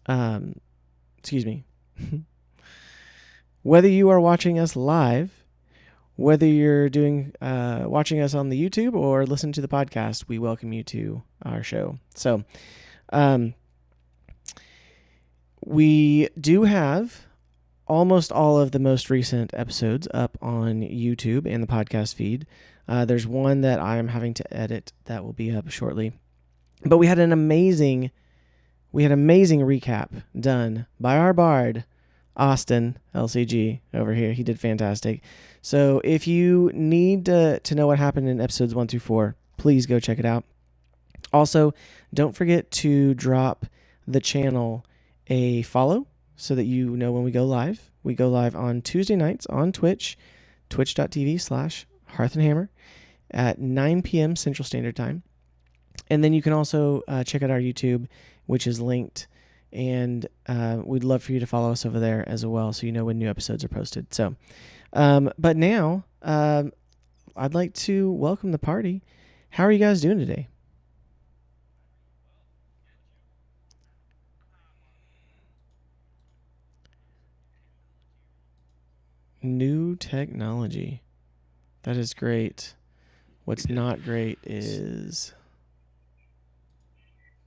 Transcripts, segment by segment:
excuse me. Whether you are watching us live, whether you're watching us on the YouTube or listen to the podcast, we welcome you to our show. So, we do have almost all of the most recent episodes up on YouTube and the podcast feed. There's one that I am having to edit that will be up shortly. But we had an amazing recap done by our bard, Austin LCG over here. He did fantastic. So if you need to know what happened in episodes 1 through 4, please go check it out. Also, don't forget to drop the channel a follow so that you know when we go live. We go live on Tuesday nights on Twitch, twitch.tv/Hearth Hammer at 9 p.m. Central Standard Time. And then you can also check out our YouTube, which is linked. And we'd love for you to follow us over there as well so you know when new episodes are posted. So, but now I'd like to welcome the party. How are you guys doing today? New technology. That is great. What's not great is...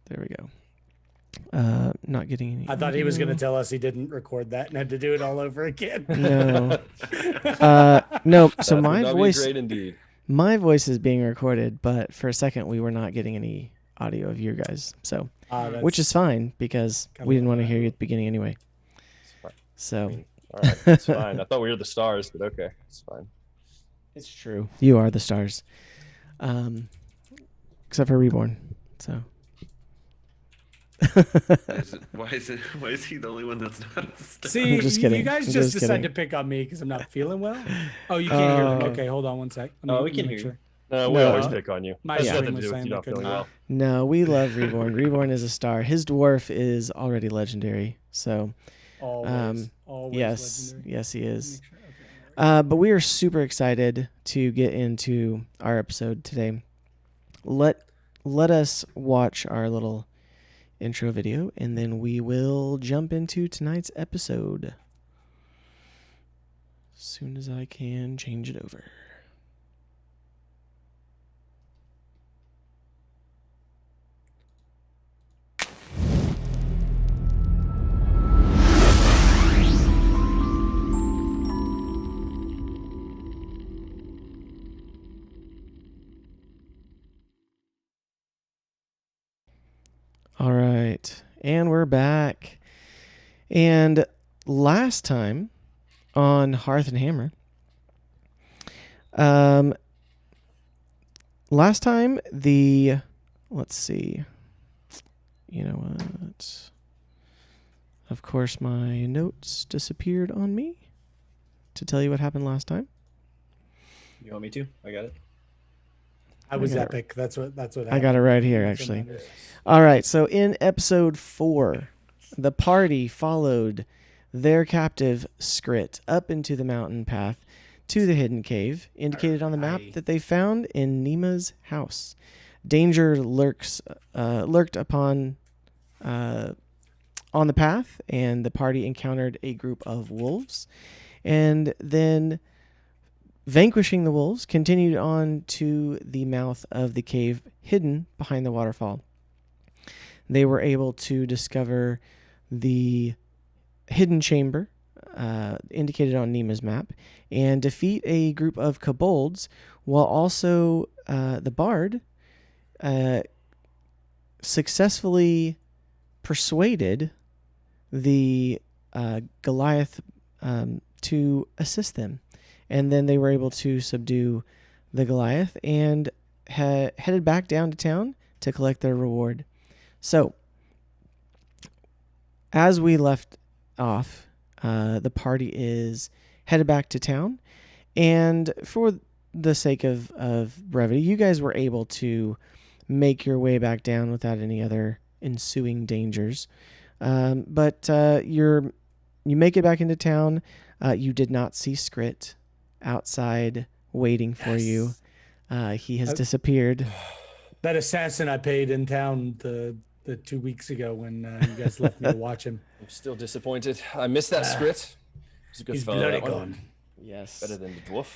There we go. Not getting any... I thought he was going to tell us he didn't record that and had to do it all over again. No. No, so my voice... Great indeed. My voice is being recorded, but for a second we were not getting any audio of you guys. So, which is fine because we didn't want to hear you at the beginning anyway. So... all right, it's fine. I thought we were the stars, but okay, it's fine. It's true. You are the stars. Except for Reborn. So. Why is he the only one that's not a star? See, I'm just kidding. You guys just decided to pick on me because I'm not feeling well. Oh, you can't hear me. Okay, hold on one sec. We can hear you. No, we always pick on you. My stream was saying they couldn't. Well. No, we love Reborn. Reborn is a star. His dwarf is already legendary. So, always yes, legendary. yes, he is. But we are super excited to get into our episode today. Let us watch our little intro video, and then we will jump into tonight's episode. As soon as I can change it over. All right, and we're back. And last time on Hearth and Hammer, let's see, you know what? Of course, my notes disappeared on me to tell you what happened last time. You want me to? I got it. I was epic. That's what happened. I got it right here, actually. All right, so in episode 4, the party followed their captive Skrit up into the mountain path to the hidden cave, indicated on the map that they found in Nima's house. Danger lurked upon on the path, and the party encountered a group of wolves, and then vanquishing the wolves, continued on to the mouth of the cave hidden behind the waterfall. They were able to discover the hidden chamber indicated on Nima's map and defeat a group of kobolds, while also the bard successfully persuaded the Goliath to assist them. And then they were able to subdue the Goliath and headed back down to town to collect their reward. So, as we left off, the party is headed back to town. And for the sake of brevity, you guys were able to make your way back down without any other ensuing dangers. But you make it back into town. You did not see Skrit outside waiting for you. He has disappeared. That assassin I paid in town the the 2 weeks ago when you guys left me to watch him. I'm still disappointed. I missed that script. It was a good He's fellow, bloody that one. gone. Yes. Better than the dwarf.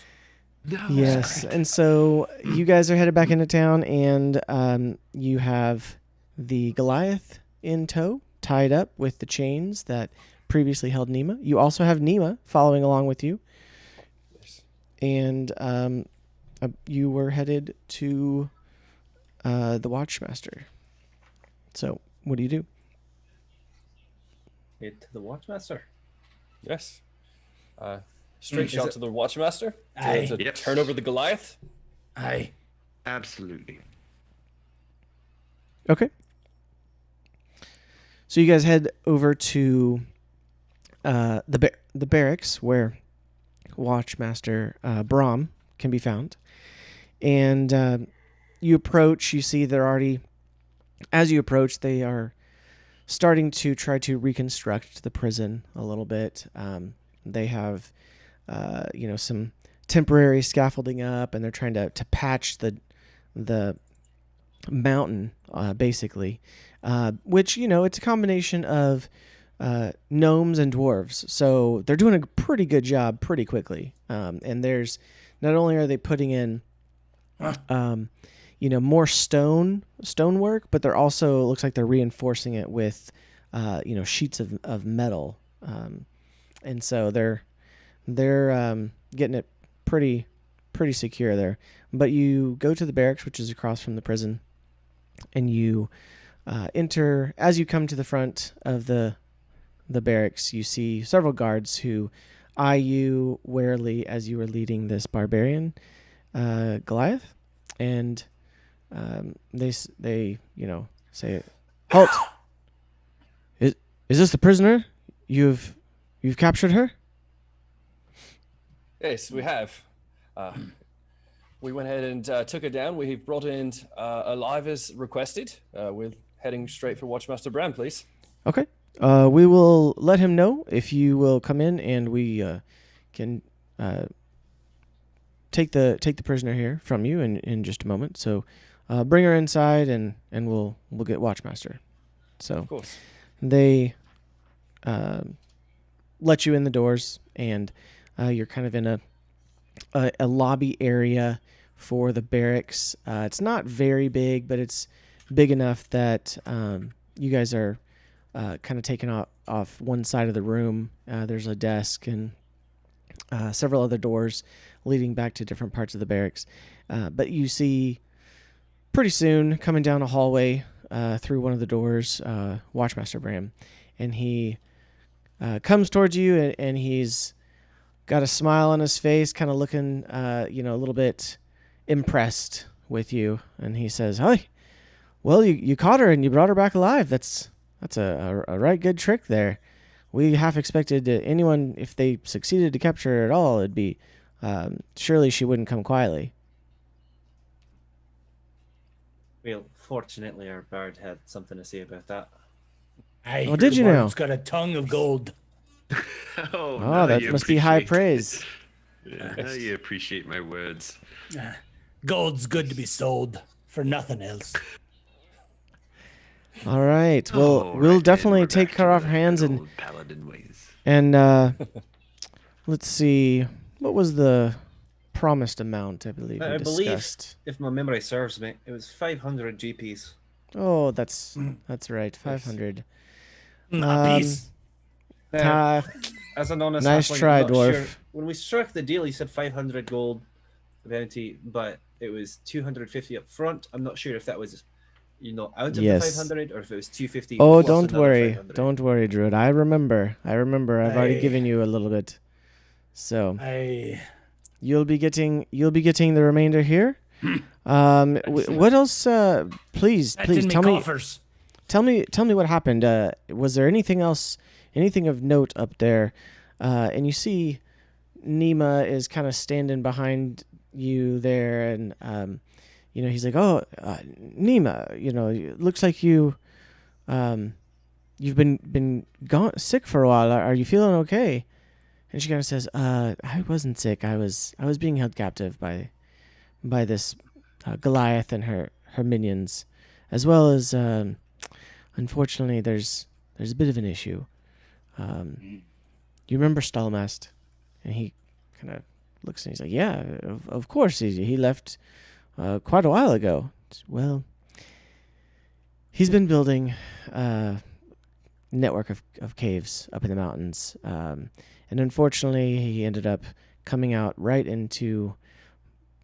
No. Yes, and so you guys are headed back into town, and you have the Goliath in tow, tied up with the chains that previously held Nima. You also have Nima following along with you, Yes. and you were headed to the Watchmaster. So, what do you do? Head to the Watchmaster. Yes. Straight Is shot it- to the Watchmaster Aye. to Yes. turn over the Goliath. Aye. Absolutely. Okay. So you guys head over to the barracks where Watchmaster Bram can be found, and you approach. You see they're already. As you approach, they are starting to try to reconstruct the prison a little bit. They have, some temporary scaffolding up, and they're trying to patch the mountain, basically, which, it's a combination of gnomes and dwarves. So they're doing a pretty good job pretty quickly. And there's not only are they putting in, more stonework, but they're also, it looks like they're reinforcing it with, sheets of metal. And so they're getting it pretty secure there. But you go to the barracks, which is across from the prison, and you enter. As you come to the front of the barracks, you see several guards who eye you warily as you are leading this barbarian Goliath, and they say, "Halt! Is this the prisoner? You've captured her?" Yes, we have. We went ahead and took her down. We've brought in alive as requested. We're heading straight for Watchmaster Bram, please. Okay. We will let him know if you will come in, and we can take the prisoner here from you in just a moment. So bring her inside, and we'll get Watchmaster. So Of course. they let you in the doors, and you're kind of in a lobby area for the barracks. It's not very big, but it's big enough that you guys are kind of taken off one side of the room. There's a desk and several other doors leading back to different parts of the barracks. But you see pretty soon coming down a hallway through one of the doors, Watchmaster Bram, and he comes towards you, and he's got a smile on his face, kind of looking, a little bit impressed with you. And he says, "Hi, well, you caught her and you brought her back alive. That's a right good trick there. We half expected anyone, if they succeeded to capture her at all, it'd be surely she wouldn't come quietly." Well, fortunately, our bard had something to say about that. Aye. Oh, did you know? It's got a tongue of gold. Oh, Oh, now that you must be high appreciate- praise. Yeah, now you appreciate my words. Gold's good to be sold for nothing else. All right. Well, All we'll right, definitely we're take back her to off the our hands, good and old paladin ways. let's see. What was the promised amount? I believe we I believe, discussed. if my memory serves me, it was 500 GPs. Oh, that's right. 500. A piece. Ah, As an honest Nice halfling, try, I'm not dwarf. sure. When we struck the deal, he said 500 gold bounty, but it was 250 up front. I'm not sure if that was, out of Yes. the 500 or if it was 250. oh, plus don't another worry. 500. Don't worry, Druid. I remember. I've already Aye. given you a little bit. So Aye. you'll be getting the remainder here. What else? Please That's in me tell me. coffers. Tell me what happened. Was there anything else, anything of note up there? And you see Nima is kind of standing behind you there, and he's like, "Oh, Nima, it looks like you've been gone sick for a while. Are you feeling okay?" And she kind of says, "I wasn't sick. I was being held captive by this Goliath and her minions, as well as unfortunately, there's a bit of an issue. You remember Stallmast? And he kind of looks and he's like, yeah, of course. He left quite a while ago. Well, he's been building a network of caves up in the mountains. And unfortunately, he ended up coming out right into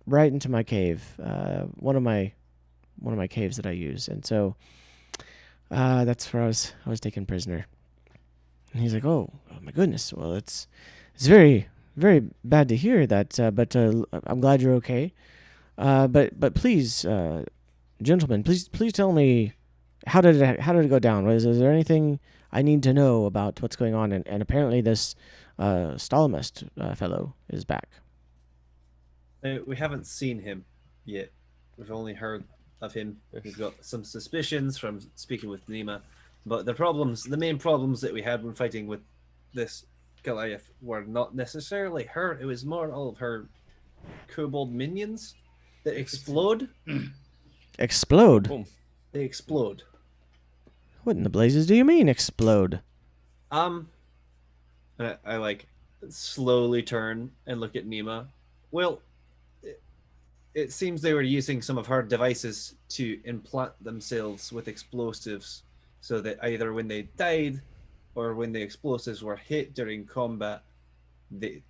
my cave, one of my caves that I use. And so that's where I was taken prisoner. And he's like, oh my goodness. Well, it's very, very bad to hear that, but I'm glad you're okay. But please, gentlemen, please tell me, how did it go down? Is there anything I need to know about what's going on? And apparently this Stalmust fellow is back. We haven't seen him yet. We've only heard of him. We've got some suspicions from speaking with Nima, but the main problems that we had when fighting with this Goliath were not necessarily her. It was more all of her kobold minions that explode. Explode? Boom. They explode. What in the blazes do you mean, explode? I like slowly turn and look at Nima. Well, it seems they were using some of her devices to implant themselves with explosives so that either when they died or when the explosives were hit during combat, they...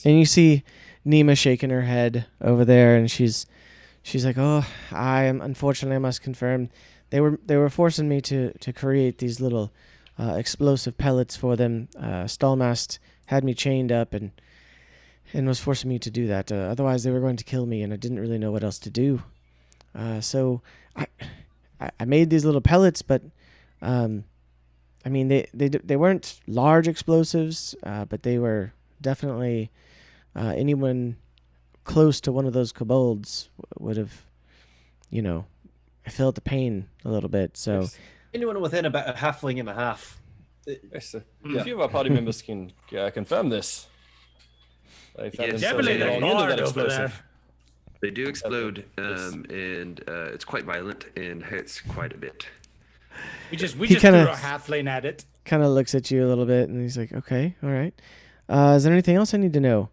And you see Nima shaking her head over there, and she's like, "Oh, unfortunately I must confirm, they were forcing me to create these little explosive pellets for them. Stallmast had me chained up and was forcing me to do that. Otherwise, they were going to kill me, and I didn't really know what else to do. So I made these little pellets, but I mean they weren't large explosives, but they were definitely anyone close to one of those kobolds would have, felt the pain a little bit. So Yes. Anyone within about a halfling and a half. Yes, a few of our party members can confirm this. They found Yes, themselves definitely at the wrong end of that over there. explosive. They do explode, Yes. and it's quite violent and hurts quite a bit. We just He threw kinda- a half lane at it. kind of looks at you a little bit, and he's like, "Okay, all right. Is there anything else I need to know?"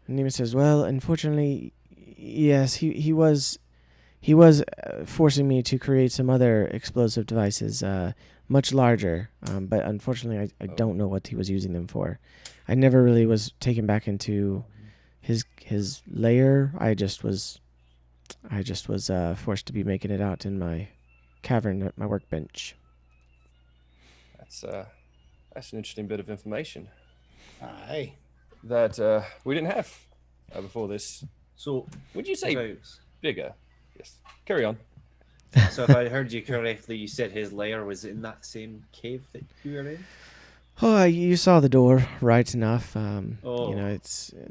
And Nima says, "Well, unfortunately, yes, he was forcing me to create some other explosive devices, much larger. But unfortunately, I don't know what he was using them for. I never really was taken back into his lair. I just was forced to be making it out in my cavern at my workbench." That's an interesting bit of information Aye. that we didn't have before this. So, Would you say if bigger? Yes. Carry on. if I heard you correctly, you said his lair was in that same cave that you were in? Oh, you saw the door, right enough. Oh.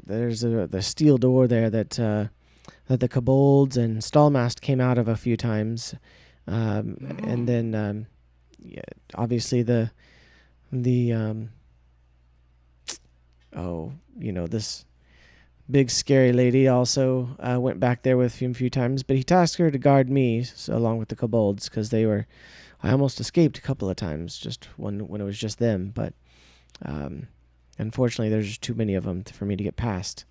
There's the steel door there that the kobolds and Stallmast came out of a few times, and then obviously this big scary lady also went back there with him a few times, but he tasked her to guard me along with the kobolds because I almost escaped a couple of times just when it was just them, but unfortunately there's just too many of them for me to get past.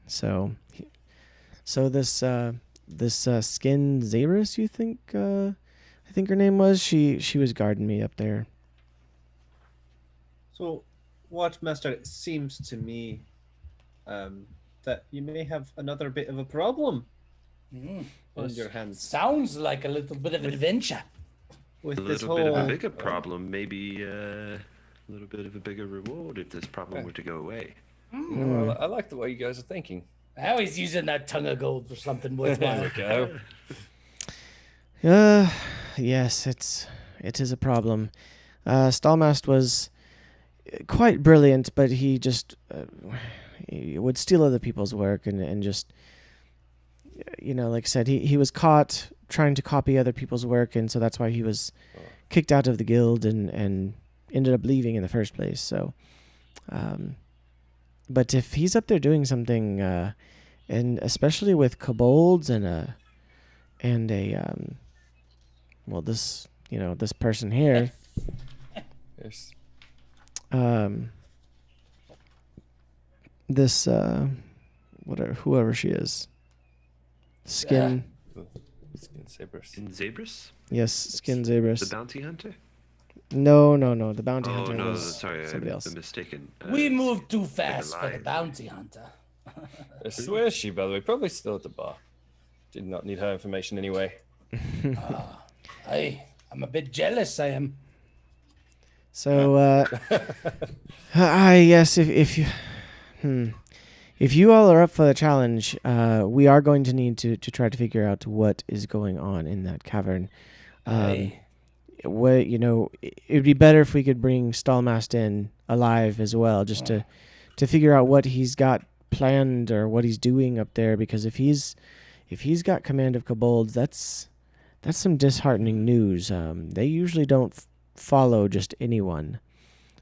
So this Sken Zabriss, you think I think her name was, she was guarding me up there. So, Watchmaster, it seems to me that you may have another bit of a problem on your hands Sounds like a little bit of adventure. with A this little bit of a whole... bigger problem, maybe a little bit of a bigger reward if this problem were to go away. Well, I like the way you guys are thinking. Now he's using that tongue of gold for something There worthwhile. we go. Yes, it is a problem. Stallmast was quite brilliant, but he just he would steal other people's work and just, like I said, he was caught trying to copy other people's work, and so that's why he was kicked out of the guild and ended up leaving in the first place. So, but if he's up there doing something, and especially with kobolds and and a this this person here, Yes. this whoever she is, Sken. Sken Zabriss. In Zabriss? Yes, Sken The Zabriss. bounty hunter? No. The bounty Oh, hunter no, was sorry, somebody I'm else. mistaken. We It's- moved too fast for the alive. bounty hunter. Where is she, by the way? Probably still at the bar. Did not need her information anyway. I'm a bit jealous, I am. So, yes, if you all are up for the challenge, we are going to need to try to figure out what is going on in that cavern. Aye. It'd be better if we could bring Stallmast in alive as well, just to figure out what he's got planned or what he's doing up there. Because if he's got command of kobolds, that's some disheartening news. They usually don't follow just anyone,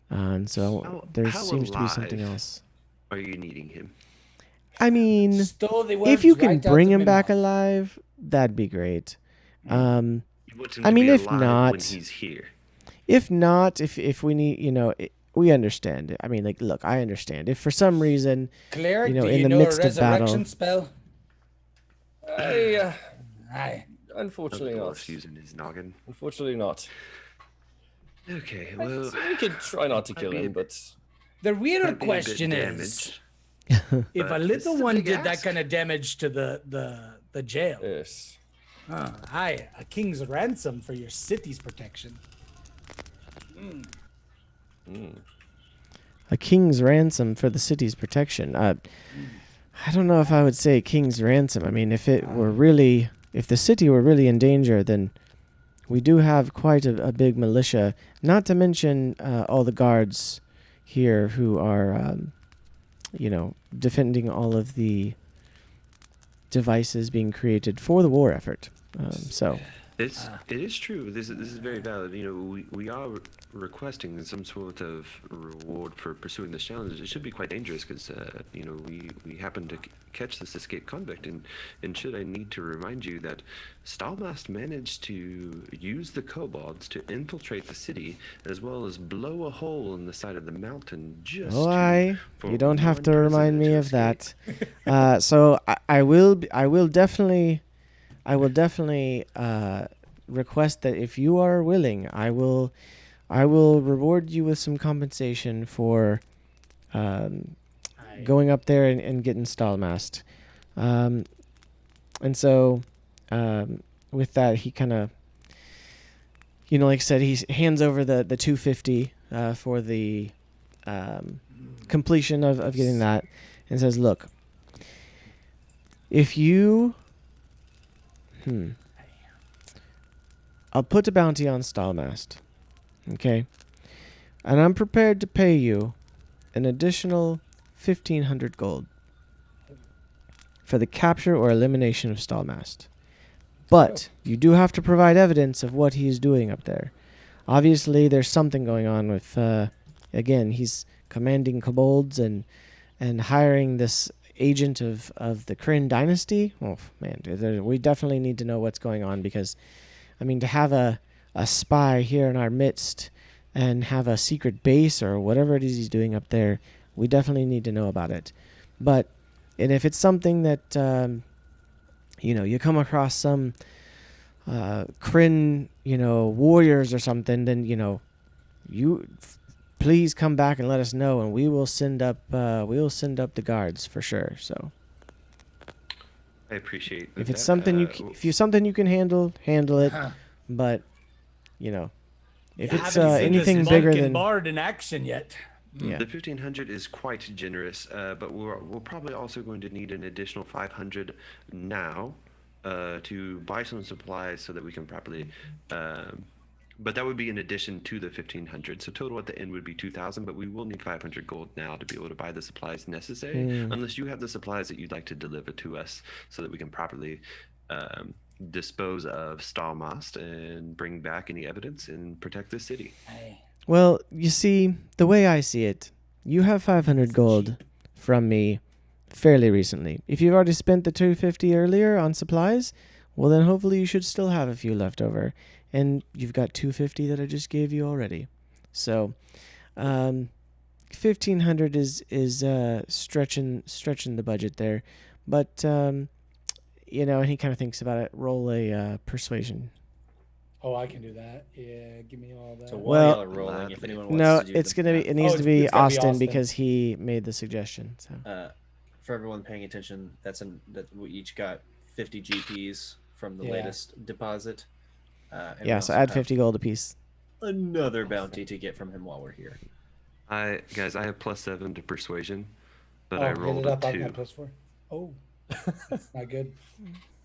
and so there how seems to be something alive else. Are you needing him? I mean, Stole the if words you can right out bring of him my back mouth. alive, that'd be great. You want him I to mean, be if alive not- when he's here. If not, if we need, we understand. I mean, look, I understand. If for some reason, Cleric, do do in you the know midst a of battle- resurrection spell? I, Aye. unfortunately Of not. course, using his noggin. Unfortunately not. Okay, well, So we could try not to kill Might be him, but The real might be a bit question is, damaged. if a but little it's a one big did that ask. kind of damage to the jail, yes. aye, a king's ransom for your city's protection. a king's ransom for the city's protection. I don't know if I would say king's ransom. I mean, if the city were really in danger, then we do have quite a big militia. Not to mention all the guards here who are, defending all of the devices being created for the war effort. It is true. This is very valid. We are requesting some sort of reward for pursuing this challenge. It should be quite dangerous because we happen to catch this escaped convict, and should I need to remind you that Stallmast managed to use the kobolds to infiltrate the city as well as blow a hole in the side of the mountain just. You don't have one to remind prisoner me to of escape. that. So I will definitely request that if you are willing, I will reward you with some compensation for going up there and getting Stallmast. And so with that, he kind of, like I said, he hands over the 250 for the completion of getting that, and says, "Look, if you, I'll put a bounty on Stallmast, okay, and I'm prepared to pay you an additional 1,500 gold for the capture or elimination of Stallmast. But you do have to provide evidence of what he is doing up there. Obviously, there's something going on with, again, he's commanding kobolds and hiring this agent of the Kryn dynasty. Oh, man, we definitely need to know what's going on because, I mean, to have a spy here in our midst and have a secret base or whatever it is he's doing up there, we definitely need to know about it. And if it's something that, you come across some Kryn, warriors or something, then, you please come back and let us know, and we will send up the guards for sure. So I appreciate if that. it's something you can handle it. But if You it's haven't seen anything this bigger monk and than bard in action yet. yeah. The 1,500 is quite generous, but we're probably also going to need an additional 500 now to buy some supplies so that we can properly. But that would be in addition to the 1,500. So total at the end would be 2,000. But we will need 500 gold now to be able to buy the supplies necessary, unless you have the supplies that you'd like to deliver to us so that we can properly dispose of Stallmast and bring back any evidence and protect the city. Well, you see, the way I see it, you have 500 gold from me fairly recently. If you've already spent the 250 earlier on supplies, well then hopefully you should still have a few left over, and you've got 250 that I just gave you already. So 1,500 is stretching the budget there, but and he kind of thinks about it. Roll a persuasion. Oh, I can do that. Yeah, give me all that. So while Well, y'all are rolling, if anyone wants No, to do it's the gonna be. math, It needs Oh, to be it's gotta be Austin Austin. because he made the suggestion. So for everyone paying attention, that we each got 50 GPs from the Yeah. latest deposit. And we yeah, so also add have 50 gold apiece. another bounty to get from him while we're here. I have +7 to persuasion, but Oh, I hit rolled it a up. I've got 2. +4. Oh, that's not good.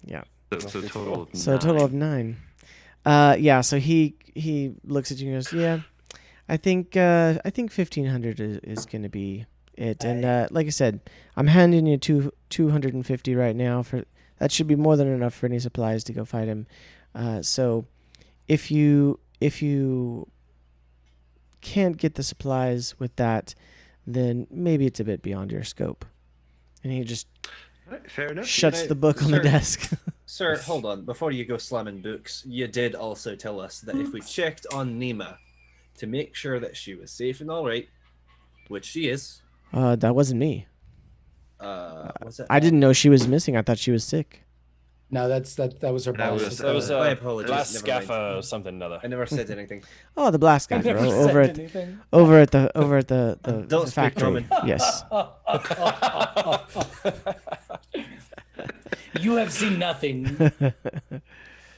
Yeah. So total of So a total of 9. Yeah. So he looks at you and goes, "Yeah, I think 1,500 is going to be it." And like I said, I'm handing you 250 right now. For that should be more than enough for any supplies to go fight him. So if you can't get the supplies with that, then maybe it's a bit beyond your scope. And he just Alright, fair enough. shuts Hey, the book on the sir. desk. Sir, hold on. Before you go slamming books, you did also tell us that if we checked on Nima to make sure that she was safe and all right, which she is, That wasn't me. was that? I didn't know she was missing. I thought she was sick. No, that was her That boss. was- That was my apologies. last Never mind. scaffer or something another. I never said anything. Oh, the blast I guy never over said at anything. over at the Don't the speak factory. Roman. Yes. You have seen nothing. Yep.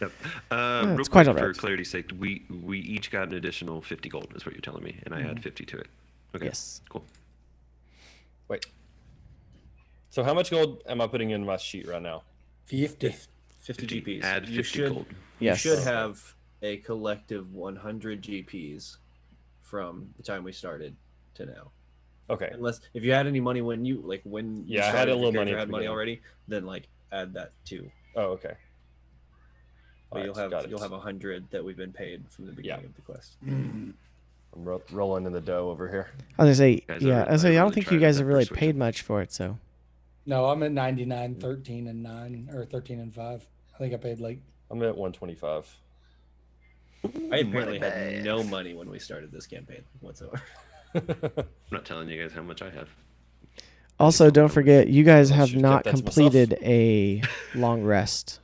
it's Real quite quick, alright. for clarity's sake, we each got an additional 50 gold, is what you're telling me, and I add 50 to it. Okay. Yes. Cool. Wait. So how much gold am I putting in my sheet right now? 50. 50 GPs. Add 50 you should, gold. Yes. You should have a collective 100 GPs from the time we started to now. Okay. Unless if you had any money when you Yeah, I had started, a if your little money character at had the money beginning. already, then add that too. Oh, okay. But Alright, got it. you'll have 100 that we've been paid from the beginning of the quest. I'm rolling in the dough over here. I was gonna say, Guys, yeah. I was I gonna say, I don't really think tried you with guys that have really persuasion. paid much for it. So No, I'm at 99, 13 and 9, or 13 and 5. I think I paid like. I'm at 125. I apparently had no money when we started this campaign whatsoever. I'm not telling you guys how much I have. also, don't forget, you guys I have should not kept that to myself. completed a long rest.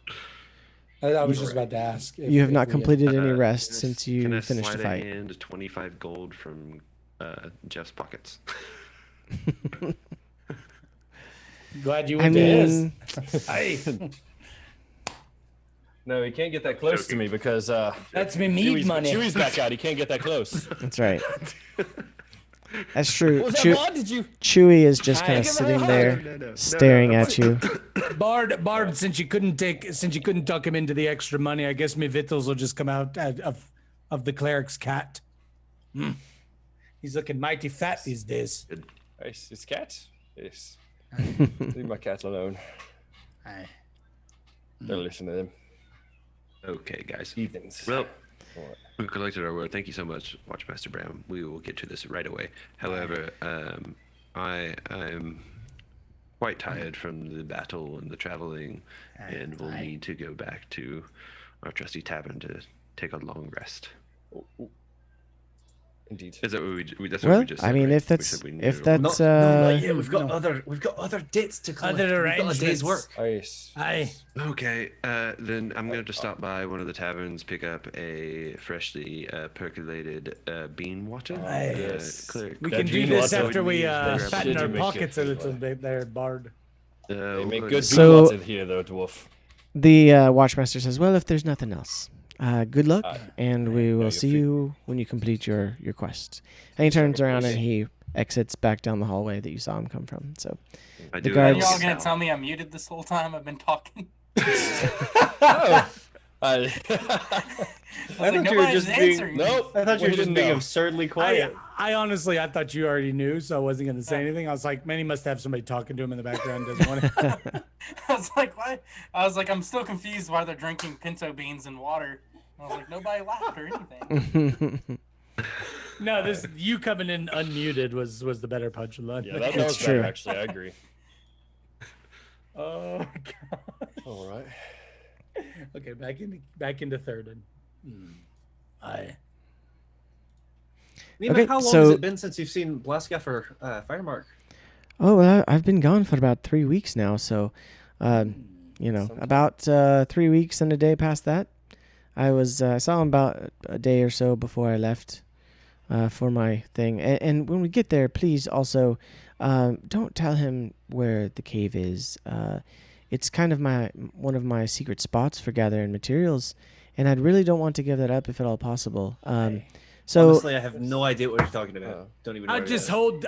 I was just about to ask. You have not we completed any Can I rest s- since can you I finished the slide a fight. hand 25 gold from Jeff's pockets. Glad you I went to his. mean, Hey, No, he can't get that close to me because that's me mead money. Chewy's back out. He can't get that close. that's right. That's true. What was that, Bond? Did you? Chewy is just kind Hey, of give it sitting a there, No. staring at you. Bard, since you couldn't tuck him into the extra money, I guess me victuals will just come out of the cleric's cat. He's looking mighty fat these days. Nice. It's cat. Yes. Leave my cat alone. Aye. Don't listen to them. Okay, guys. Heathens. Well, we've collected our word. Thank you so much, Watchmaster Bram. We will get to this right away. However, I'm quite tired from the battle and the traveling, and we'll need to go back to our trusty tavern to take a long rest. Indeed. Is that what that's what Well, we just I said, mean, right? if We that's said we if knew. that's not yet. We've got no. other dates to collect. Other We've got a day's arrangements. work. Nice. Aye. Okay, then I'm going to stop by one of the taverns, pick up a freshly percolated bean water. Yes. Cleric- We That can do bean this water after we they fatten should our make it pockets a feel little like- bit there, Bard. They we'll make go good to- So- bean water here, though, dwarf. the Watchmaster says, "Well, if there's nothing else, good luck, and we will you're see free. you when you complete your quest." And he turns around and he exits back down the hallway that you saw him come from. So I the do guards- have Are a y'all gonna sound. tell me I'm muted this whole time? I've been talking. I I thought like, you were nobody's just being- answering. nope. I thought you were we just didn't being know. absurdly quiet. I honestly, I thought you already knew, so I wasn't going to say anything. I was like, man, he must have somebody talking to him in the background. Doesn't want to. I was like, what? I was like, I'm still confused why they're drinking pinto beans and water. I was like, nobody laughed or anything. No, this you coming in unmuted was the better punchline. Yeah, that It's was true. better, actually. I agree. Oh God. All right. Okay, back into third. Aye. Nima, Okay, how long so- has it been since you've seen Blastgaffer Firemark? Oh, well, I've been gone for about 3 weeks now, so, Sometime. about 3 weeks and a day past that. I saw him about a day or so before I left for my thing. And when we get there, please also don't tell him where the cave is. It's kind of one of my secret spots for gathering materials, and I really don't want to give that up if at all possible. So Honestly, I have no idea what you're talking about. Don't even know. I'll just hold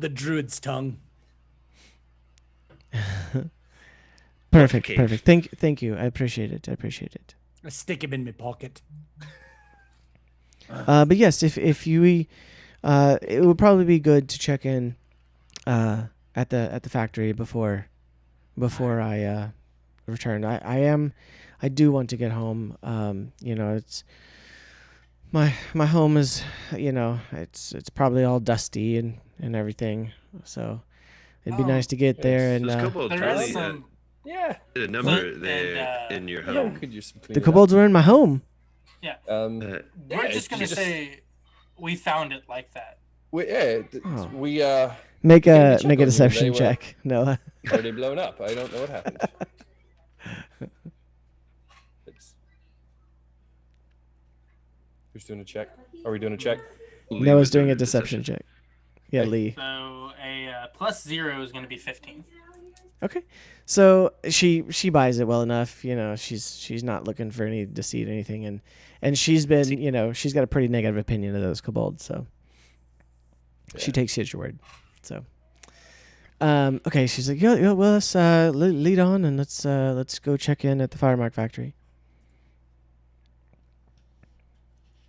the druid's tongue. perfect. cave. Thank you. I appreciate it. I stick him in my pocket. But yes, if you, it would probably be good to check in at the factory before I return. I do want to get home. It's my home is, it's probably all dusty and everything. So it'd be nice to get there and Those kobolds There really is some. Yeah. a number and, there in your Yeah, home. we could use some the cleaning up. kobolds were in my home. Yeah, Um, we're yeah, just gonna you just- say we found it like that. Oh. we Make Can a we check on you? deception They were- check. No. already blown up. I don't know what happened. It's... Who's doing a check? Are we doing a check? Lee Noah's was doing a deception check. Yeah, Hey. Lee. So a +0 is gonna be 15. Okay. So she buys it well enough, she's not looking for any deceit or anything, and she's been, she's got a pretty negative opinion of those kobolds, so she takes you at your word. So okay, she's like, yeah, well, let's lead on and let's go check in at the Firemark factory.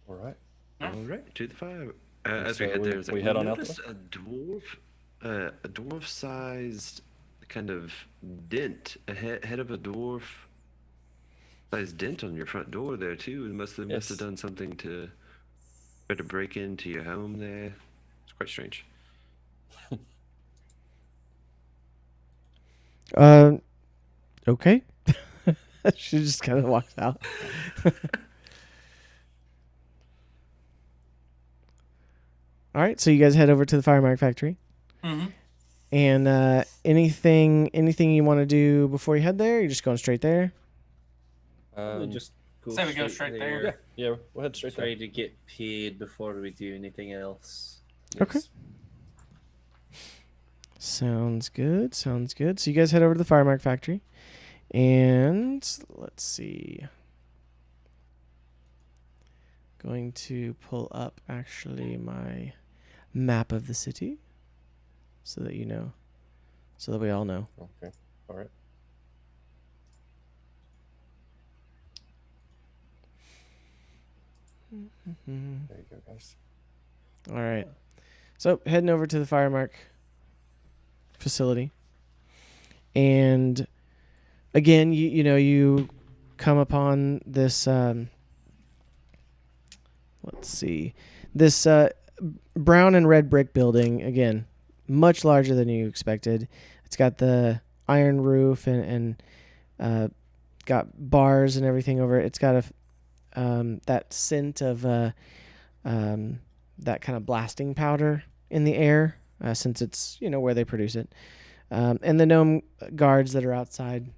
All right. All right, to the fire. As we So head we- there, it's we like, head on out notice a dwarf-sized kind of dent, head of a dwarf-sized dent on your front door there too. It must have Yes. done something to try to break into your home there. It's quite strange. Okay. She just kind of walks out. All right, so you guys head over to the Firemark factory. Mm-hmm. And anything you want to do before you head there? You're just going straight there. Just go Say we go straight there. Yeah, yeah. We'll head straight Try there. to get paid before we do anything else. Okay. Sounds good. So you guys head over to the Firemark factory, and let's see. Going to pull up actually my map of the city, so that so that we all know. Okay. All right. There you go, guys. All right. So heading over to the Firemark facility, and again, you come upon this. Let's see, this brown and red brick building. Again, much larger than you expected. It's got the iron roof and got bars and everything over it. It's got that scent of that kind of blasting powder in the air, since it's where they produce it. And the gnome guards that are outside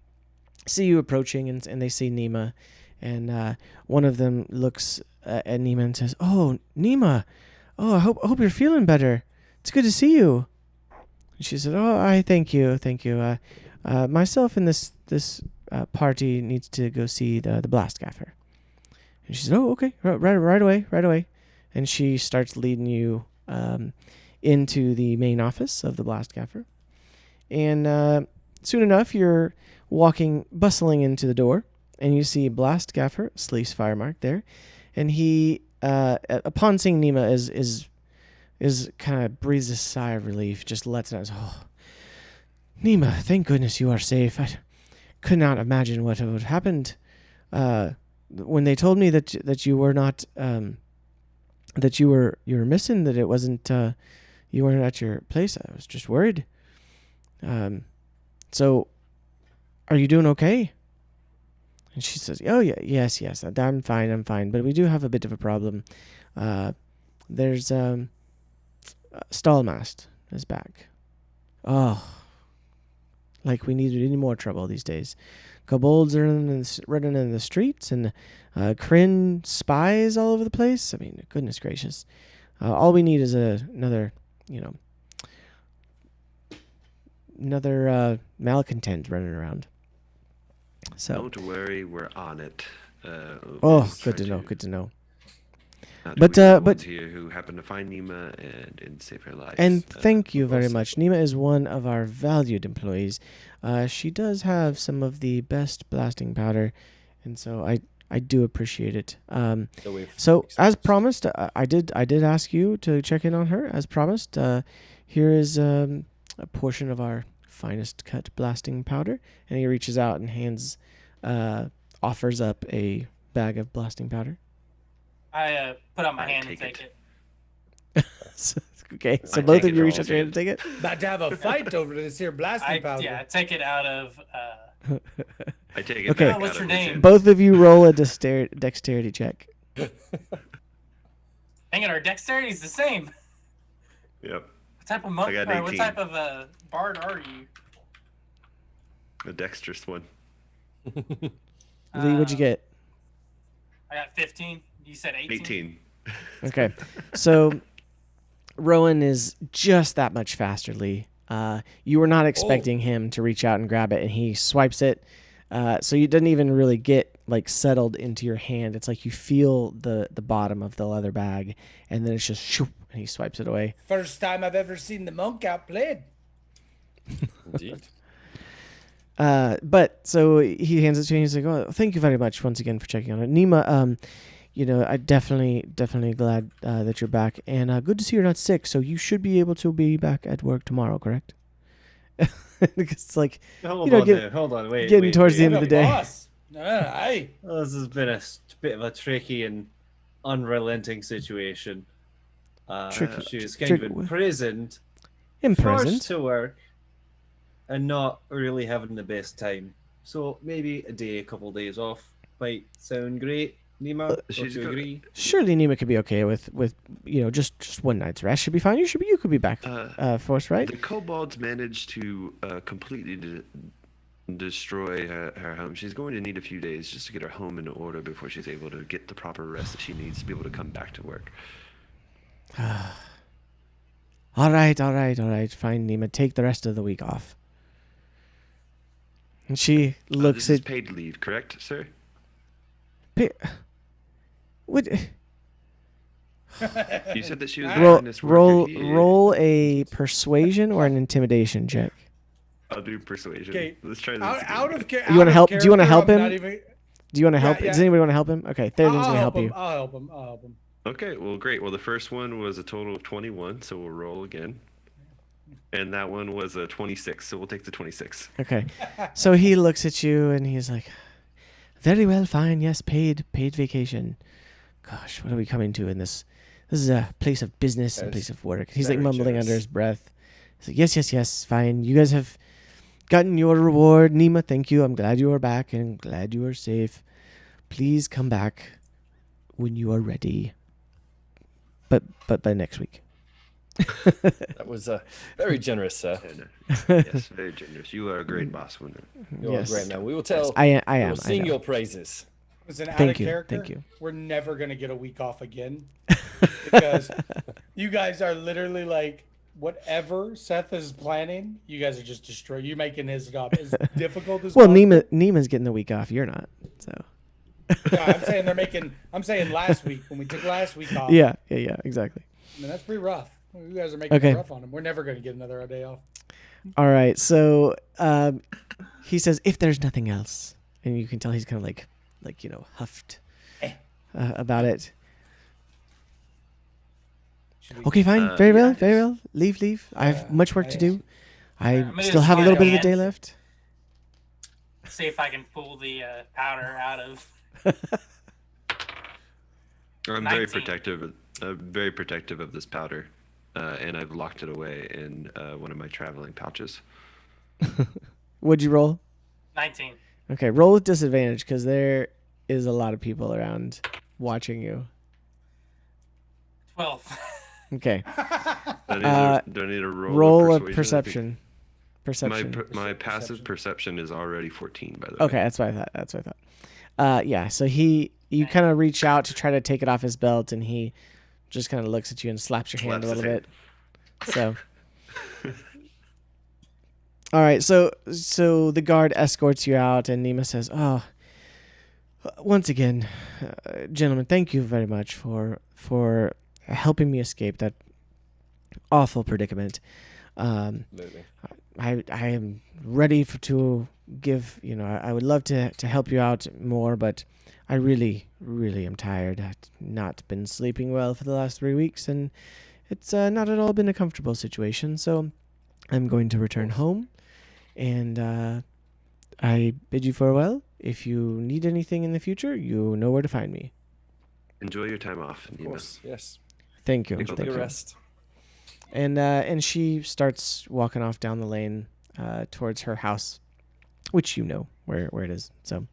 see you approaching, and they see Nima, and one of them looks at Nima and says, "Oh, Nima, oh, I hope you're feeling better. It's good to see you." And she said, "Oh, I thank you. Myself and this party needs to go see the blast gaffer." And she said, "Oh, okay, right away." And she starts leading you into the main office of the blast gaffer. And soon enough, you're bustling into the door, and you see Blast Gaffer, Sleece Firemark there. And he, upon seeing Nima, is kind of breathes a sigh of relief, just lets it out. "Oh, Nima, thank goodness you are safe. I could not imagine what would have happened. When they told me that you were not, that you were missing, that it wasn't, you weren't at your place, I was just worried. So, are you doing okay?" And she says, "Oh yeah, yes, I'm fine. But we do have a bit of a problem. There's Stallmast is back. Oh, like we need any more trouble these days. Kobolds are running in the streets, and Kryn spies all over the place. I mean, goodness gracious. All we need is another malcontent running around. So, Don't worry, we're on it. good to know. Good to know. But here who happened to find Nima and save her life. And thank you very much. Nima is one of our valued employees. She does have some of the best blasting powder, and so I do appreciate it. So as promised, I did ask you to check in on her. As promised, here is a portion of our finest cut blasting powder, and he reaches out and offers up a bag of blasting powder. I put out my hand and take it. Okay, so I both take of it you all reach out your hand hand. and take it. About to have a fight over this here blasting powder. Yeah, take it out of. I take it Okay. back What's out your of his name? hand. Both of you roll a dexterity check. Dang it, our dexterity is the same. Yep, What type of monk? I got Or what 18. type of bard are you? a dexterous one. Lee, what'd you get? I got 15. You said 18. 18. Okay, so Rowan is just that much faster, Lee. You were not expecting him to reach out and grab it, and he swipes it. So you didn't even really get settled into your hand. It's like you feel the bottom of the leather bag, and then it's just shoop, and he swipes it away. First time I've ever seen the monk outplayed. Indeed. But so he hands it to you, and he's like, "Oh, thank you very much once again for checking on it, Nima. I definitely glad that you're back, and good to see you're not sick. So you should be able to be back at work tomorrow, correct?" It's like Hold on, wait. getting towards the end of the day. Boss. Aye. Well, this has been a bit of a tricky and unrelenting situation. Tricky- She was kind tricky- of imprisoned, Imprisoned. forced to work, and not really having the best time. So maybe a couple of days off might sound great. Nima, would she's you got- agree? Surely Nima could be okay with just one night's rest should be fine. You could be back for us, right? The kobolds managed to completely destroy her home. She's going to need a few days just to get her home in order before she's able to get the proper rest that she needs to be able to come back to work. All right. Fine, Nima. Take the rest of the week off. And she looks This is at paid leave, correct, sir? what. You said that she was Roll, doing this work. roll a persuasion or an intimidation check. I'll do persuasion. Okay. Let's try this. Out of You wanna help- do you wanna help him? Not even, Do you want to help? yeah. Does anybody want to help him? Okay, Theoden's I'll gonna help him. you. I'll help him. Okay, well, great. Well, the first one was a total of 21, so we'll roll again. And that one was a 26, so we'll take the 26. Okay, so he looks at you and he's like, "Very well, fine. Yes, paid vacation. Gosh, what are we coming to in this? This is a place of business and a place of work." He's like very mumbling generous. under his breath. He's like, yes, fine. You guys have gotten your reward. Nima, thank you. I'm glad you are back and glad you are safe. Please come back when you are ready. But by next week. That was very generous, sir. Yes, very generous. You are a great boss winner. You're Yes. a great man. We will tell. I We am. will I sing know. your praises. Listen, out Thank of you, character, thank you. we're never gonna get a week off again because you guys are literally like whatever Seth is planning. You guys are just destroying. You're making his job as difficult as Well, possible. Nima's getting the week off. You're not. So. No, I'm saying they're making. I'm saying last week when we took last week off. Yeah, exactly. I mean, that's pretty rough. You guys are making Okay. it rough on him. We're never gonna get another day off. All right, so he says, "If there's nothing else," and you can tell he's kind of like huffed about it. Okay, fine, very well. Leave. I have much work to do. I I'm gonna still just have a slide little bit of the hand. day left. See if I can pull the powder out of. I'm 19. very protective of this powder, and I've locked it away in one of my traveling pouches. What'd you roll? 19. Okay, roll with disadvantage because there is a lot of people around watching you. 12. Okay, Do I need to roll, roll a persuasion? perception. My passive perception is already 14, by the way. Okay, that's what I thought. Yeah, so you kind of reach out to try to take it off his belt, and he just kind of looks at you and slaps your hand Slaps a his little hand. bit. So, all right, so the guard escorts you out, and Nima says, "Oh, once again, gentlemen, thank you very much for helping me escape that awful predicament. Absolutely. I am ready to give, I would love to help you out more, but I really, really am tired. I've not been sleeping well for the last 3 weeks, and it's not at all been a comfortable situation. So I'm going to return home, and I bid you farewell. If you need anything in the future, you know where to find me. Enjoy your time off, Of Nima. course. Yes. Thank you. Enjoy Thank your you. rest. And she starts walking off down the lane towards her house, which you know where it is. So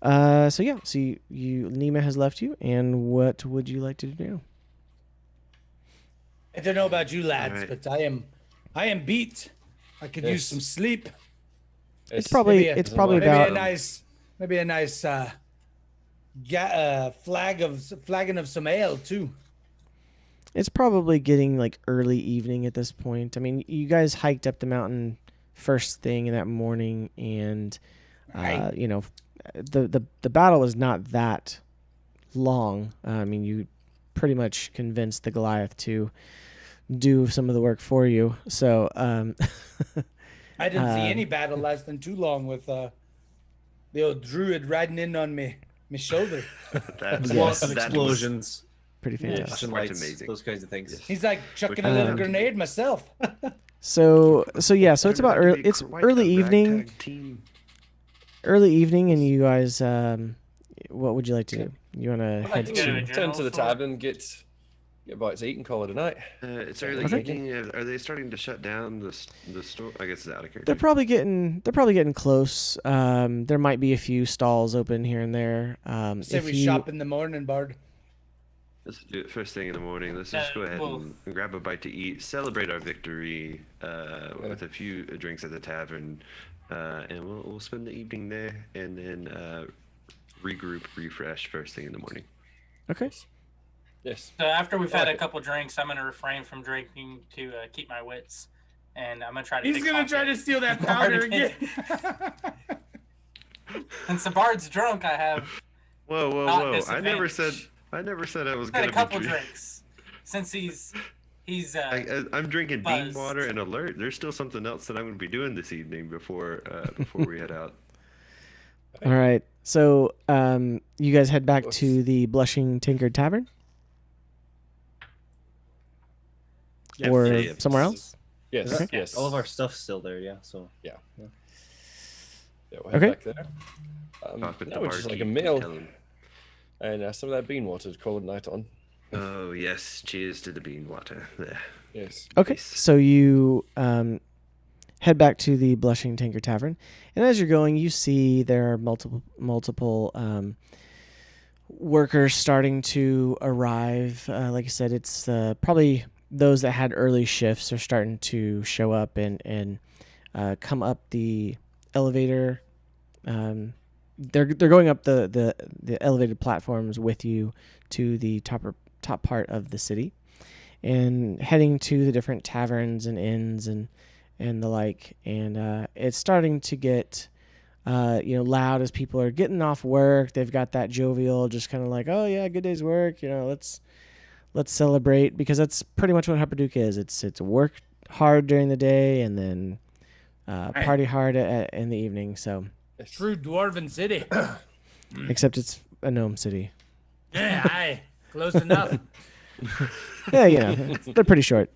you Nima has left you, and what would you like to do now? I don't know about you lads, Alright. but I am beat. I could use Yes. some sleep. It's probably Maybe about maybe a nice flagon of some ale too. it's probably getting like early evening at this point. I mean, you guys hiked up the mountain first thing in that morning, and Right. the battle was not that long. I mean, you pretty much convinced the Goliath to do some of the work for you. So I didn't see any battle lasting too long with the old druid riding in on me shoulder. That's, Yes. Lots of that was- explosions, pretty fantastic. flashing Quite lights, amazing. those kinds of things. He's like chucking a Um, little grenade myself. So it's Turned about out to early. be It's quite early a evening. ragtag team. Early evening, and you guys. What would you like to do? You want to I'd like head to go to a to? general Turn to the store. tavern, get a bite to eat, and call it a night. It's early Okay. evening. Are they starting to shut down the store? I guess it's out of character. They're probably getting close. There might be a few stalls open here and there. Say If we you, shop in the morning, Bard. Let's do it first thing in the morning. Let's just go ahead well- and grab a bite to eat, celebrate our victory with a few drinks at the tavern, and we'll spend the evening there, and then regroup, refresh first thing in the morning. Okay. Yes. So after we've had a Okay. couple drinks, I'm gonna refrain from drinking to keep my wits, and I'm gonna try to. He's gonna try to steal that powder again. Since the bard's drunk, I have Whoa, whoa, Not whoa! disadvantage. I never said I was had gonna a couple be drinks. Since he's I'm drinking bean buzzed. water and alert. There's still something else that I'm gonna be doing this evening before we head out. All right. So you guys head back to the Blushing Tinker Tavern, or Yeah. somewhere else. Yes. Okay. Yes. All of our stuff's still there, yeah. So Yeah, we'll head Okay. back there. Talk with Now the we're just like a barkeep, meal tell him, and some of that bean water to call it night on. oh yes, cheers to the bean water. There. Yes. Okay. Nice. So you head back to the Blushing Tinker Tavern, and as you're going, you see there are multiple workers starting to arrive. Like I said, it's probably those that had early shifts are starting to show up and come up the elevator. They're going up the elevated platforms with you to the top part of the city, and heading to the different taverns and inns and the like. And it's starting to get loud as people are getting off work. They've got that jovial, just kind of like, oh yeah, good day's work. Let's celebrate, because that's pretty much what Hupperdook is. It's work hard during the day and then party hard in the evening. So True dwarven city. except it's a gnome city. Yeah, aye. Close enough. Yeah, they're pretty short.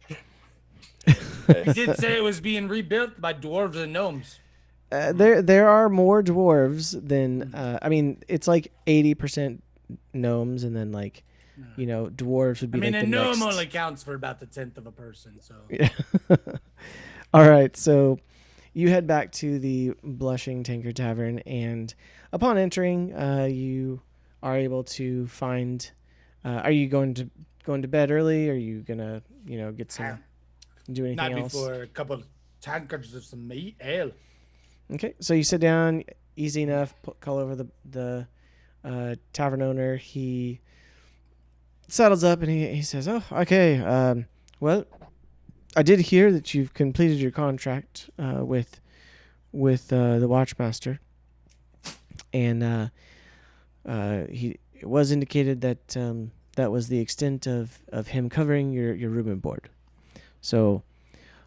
He did say it was being rebuilt by dwarves and gnomes. There are more dwarves than I mean, it's like 80% gnomes, and then like dwarves would be I mean, like a the gnome next. only counts for about the 10th of a person. So Yeah. All right, so you head back to the Blushing Tanker Tavern, and upon entering, you are able to find. Are you going to bed early? Are you gonna get some do anything Not else? before a couple of tankards of some meat ale. Okay, so you sit down, easy enough. Call over the tavern owner. He saddles up and he says, "Oh, okay. Well, I did hear that you've completed your contract with the Watchmaster, and it was indicated that that was the extent of him covering your room and board. So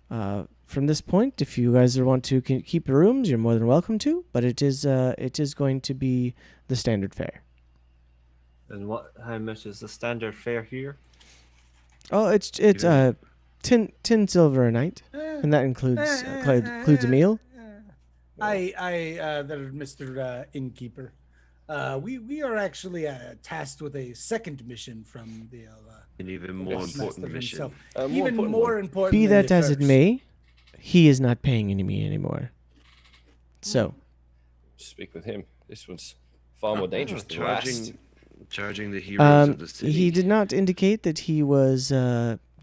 from this point, if you guys want to keep your rooms, you're more than welcome to. But it is going to be the standard fare." And how much is the standard fare here? Oh, it's 10 silver a night, and that includes a meal. There, Mr. Innkeeper. We are actually tasked with a second mission from the An even more important mission. Even more important. Be than that the as it first. may, he is not paying me anymore. So, Speak with him. This one's far more dangerous than the last. Charging the heroes of the city. he did not indicate that he was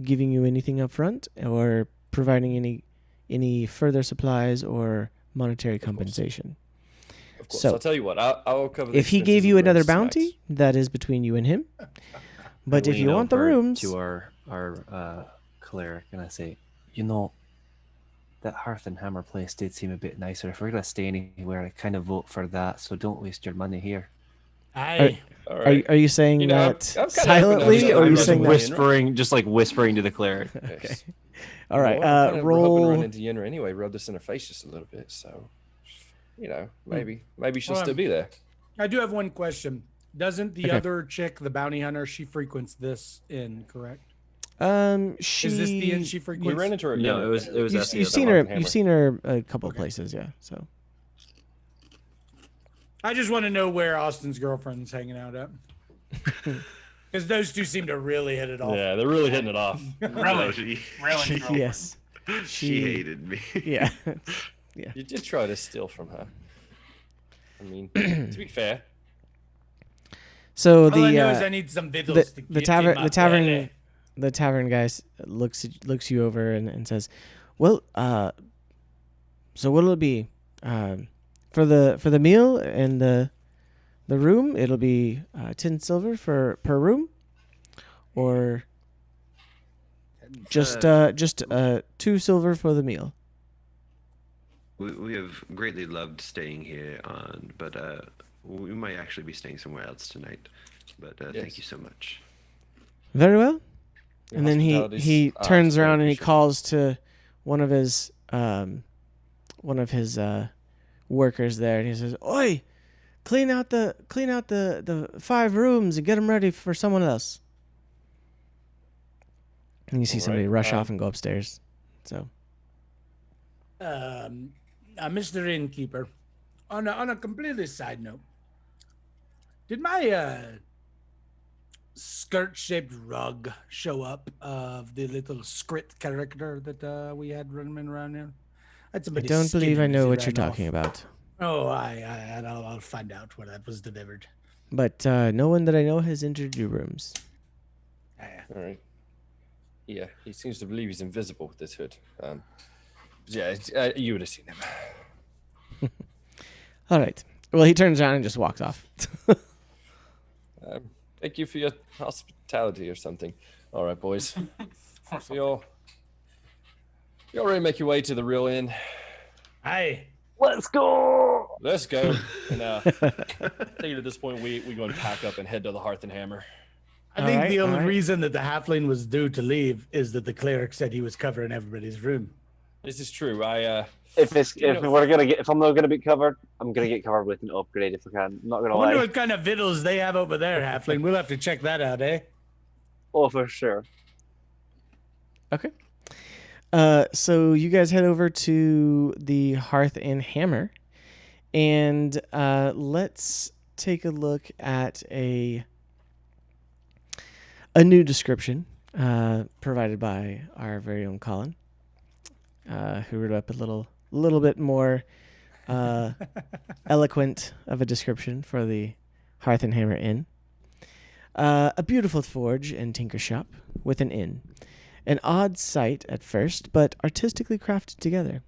giving you anything up front or providing any further supplies or monetary compensation. Of course. So, I'll tell you what. I'll cover. The if he expenses gave of you the another rooms tonight. bounty, that is between you and him. But I if you lean want the over rooms, to our cleric, and I say, that Hearth and Hammer place did seem a bit nicer. If we're gonna stay anywhere, I kind of vote for that. So don't waste your money here. Aye. All right. are you saying You know, that I'm kinda silently, hoping or are I'm you just saying that? whispering. Whispering to the cleric. Okay. All right. I'm kinda hoping to Roll. run into Yenna anyway. Rub this in her face just a little bit. So, maybe she'll still be there. I do have one question. Doesn't the Okay. other chick, the bounty hunter, she frequents this inn, correct? She. Is this the inn she We frequents? ran into her. No, again. it was You've, at the you've other seen one. her. Hammer. You've seen her a couple of places, yeah. So. I just want to know where Austin's girlfriend's hanging out at. Because those two seem to really hit it off. Yeah, they're really hitting it off. Really? Really? girl? Yes. She hated me. Yeah. You did try to steal from her. I mean, to be fair, So All I know is the I need some victuals to the get tavern in my the tavern belly. the tavern guy looks you over and says, "Well, so what'll it be? For the meal and the room, it'll be 10 silver per room, or just 2 silver for the meal." We have greatly loved staying here but we might actually be staying somewhere else tonight. But thank Yes. you so much. Very well. your And then he hospitality's turns very around and he appreciated. calls to one of his workers there, and he says, "Oi, clean out the 5 rooms and get them ready for someone else." And you see All somebody right, rush off and go upstairs. So Mr. Innkeeper, on a completely side note, did my skirt-shaped rug show up of the little script character that we had running around here? I don't believe I know what you're talking about. Oh, I'll find out where that was delivered. But no one that I know has entered your rooms. All right. Yeah, he seems to believe he's invisible with this hood. You would have seen him. All right. Well, he turns around and just walks off. Thank you for your hospitality or something. All right, boys. So you're ready to make your way to the real inn. Aye. Let's go. Let's go. And I think at this point we go and pack up and head to the Hearth and Hammer. I think the only all right. reason that the halfling was due to leave is that the cleric said he was covering everybody's room. This is true. If I'm not gonna be covered, I'm gonna get covered with an upgrade if I can. I'm not I gonna wonder lie. what kind of victuals they have over there, halfling. We'll have to check that out, eh? Oh, for sure. Okay. So you guys head over to the Hearth and Hammer, and let's take a look at a new description provided by our very own Colin, who wrote up a little little bit more eloquent of a description for the Hearth and Hammer Inn. A beautiful forge and tinker shop with an inn. An odd sight at first, but artistically crafted together.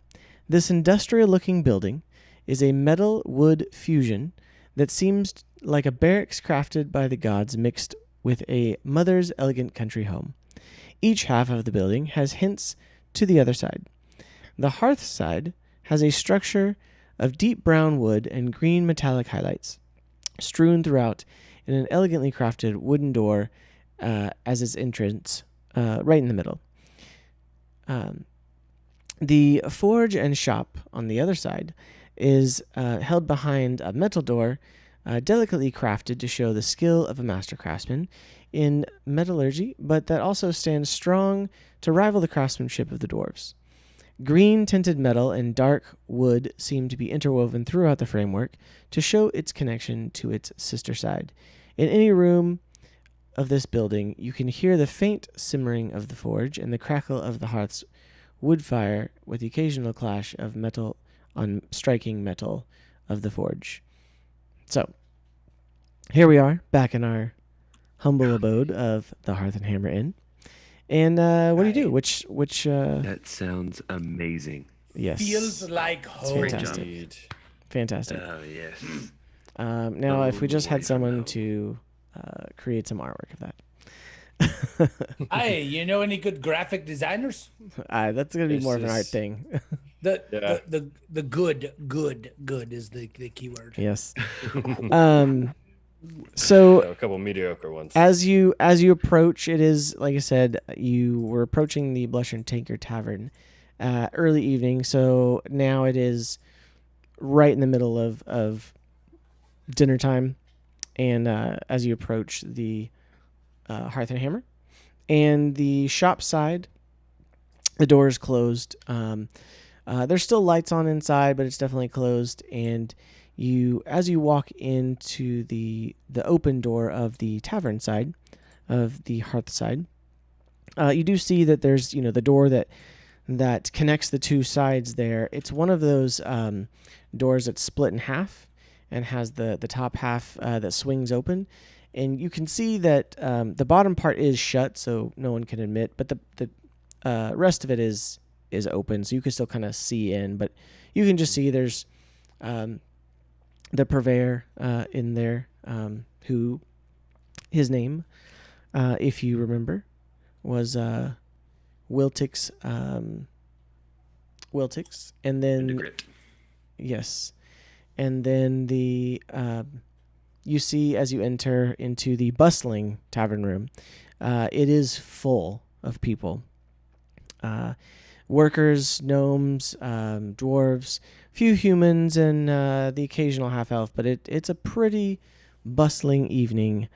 This industrial-looking building is a metal-wood fusion that seems like a barracks crafted by the gods mixed with a mother's elegant country home. Each half of the building has hints to the other side. The hearth side has a structure of deep brown wood and green metallic highlights, strewn throughout in an elegantly crafted wooden door as its entrance, right in the middle. The forge and shop on the other side is held behind a metal door, delicately crafted to show the skill of a master craftsman in metallurgy, but that also stands strong to rival the craftsmanship of the dwarves. Green tinted metal and dark wood seem to be interwoven throughout the framework to show its connection to its sister side. In any room of this building, you can hear the faint simmering of the forge and the crackle of the hearth's wood fire with the occasional clash of metal on striking metal of the forge. So, here we are, back in our humble abode of the Hearth and Hammer Inn. And what do you do? Which That sounds amazing. yes. Feels like It's home. fantastic. Indeed. Fantastic. Oh, yes. Now, if we just away had from someone home. to create some artwork of that. Hey, you know any good graphic designers? That's going to be more of an art This is- thing. Yeah. The good is the key word. Yes. So A couple mediocre ones. as you approach, it is, like I said, you were approaching the Blush and Tanker Tavern early evening, so now it is right in the middle of dinner time, and as you approach the Hearth and Hammer, and the shop side, the door is closed. There's still lights on inside, but it's definitely closed, and as you walk into the open door of the tavern side, of the hearth side, you do see that there's the door that connects the two sides there. It's one of those doors that's split in half and has the top half that swings open, and you can see that the bottom part is shut, so no one can admit, but the rest of it is open, so you can still kind of see in, but you can just see there's the purveyor in there, who his name, if you remember, was Wiltix, and then Grit. yes, and then the you see as you enter into the bustling tavern room, it is full of people. Workers, gnomes, dwarves, few humans, and the occasional half-elf, but it's a pretty bustling evening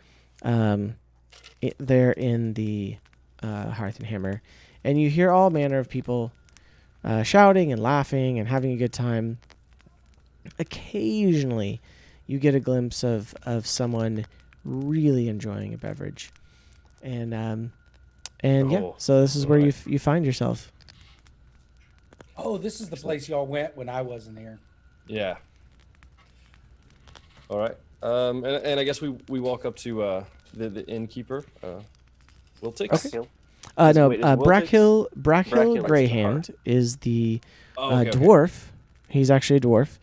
there in the Hearth and Hammer. And you hear all manner of people shouting and laughing and having a good time. Occasionally, you get a glimpse of someone really enjoying a beverage. And yeah, Oh, so this is where alright. you find yourself. Oh, this is the place y'all went when I wasn't here. Yeah. All right. And I guess we walk up to the innkeeper, Wiltix. Okay. Is- No, wait, is Wiltix- Brackhill Brackhill is Greyhand is the Oh, okay, okay. dwarf. He's actually a dwarf.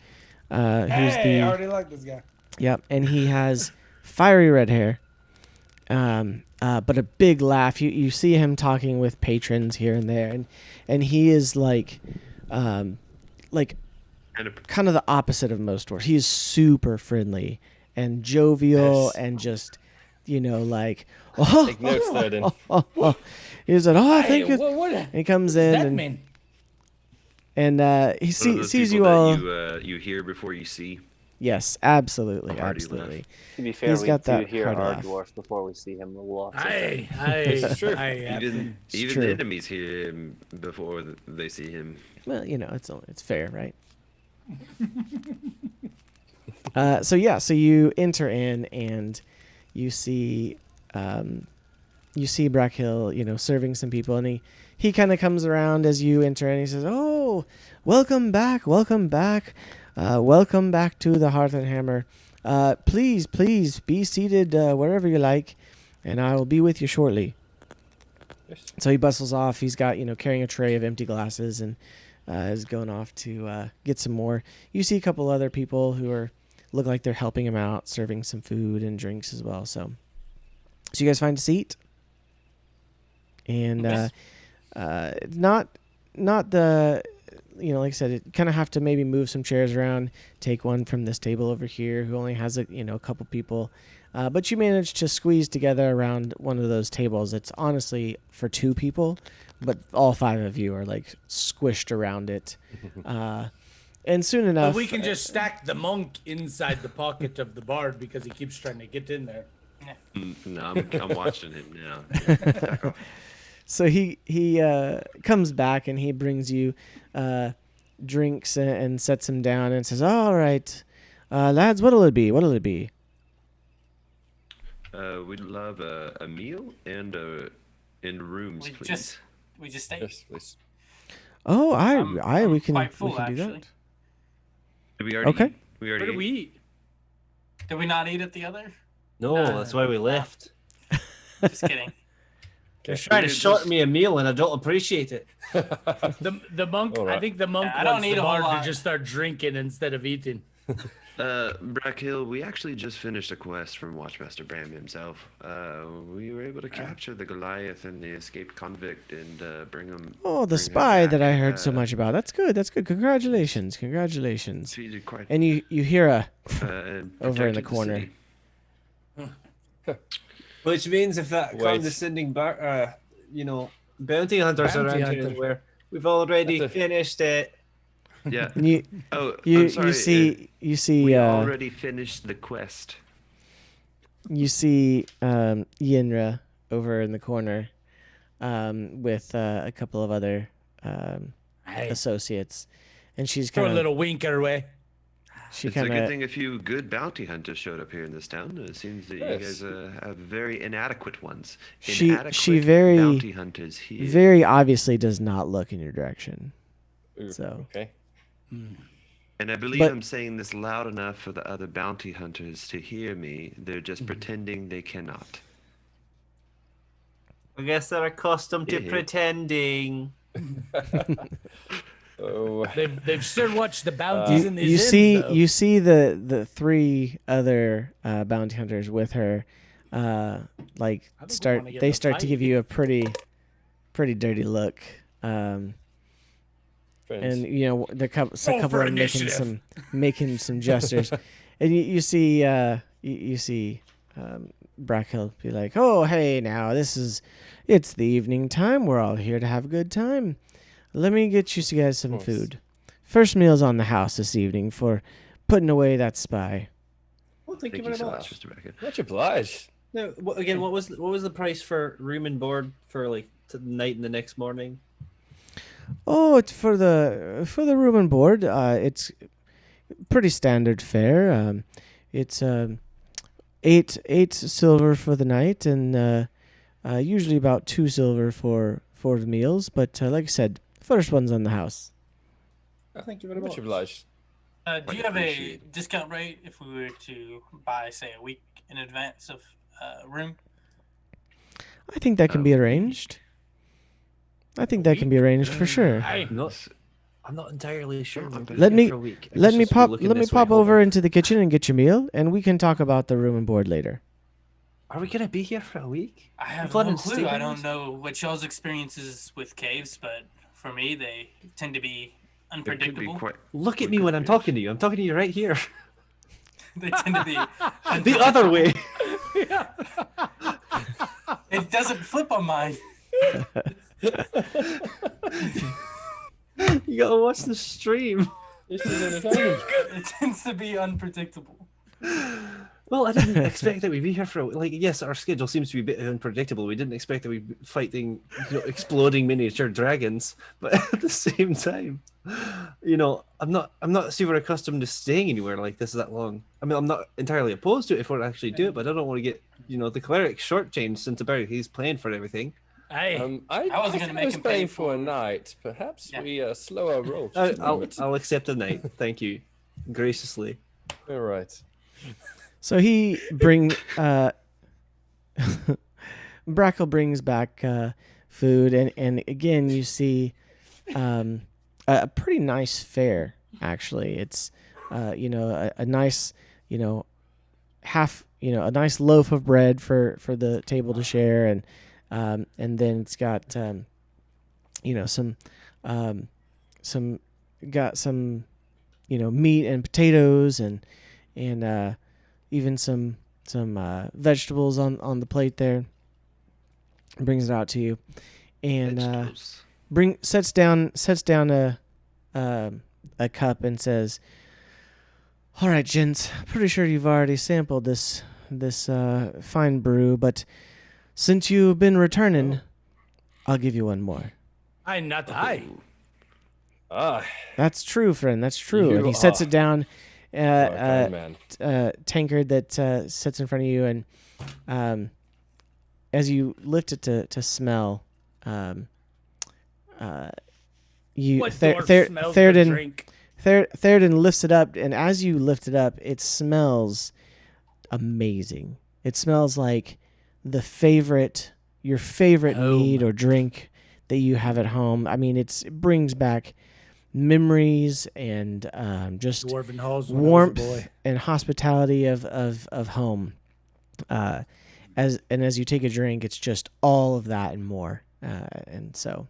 Who's Hey, I the already like this guy. yep, and he has fiery red hair. But a big laugh. You see him talking with patrons here and there, and he is like And a, kind of the opposite of most dwarves. He is super friendly and jovial Yes. and just like Take notes there, then. He's like, oh, Hey, thank you. what And he comes does in that and mean? he one of those sees people you all. that you hear before you see. Yes, absolutely, A hearty absolutely. To be fair, He's we got do that hear hard our laugh. dwarf before we see him. We'll walk. Hey, It's true. Even It's the true. enemies hear him before they see him. Well, it's fair, right? So you enter in and you see you see Brackhill, serving some people, and he kind of comes around as you enter, and he says, "Oh, welcome back, welcome back to the Hearth Hammer. Please be seated wherever you like, and I will be with you shortly." Yes. So he bustles off. He's got carrying a tray of empty glasses and is going off to get some more. You see a couple other people who look like they're helping him out, serving some food and drinks as well. So you guys find a seat, and Yes. not the like I said, it kind of have to maybe move some chairs around, take one from this table over here who only has a couple people, but you manage to squeeze together around one of those tables. It's honestly for 2 people, but all 5 of you are like squished around it, and soon enough, But we can just stack the monk inside the pocket of the bard because he keeps trying to get in there. No, I'm watching him now. Back off. So he comes back and he brings you drinks and sets them down and says, "All right, lads, what'll it be? What'll it be?" We'd love a meal and rooms, We please. just stayed. Yes, please. Oh, I'm we can quite full, we can do actually. that. Did we already Okay. eat? We Where already do we eat? Did we not eat at the other? No, that's why we left. Just kidding. They're trying to short me a meal, and I don't appreciate it. The monk. All right. I think the monk Yeah, I don't wants need the a whole bard to lot. just start drinking instead of eating. Brackhill, we actually just finished a quest from Watchmaster Bram himself. We were able to capture the Goliath and the escaped convict and bring him. Oh, the bring him spy that I back. heard so much about. That's good. That's good. Congratulations. So you did quite. And you hear a And over in the protected corner. city. Which means if that Wait. condescending bounty hunters Bounty around here hunter. where we've already That's a- finished it. Yeah. and you Oh, you I'm sorry. you see we already finished the quest. Yinra over in the corner with a couple of other Hey, associates, and she's throw a kind of little wink her way. she It's a kind good of thing a few good bounty hunters showed up here in this town. It seems that you Yes. guys have very inadequate ones. She Inadequate very- bounty hunters here. very obviously does not look in your direction. Ooh, So- okay. And I believe But- I'm saying this loud enough for the other bounty hunters to hear me. They're just pretending they cannot. I guess they're accustomed to Yeah. pretending. Oh, They've sure watched the bounties in these You inns, though. you see the 3 other bounty hunters with her, like I think we start wanna get they the start to fight. give you a pretty dirty look, and friends. the couple Roll of for them initiative. making some gestures, and you see Brackhill be like, "Oh, hey, now it's the evening time. We're all here to have a good time. Let me get you guys some course. food. First meal's on the house this evening for putting away that spy." Well, thank you Thank you very so much. much, Mr. Brackett. Much obliged. Now, again, what was the price for room and board for like the night and the next morning? Oh, it's for the room and board. It's pretty standard fare. It's 8 silver for the night, and usually about 2 silver for the meals. But like I said, first one's on the house. Thank you very Much much. obliged. Do Quite you have a appreciated. discount rate if we were to buy, say, a week in advance of room? I think that can be arranged. I think that can be arranged for sure. Hey, I'm not entirely sure. We'll be Let here me- for a week. I Let guess me just pop looking let me this way, pop hold over on. into the kitchen and get your meal, and we can talk about the room and board later. Are we gonna be here for a week? I have planning no to clue. stay I with don't us? know what y'all's experiences with caves, but for me, they tend to be It could be unpredictable. quite. Look at we me when could I'm be- talking to you. I'm talking to you right here. They tend to be. The other way. It doesn't flip on mine. You gotta watch the stream. This is entertaining. It tends to be unpredictable. Well, I didn't expect that we'd be here for yes, our schedule seems to be a bit unpredictable. We didn't expect that we'd be fighting exploding miniature dragons, but at the same time, I'm not super accustomed to staying anywhere like this that long. I mean, I'm not entirely opposed to it if we actually do it, but I don't want to get the cleric shortchanged since about he's paying for everything. Hey, I wasn't gonna think make I was him pay paying for a for- night. Perhaps Yeah. we slow our roll. Just a moment. I'll accept a night. Thank you, graciously. All right. So he Brackle brings back food, and again you see a pretty nice fare. Actually, it's a nice half a nice loaf of bread for the table to share, and then it's got some meat and potatoes and even some vegetables on the plate there. Brings it out to you, and Vegetables. sets down a cup and says, "All right, gents. Pretty sure you've already sampled this fine brew, but since you've been returning, I'll give you one more." I not I. That's true, friend. That's true. You And he sets are- it down. You are a kind man. Tankard that sits in front of you, and as you lift it to smell, you What dwarf smells the Theoden drink? Theoden lifts it up, and as you lift it up, it smells amazing. It smells like your favorite Home. mead or drink that you have at home. I mean, it brings back memories and just Dwarven halls when I was a boy. warmth and hospitality of home. As you take a drink, it's just all of that and more. And so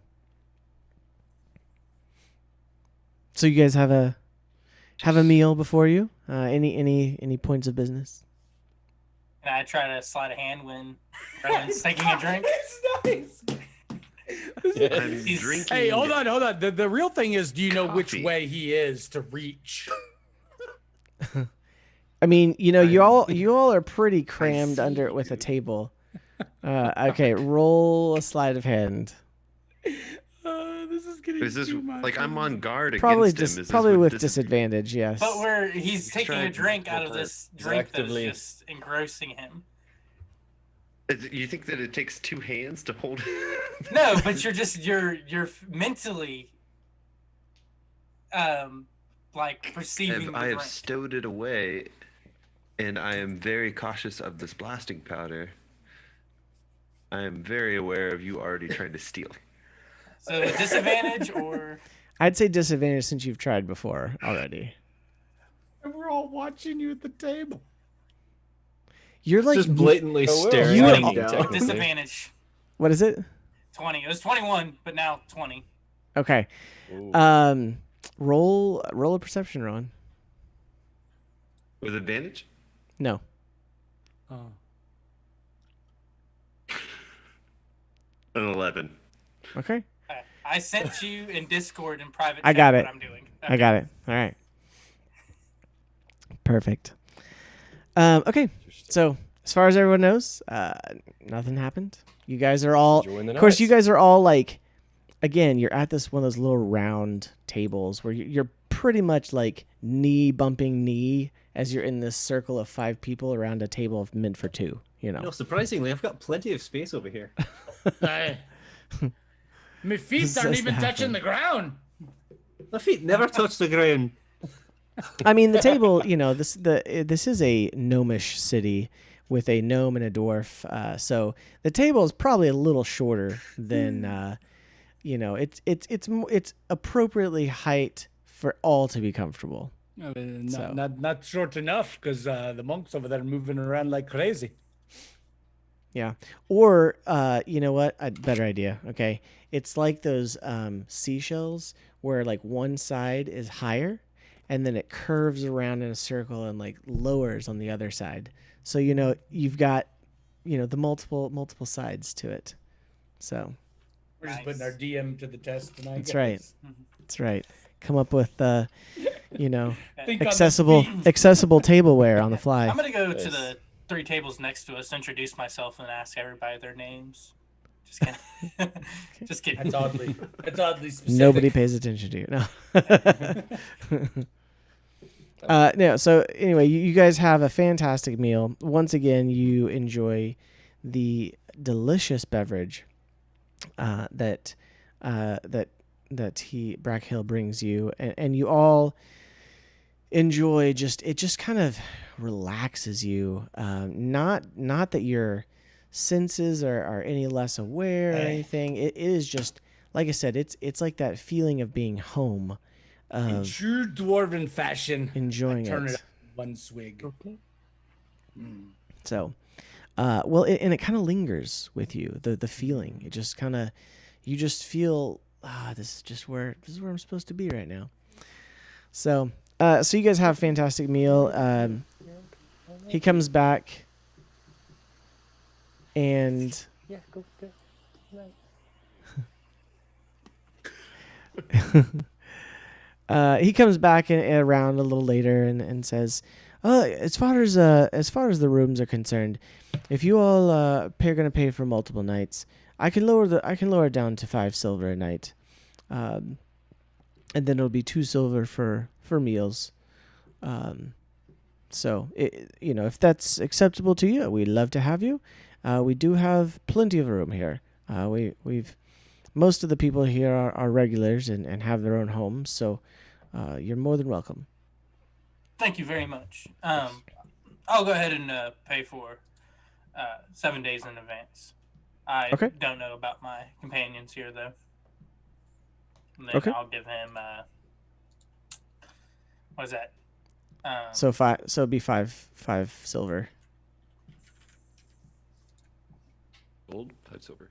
you guys have a meal before you. Any points of business? And I try to slide a hand when Rowan's taking a drink. It's nice. I'm He's- drinking. Hey, hold on. The real thing is, do you know which Coffee. way he is to reach? I mean, you all are pretty crammed under it with a table. Okay, roll a sleight of hand. This is getting Is this too much. like I'm on guard Probably against him? Is this probably with dis- disadvantage. Yes. But he's taking a trying- drink out of this drink that is Actively. just engrossing him. You think that it takes two hands to hold? No, but you're mentally like perceiving the I have drink. stowed it away, and I am very cautious of this blasting powder. I am very aware of you already trying to steal. So disadvantage or I'd say disadvantage since you've tried before already. And we're all watching you at the table. You're like Just blatantly Oh, well. staring You at are- me down. Technically. disadvantage. what is it? 20. It was 21, but now 20. Okay. Ooh. Roll a perception, Ron. With advantage? No. Oh. An 11. Okay. I sent you in Discord in private. I got chat it. What I'm doing. I got it. All right. Perfect. Okay. So as far as everyone knows, nothing happened. You guys are all, Enjoying the of course, you night. guys are all like, again, you're at this one of those little round tables where you're pretty much like knee bumping knee as you're in this circle of 5 people around a table meant for 2. No, surprisingly, I've got plenty of space over here. Hey. My feet This aren't has even to touching happen. the ground. My feet never touch the ground. I mean, the table, this is a gnomish city with a gnome and a dwarf. So the table is probably a little shorter than, it's appropriately height for all to be comfortable. So- Not short enough because the monks over there are moving around like crazy. Yeah. Or, you know what? A better idea. Okay. It's like those seashells where like one side is higher and then it curves around in a circle and like lowers on the other side. So, you've got, the multiple sides to it. So We're just Nice. putting our DM to the test tonight. That's guys. right. That's right. Come up with, Think on the accessible feet. accessible tableware on the fly. I'm gonna go to Nice. the 3 tables next to us, introduce myself, and ask everybody their names. Just kidding. Just kidding. That's oddly specific. Nobody pays attention to you. No. No. So anyway, you guys have a fantastic meal. Once again, you enjoy the delicious beverage that Brack Hill brings you, and you all enjoy. It just kind of relaxes you. Not that your senses are any less aware or anything. It is just, like I said, it's like that feeling of being home. In true dwarven fashion, enjoying I turn it. it up one swig. Okay. So, well, and it kind of lingers with you. The feeling, it just kind of, you just feel, this is where I'm supposed to be right now. So, so you guys have a fantastic meal. He comes back, and Yeah, go. he comes back around a little later and says, as far as the rooms are concerned, if you all are going to pay for multiple nights, I can lower it down to 5 silver a night, and then it'll be 2 silver for meals. So if that's acceptable to you, we'd love to have you. We do have plenty of room here. We've most of the people here are regulars and have their own homes, so you're more than welcome. Thank you very much. I'll go ahead and pay for 7 days in advance. I don't know about my companions here, though. And then I'll give him what is that? So it'd be 5 silver. Gold, 5 silver.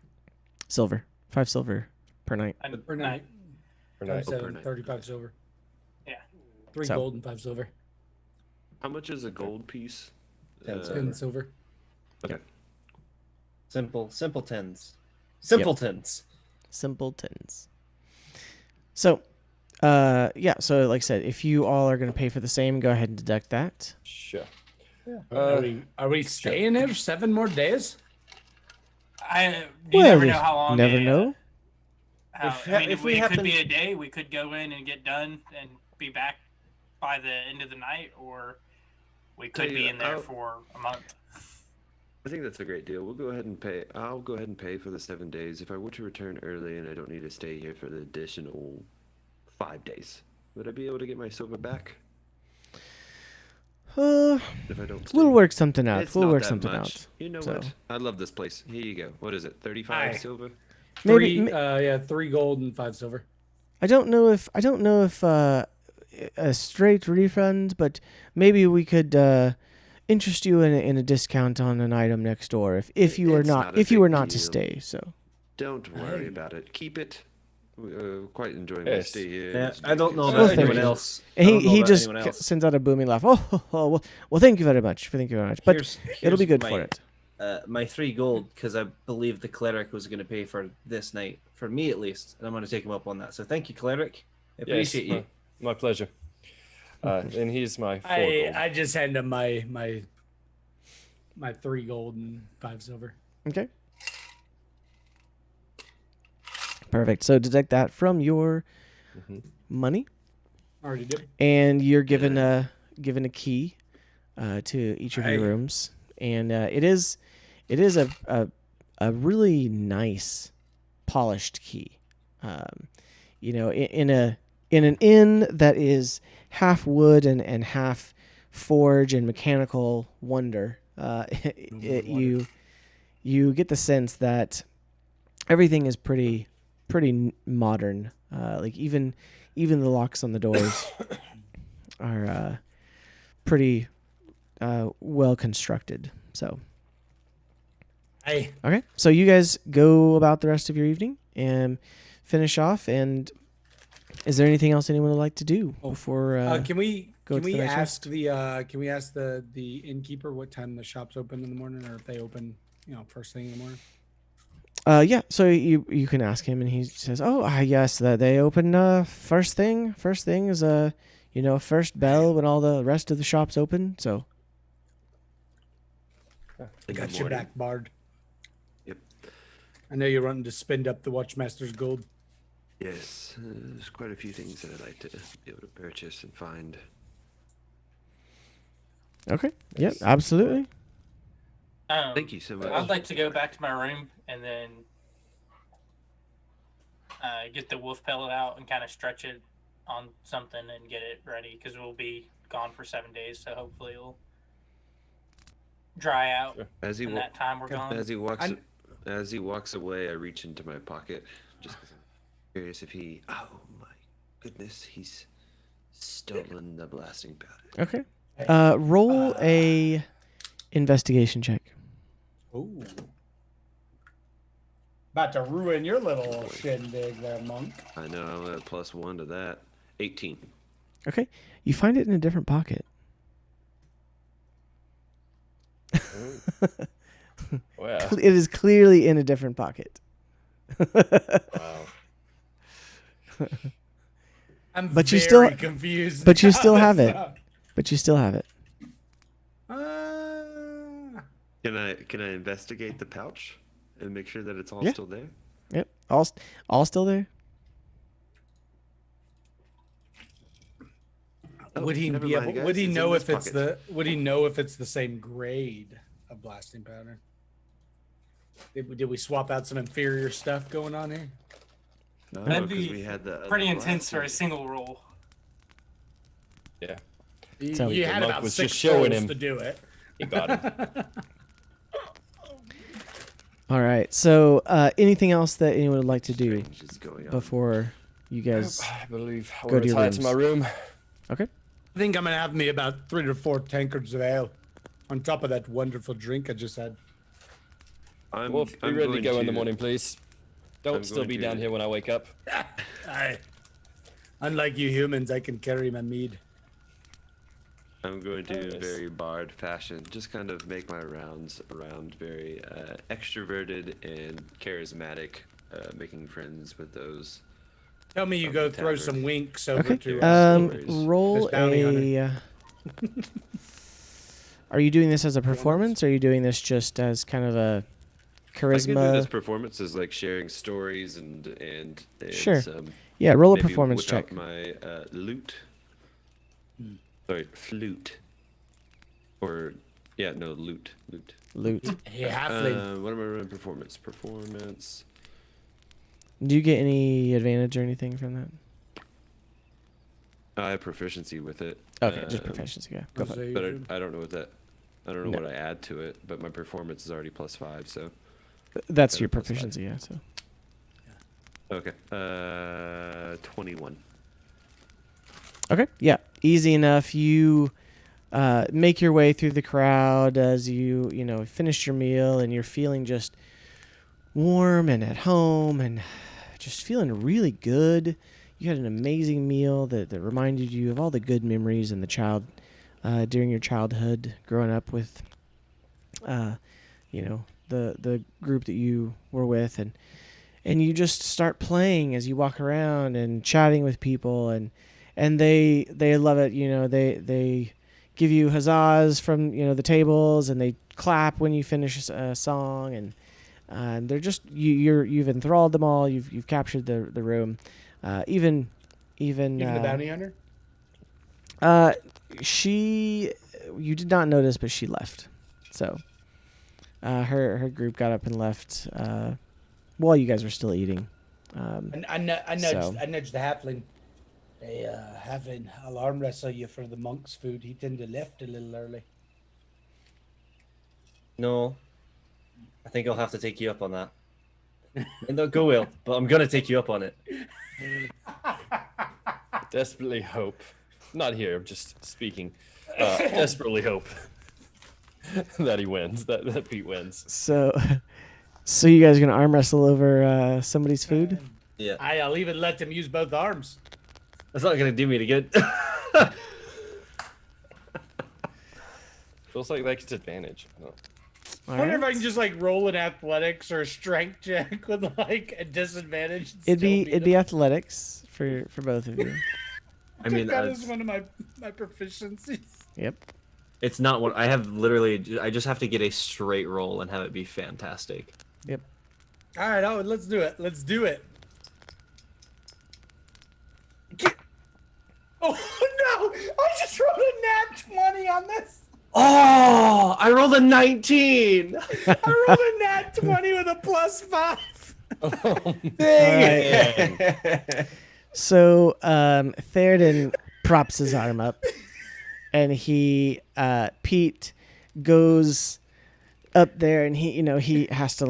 Silver. 5 silver per night. Per night. Per night. 35 silver. Yeah. 3 gold and 5 silver. How much is a gold piece? 10 silver. Okay. Simpletons. Simpletons. So, so like I said, if you all are going to pay for the same, go ahead and deduct that. Sure. Are we staying there 7 more days? You never know how long. Never know. If we could be a day, we could go in and get done and be back by the end of the night, or we could be in there for a month. I think that's a great deal. We'll go ahead and pay. I'll go ahead and pay for the 7 days. If I were to return early and I don't need to stay here for the additional 5 days, would I be able to get my silver back? If I don't stay? We'll work something out. It's We'll not work that something much. out. You know So. what? I love this place. Here you go. What is it? 35 silver? 3 gold and 5 silver. I don't know if a straight refund, but maybe we could interest you in a discount on an item next door if you were not to deal. stay. So don't worry about it. Keep it. Quite enjoying my Yes. stay here. Yeah, It's I don't know good. about thank anyone you. else. and I don't know he about just anyone else. sends out a booming laugh. Well, thank you very much. Thank you very much. But it'll be Here's good my, for it. My 3 gold, because I believe the cleric was going to pay for this night, for me at least, and I'm going to take him up on that. So thank you, cleric. I appreciate you. My pleasure. And here's my 4 gold. I just hand him my 3 gold and 5 silver. Okay. Perfect. So deduct that from your money, Already did. and you're given a key to each of your rooms, and it is a really nice polished key. In an inn that is half wood and half forge and mechanical wonder, you get the sense that everything is pretty modern. Like even the locks on the doors are pretty well constructed. So okay, so you guys go about the rest of your evening and finish off. And is there anything else anyone would like to do before? Can we go to the next ask the innkeeper what time the shop's open in the morning, or if they open first thing in the morning? Yeah, so you can ask him, and he says, yes, that they open first thing. First thing is first bell when all the rest of the shops open. So I got your back, Bard. Yep. I know you're wanting to spend up the Watchmaster's gold. Yes, there's quite a few things that I'd like to be able to purchase and find. Okay. Yep. Absolutely. Thank you so much. I'd like to go back to my room and then get the wolf pellet out and kind of stretch it on something and get it ready because we'll be gone for 7 days. So hopefully it'll dry out As he in that time we're gone. As he walks away, I reach into my pocket just because I'm curious if he. Oh my goodness, he's stolen the blasting powder. Okay. Roll a investigation check. Ooh. About to ruin your little shindig there, monk. I know, I'm at +1 to that. 18. Okay. You find it in a different pocket. Wow. It is clearly in a different pocket. Wow. I'm But you very still- confused. but you now. still have it. But you still have it. Can I investigate the pouch and make sure that it's all Yeah. still there? Yep. All still there? Oh, Would he never be mind, able? guys, Would he it's in know this if it's pocket. the? Would he know if it's the same grade of blasting powder? Did we swap out some inferior stuff going on here? No, That'd 'cause be we had the Pretty other intense for a blasting. single roll. Yeah. You, So you the had monk about was 6 just showing rolls him. to do it. He got him. All right. So, anything else that anyone would like to do Strange is going on. before you guys? I believe I Go will to your retire to my room. Okay. I think I'm gonna have me about 3 to 4 tankards of ale, on top of that wonderful drink I just had. Wolf, be ready to going go in the morning, please. Don't I'm still going be to- down here when I wake up. Unlike you humans, I can carry my mead. I'm going to, Nice. very Bard fashion, just kind of make my rounds around, very extroverted and charismatic, making friends with those. Tell me you From go the throw tavern. some winks over Okay. to stories. Roll Miss Bounty a. Are you doing this as a performance, or are you doing this just as kind of a I can do this charisma? performances, like sharing stories and Sure. some, Yeah, roll a maybe performance whip out check. my lute. Sorry, flute. Or yeah, no, lute. Loot. Hey, halfling. What am I running? Performance. Do you get any advantage or anything from that? I have proficiency with it. Okay, just proficiency. Yeah, go for it. But I don't know what that. I don't know No. what I add to it, but my performance is already +5, so That's your plus five. proficiency. Yeah. So. okay. 21. Okay. Yeah. Easy enough. You make your way through the crowd as you finish your meal, and you're feeling just warm and at home and just feeling really good. You had an amazing meal that reminded you of all the good memories and during your childhood, growing up with the group that you were with, and you just start playing as you walk around and chatting with people, and they love it. They give you huzzas from the tables, and they clap when you finish a song, and they're just you've enthralled them all. You've captured the room. Even the bounty hunter? You did not notice, but she left. So her group got up and left while you guys were still eating. I nudged the halfling. Hey, halfling, I'll arm wrestle you for the monk's food. He tended to left a little early. No, I think I'll have to take you up on that. And not go well, but I'm gonna take you up on it. Desperately hope. Not here, I'm just speaking. Desperately hope that he wins. That Pete wins. So you guys are gonna arm wrestle over somebody's food? Yeah, I'll even let them use both arms. that's not gonna do me any good. Feels like that gets advantage. Oh. All I wonder if right. I can just roll an athletics or a strength check with a disadvantage. and It'd still be beat him. athletics for both of you. I mean, that is one of my proficiencies. Yep. it's not what I have. Literally, I just have to get a straight roll and have it be fantastic. Yep. All right, let's do it. Let's do it. Oh no! I just rolled a nat 20 on this. Oh, I rolled a 19. I rolled a nat 20 with a +5. Dang it. So Theoden props his arm up, and Pete goes up there, and he has to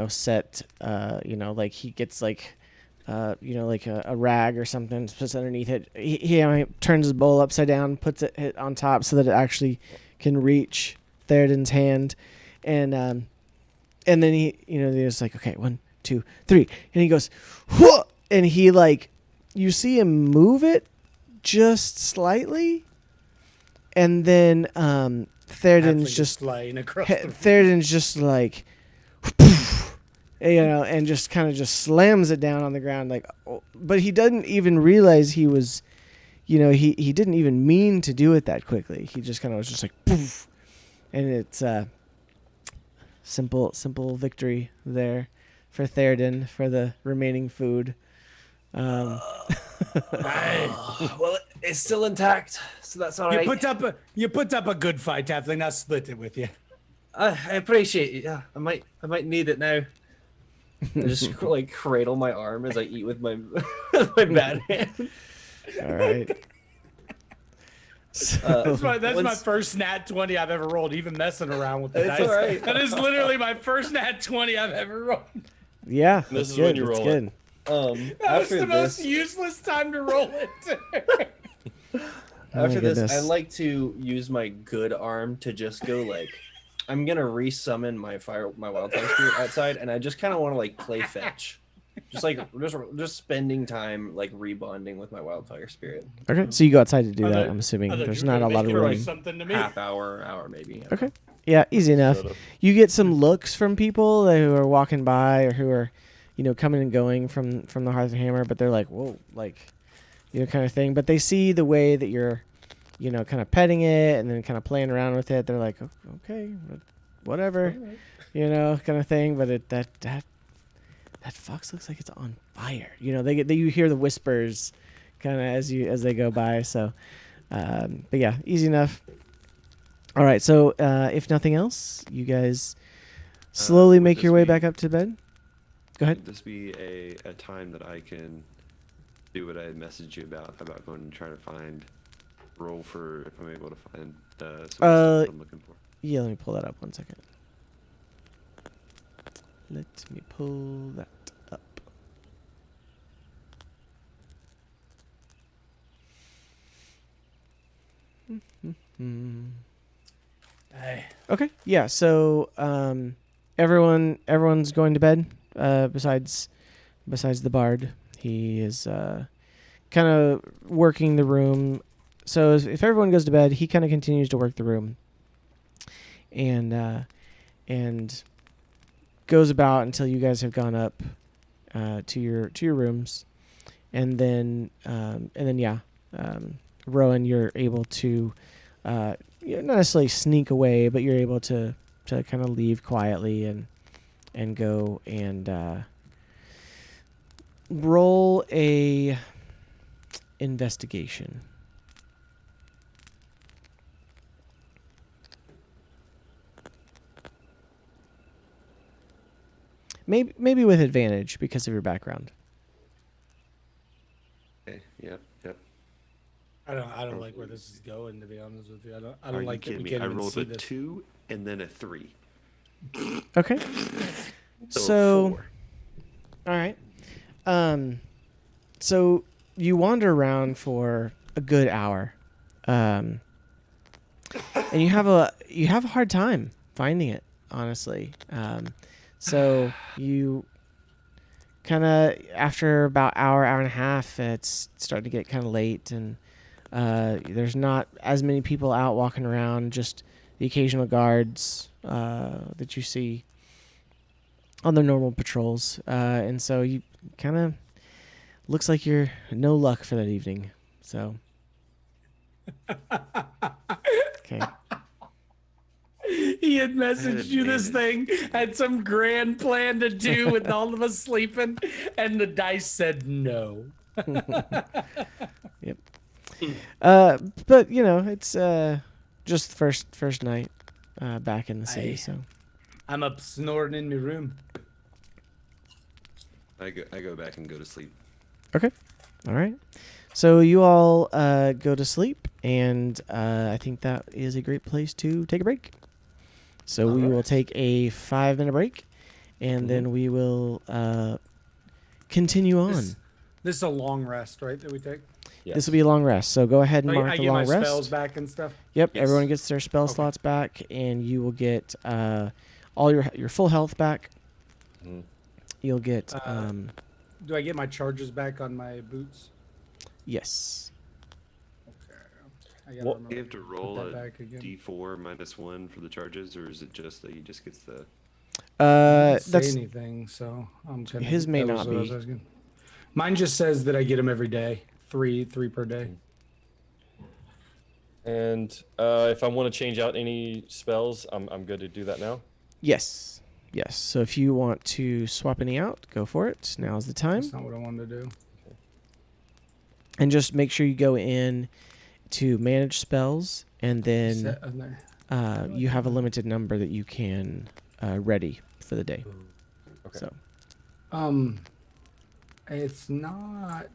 set like he gets like a rag or something, puts underneath it. He turns his bowl upside down, puts it on top so that it actually can reach Theoden's hand, and then he's like, okay, 1, 2, 3, and he goes, whoa! And he you see him move it just slightly, and then Theoden's just flying across the room. Theoden's just like, and just kind of just slams it down on the ground, but he doesn't even realize he was, he didn't even mean to do it that quickly. He just kind of was just like, poof, and it's simple victory there for Theoden for the remaining food. Well, it's still intact, so that's all right. You put up a good fight, Halfling. I'll split it with you. I appreciate it. Yeah, I might need it now. I just cradle my arm as I eat with my my bad hand. All right. That's my first nat 20 I've ever rolled, even messing around with the dice. All right. That is literally my first nat 20 I've ever rolled. Yeah, This that's is good. when you That's roll good. That was the most useless time to roll it. After this, goodness. I like to use my good arm to just go I'm gonna resummon my wildfire spirit outside, and I just kind of want to play fetch, just spending time rebonding with my wildfire spirit. Okay, so you go outside to do I that. thought- I'm assuming I thought there's you were not a gonna lot of make it room. like something to me. Half hour maybe. Okay. Yeah, easy enough. You get some looks from people who are walking by or who are, coming and going from the Hearth Hammer, but they're like, whoa, kind of thing. But they see the way that you're, kind of petting it and then kind of playing around with it. They're like, okay, whatever, kind of thing. But that fox looks like it's on fire. You hear the whispers, kind of as they go by. So, but yeah, easy enough. All right, so if nothing else, you guys slowly make your way back up to bed. Go ahead. Would this be a time that I can do what I messaged you about going and trying to find roll for if I'm able to find some of the stuff I'm looking for? Yeah, let me pull that up 1 second. Let me pull that up. Hey. Okay. Yeah. So everyone's going to bed. Besides the bard, he is kind of working the room. So if everyone goes to bed, he kind of continues to work the room, and goes about until you guys have gone up to your rooms, and then Rowan, you're able to not necessarily sneak away, but you're able to kind of leave quietly and go and roll a investigation. Maybe with advantage because of your background. Okay. Yep. I don't like where this is going, to be honest with you. I Are don't you like that kidding we me? can't I even rolled see a this. 2 and then a 3. Okay. So 4. All right. So you wander around for a good hour, and you have a hard time finding it, honestly. So you kind of, after about hour and a half, it's starting to get kind of late, and there's not as many people out walking around, just the occasional guards that you see on their normal patrols. And so you kind of, looks like you're no luck for that evening. So, okay. He had messaged you this thing, had some grand plan to do with all of us sleeping, and the dice said no. Yep. But you know, it's just the first night back in the city. Aye. So I'm up snoring in my room. I go back and go to sleep. okay, all right. So you all go to sleep, and I think that is a great place to take a break. So we will take a 5-minute break, and then we will continue on. This is a long rest, right? That we take. Yes. This will be a long rest. So go ahead and mark I the get long my rest. spells back and stuff. Yep, Yes. everyone gets their spell slots back, and you will get all your full health back. Mhm. You'll get Do I get my charges back on my boots? yes. Okay. I gotta What- remember Do you have to roll put a that back again. d4 -1 for the charges, or is it just that he just gets the? Doesn't say That's anything, so I'm gonna. His may that not was what I was be. asking. Mine just says that I get them every day, three per day. And if I want to change out any spells, I'm good to do that now. yes. So if you want to swap any out, go for it. Now's the time. That's not what I wanted to do. And just make sure you go in to manage spells, and then Set on there. you have a limited number that you can ready for the day. Okay. So It's not.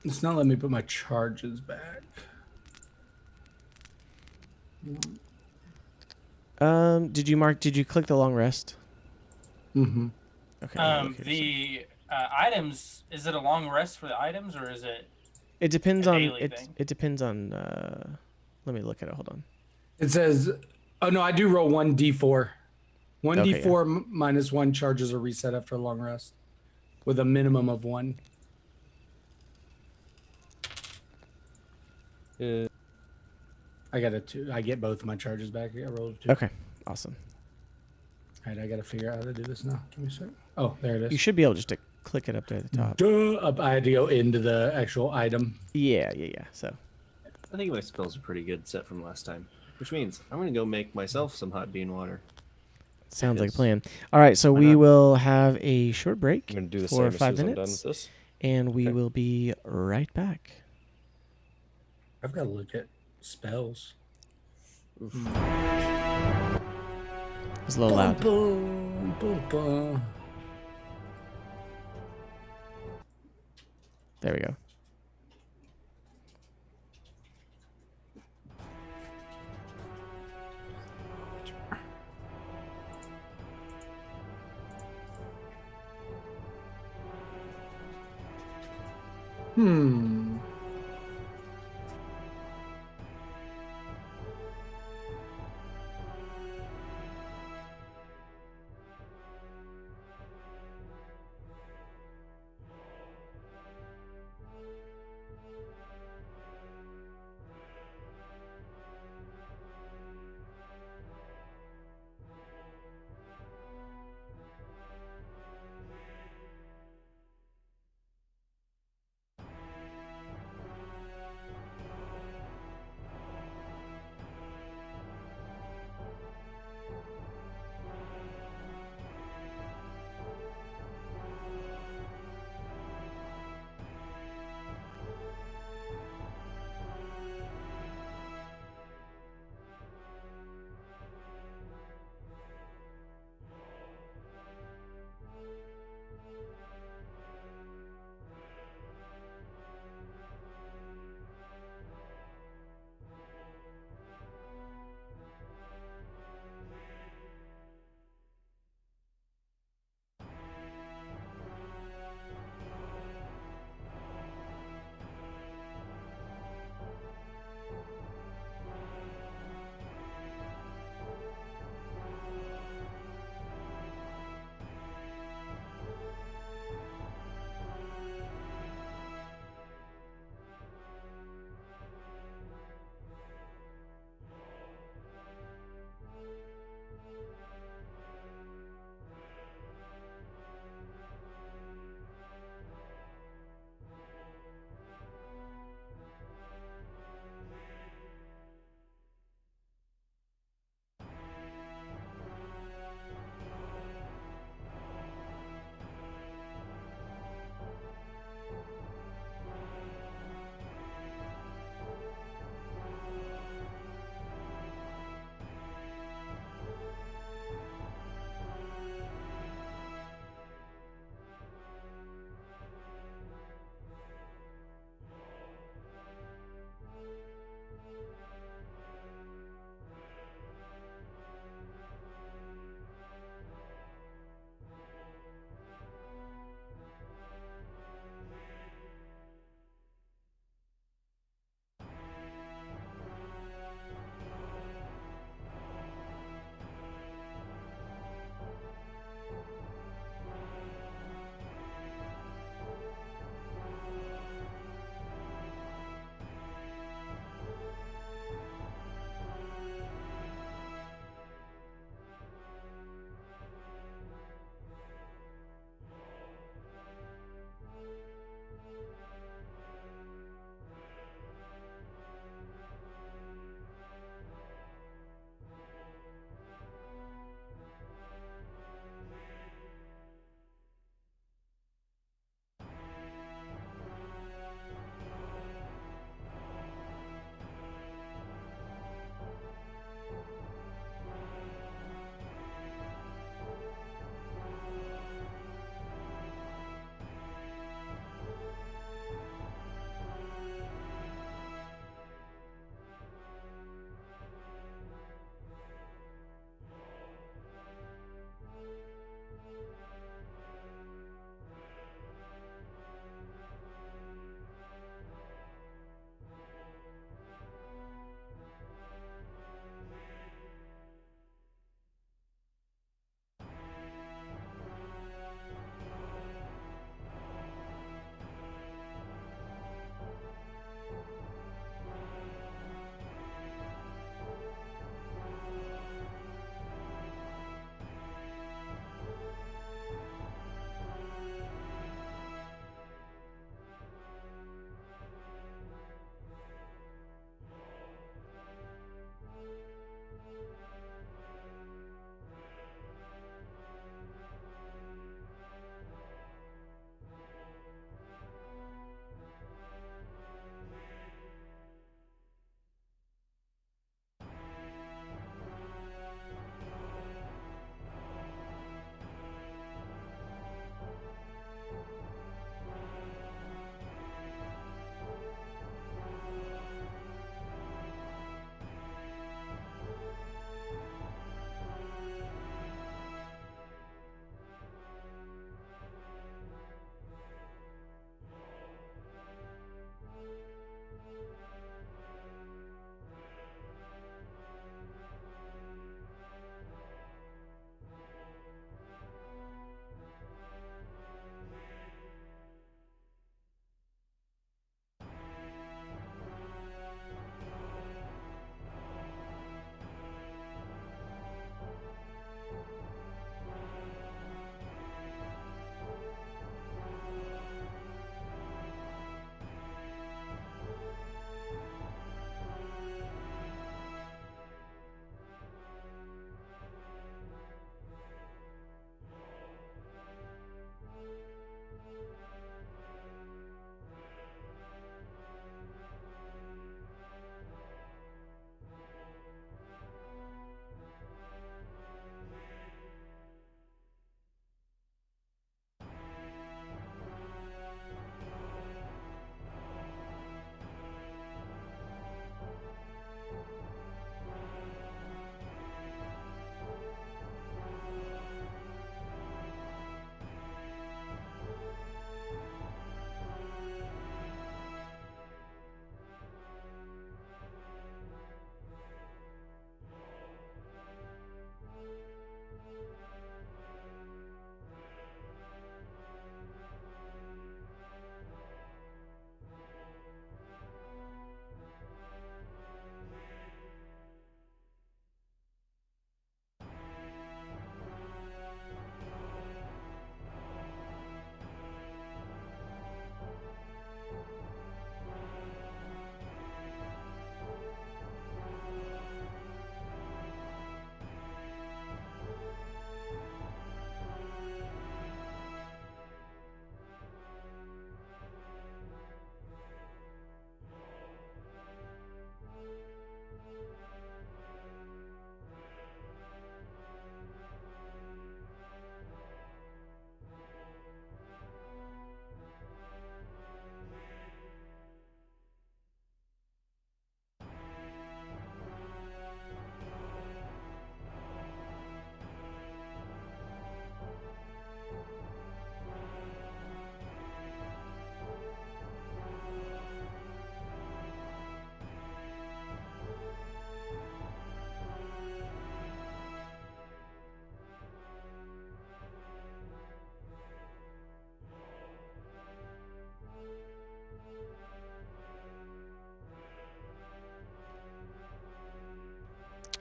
It's not letting me put my charges back. did you click the long rest? Mm-hmm. Okay. I'll look here, so- The items, is it a long rest for the items, or is it? It depends a on daily it. thing. It depends on. Let me look at it. Hold on. It says, oh no, I do roll 1d4. 1d4 Okay, minus 1 charges are reset after a long rest, with a minimum of 1. I got a 2. I get both of my charges back. I rolled a 2. Okay. Awesome. All right, I got to figure out how to do this now. Give me a sec. Oh, there it is. You should be able just to click it up there at the top. Duh, I had to go into the actual item. Yeah. So I think my spells are pretty good set from last time, which means I'm gonna go make myself some hot bean water. sounds like a Yes. plan. All right. So Why we not? will have a short break I'm gonna do the for same as soon 5 as I'm done minutes, with this. and we Okay. will be right back. I've got to look at spells. It's a little loud. Boom, boom, boom. There we go. Hmm.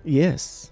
Yes.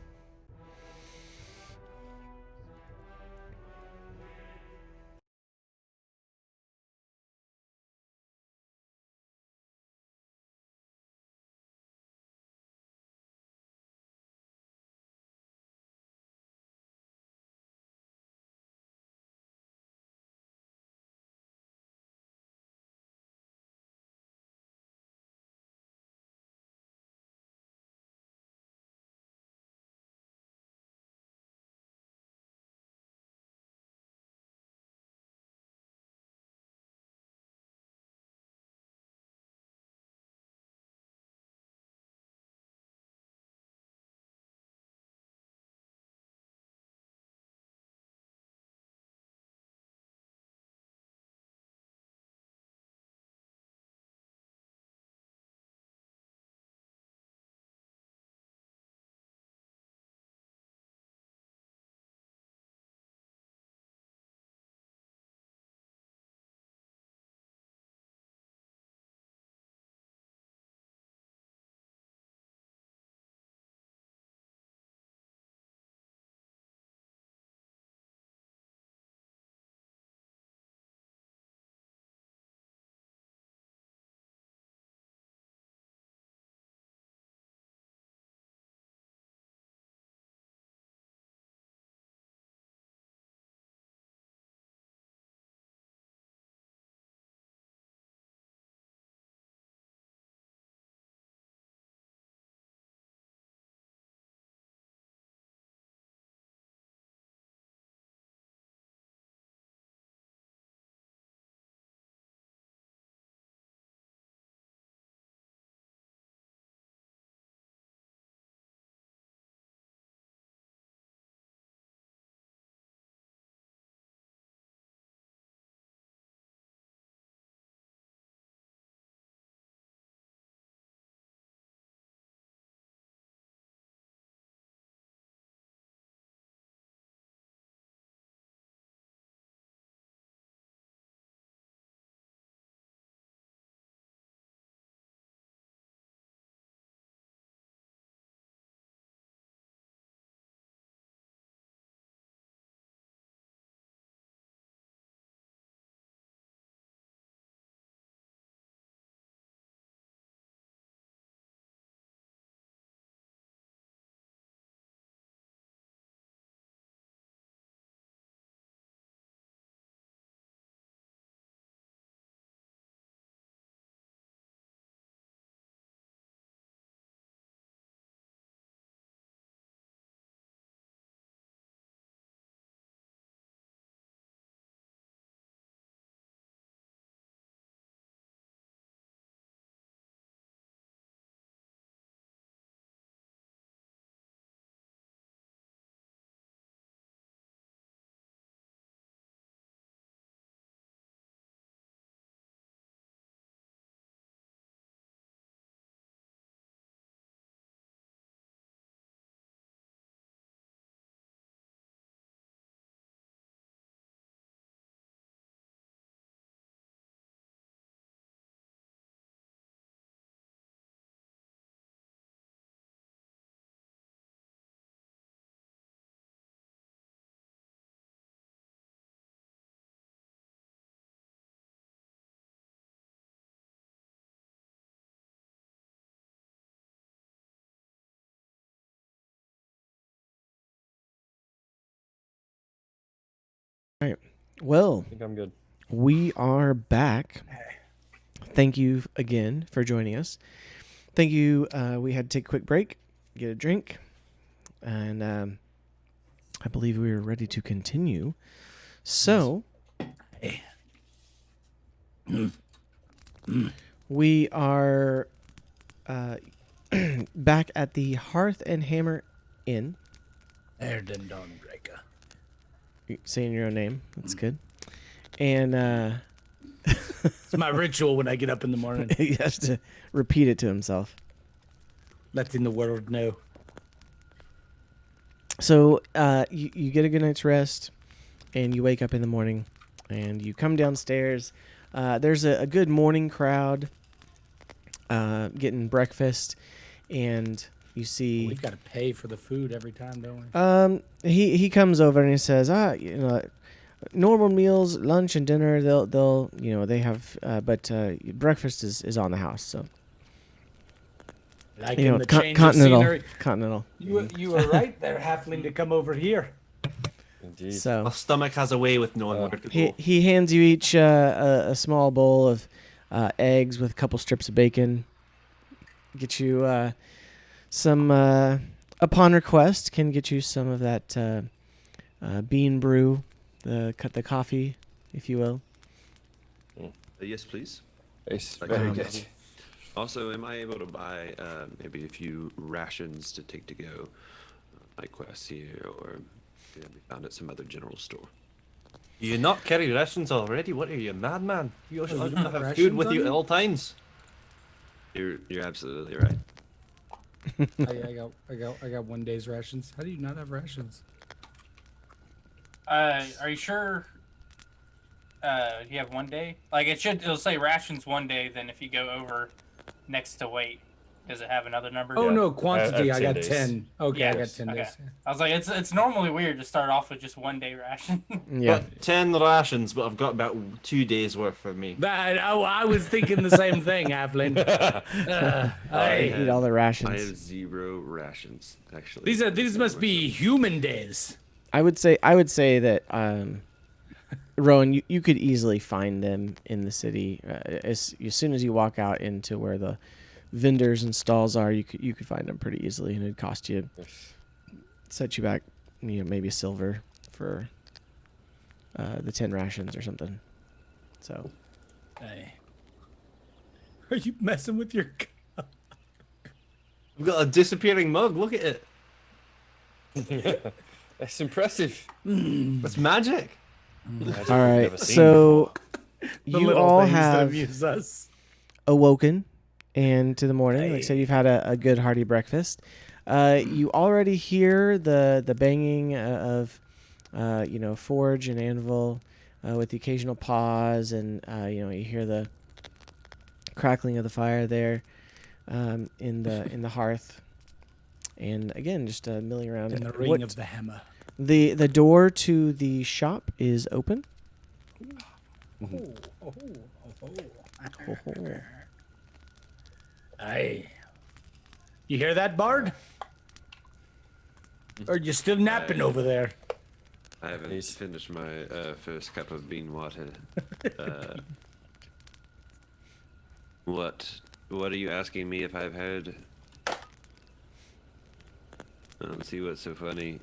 All right. Well, I think I'm good. we are back. Thank you again for joining us. Thank you. We had to take a quick break, get a drink, and I believe we are ready to continue. So, we are back at the Hearth and Hammer Inn. Erden Dawnbreaker. You're saying your own name. That's good. And It's my ritual when I get up in the morning, he has to repeat it to himself. letting the world know. So you get a good night's rest, and you wake up in the morning, and you come downstairs. There's a good morning crowd getting breakfast, and you see. We've got to pay for the food every time, don't we? He comes over and he says, normal meals, lunch and dinner, they'll they have, but breakfast is on the house. So Like in the change of continental, scenery. continental. You were right there, halfling, to come over here. Indeed. So My stomach has a way with knowing where to go. he hands you each a small bowl of eggs with a couple strips of bacon. Get you some, upon request, can get you some of that bean brew, the coffee, if you will. Yes, please. It's Like, very um, good. Also, am I able to buy maybe a few rations to take to go on my quests here, or can they be found at some other general store? Do you not carry rations already? What are you, madman? You should you don't have have rations food with on you you? at all times. You're absolutely right. I got 1 day's rations. How do you not have rations? Are you sure? You have 1 day. Like it'll say rations 1 day. Then if you go over next to weight, does it have another number? Oh Yeah. no, quantity. I have I 10 got days. 10. Okay, I got Yes, 10 okay. days. I was like, it's normally weird to start off with just 1 day ration. Yeah. Got 10 rations, but I've got about 2 days worth for me. I was thinking the same thing, Halfling. Eat all the I rations. have 0 rations, actually. These must be human days. I would say that Rowan, you could easily find them in the city as soon as you walk out into where the vendors and stalls are. You could find them pretty easily, and it'd cost you, set you back, maybe a silver for the 10 rations or something. So Hey. Are you messing with your? I've got a disappearing mug. Look at it. That's impressive. It's magic. That's all what we've right, never seen so before. The you little all things that have amuse us. awoken and to the morning. Like I said, you've had a good hearty breakfast. You already hear the banging of forge and anvil with the occasional pause, and you hear the crackling of the fire there in the hearth, and again just milling around. In the ring of the hammer. The door to the shop is open. Aye. You hear that, Bard? Or you still napping over there? I haven't Please. finished my first cup of bean water. What are you asking me if I've heard? I don't see what's so funny.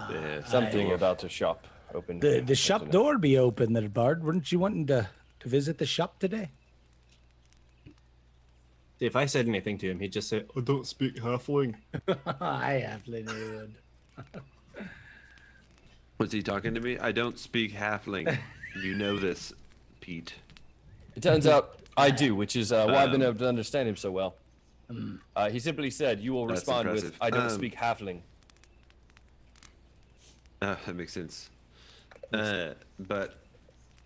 There. Something about the shop open. The shop door be open there, Bard. Weren't you wanting to visit the shop today? If I said anything to him, he'd just say, "I don't speak halfling." I have Linwood. Was he talking to me? I don't speak halfling. You know this, Pete. It turns out I do, which is why I've been able to understand him so well. He simply said, "You will That's respond with, impressive. I don't speak halfling." That makes sense. But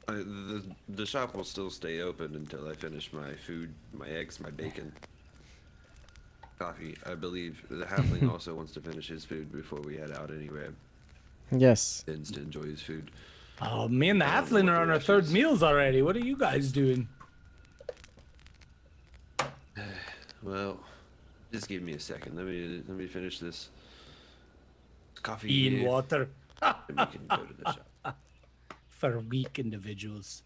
the shop will still stay open until I finish my food, my eggs, my bacon, coffee. I believe the halfling also wants to finish his food before we head out anywhere. Yes. Tends to enjoy his food. Oh, me and the halfling are on our third meals already. What are you guys doing? Well, just give me a second. Let me finish this coffee Bean here, water and we can go to the shop. for weak individuals.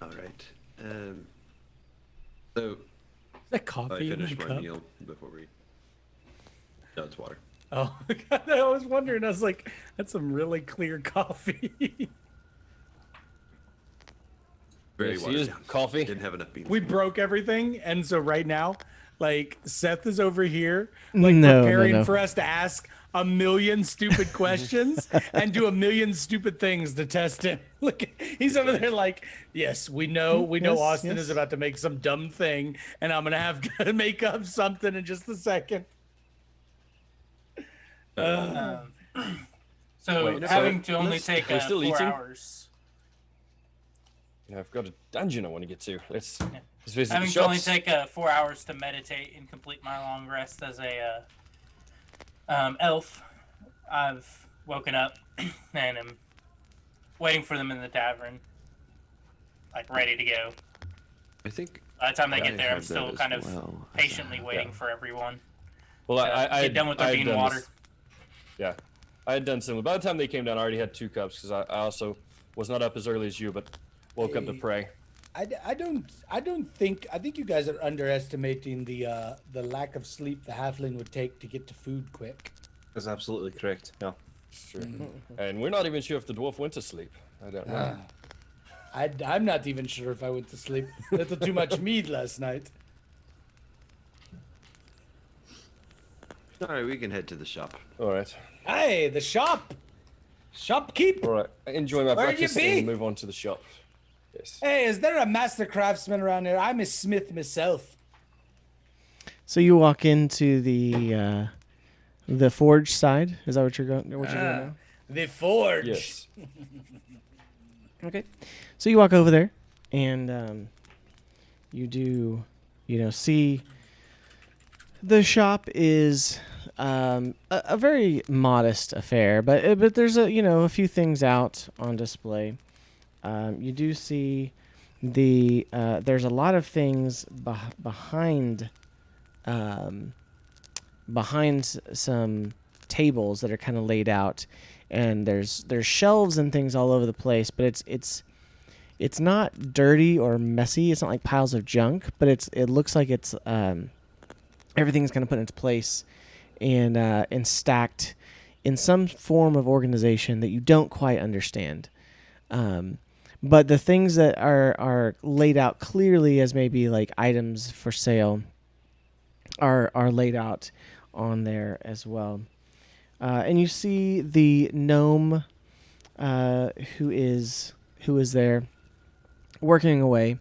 All right. So Is that coffee I in finished the my cup? meal before we. No, it's water. Oh, God, I was wondering. I was like, that's some really clear coffee. Very Yes, he watered is down. coffee. Didn't have enough beans. We broke everything, and so right now, like Seth is over here, like No, preparing no. for us to ask a million stupid questions and do a million stupid things to test him. Look, he's over there like, yes, we know Yes, Austin yes. is about to make some dumb thing, and I'm gonna have to make up something in just a second. So Wait, having so to only let's- take are we still 4 eating? hours. I've got a dungeon I want to get to. Let's visit Having the to only shops. take 4 hours to meditate and complete my long rest as a elf, I've woken up and am waiting for them in the tavern, like ready to go. I think By the time they I get there, I'm have still that as kind of well. patiently waiting for everyone. Well, to I get done with their I had bean done water. this- Yeah, I had done similar. By the time they came down, I already had 2 cups because I also was not up as early as you, but woke up to pray. I think you guys are underestimating the lack of sleep the halfling would take to get to food quick. That's absolutely correct. Yeah. Sure. And we're not even sure if the dwarf went to sleep. I don't know. I'm not even sure if I went to sleep. A little too much mead last night. All right, we can head to the shop. All right. Hey, the shop! Shopkeep! All right. I enjoy my Where'd you breakfast be? and move on to the shop. Yes. Hey, is there a master craftsman around here? I'm a smith myself. So you walk into the forge side. Is that what you're going? What you're doing now? The forge. Yes. Okay. So you walk over there, and you do, see the shop is a very modest affair, but there's a few things out on display. You do see there's a lot of things behind some tables that are kind of laid out, and there's shelves and things all over the place, but it's not dirty or messy. It's not like piles of junk, but it looks like it's everything's kind of put in its place and stacked in some form of organization that you don't quite understand. But the things that are laid out clearly as maybe like items for sale are laid out on there as well. And you see the gnome who is there working away.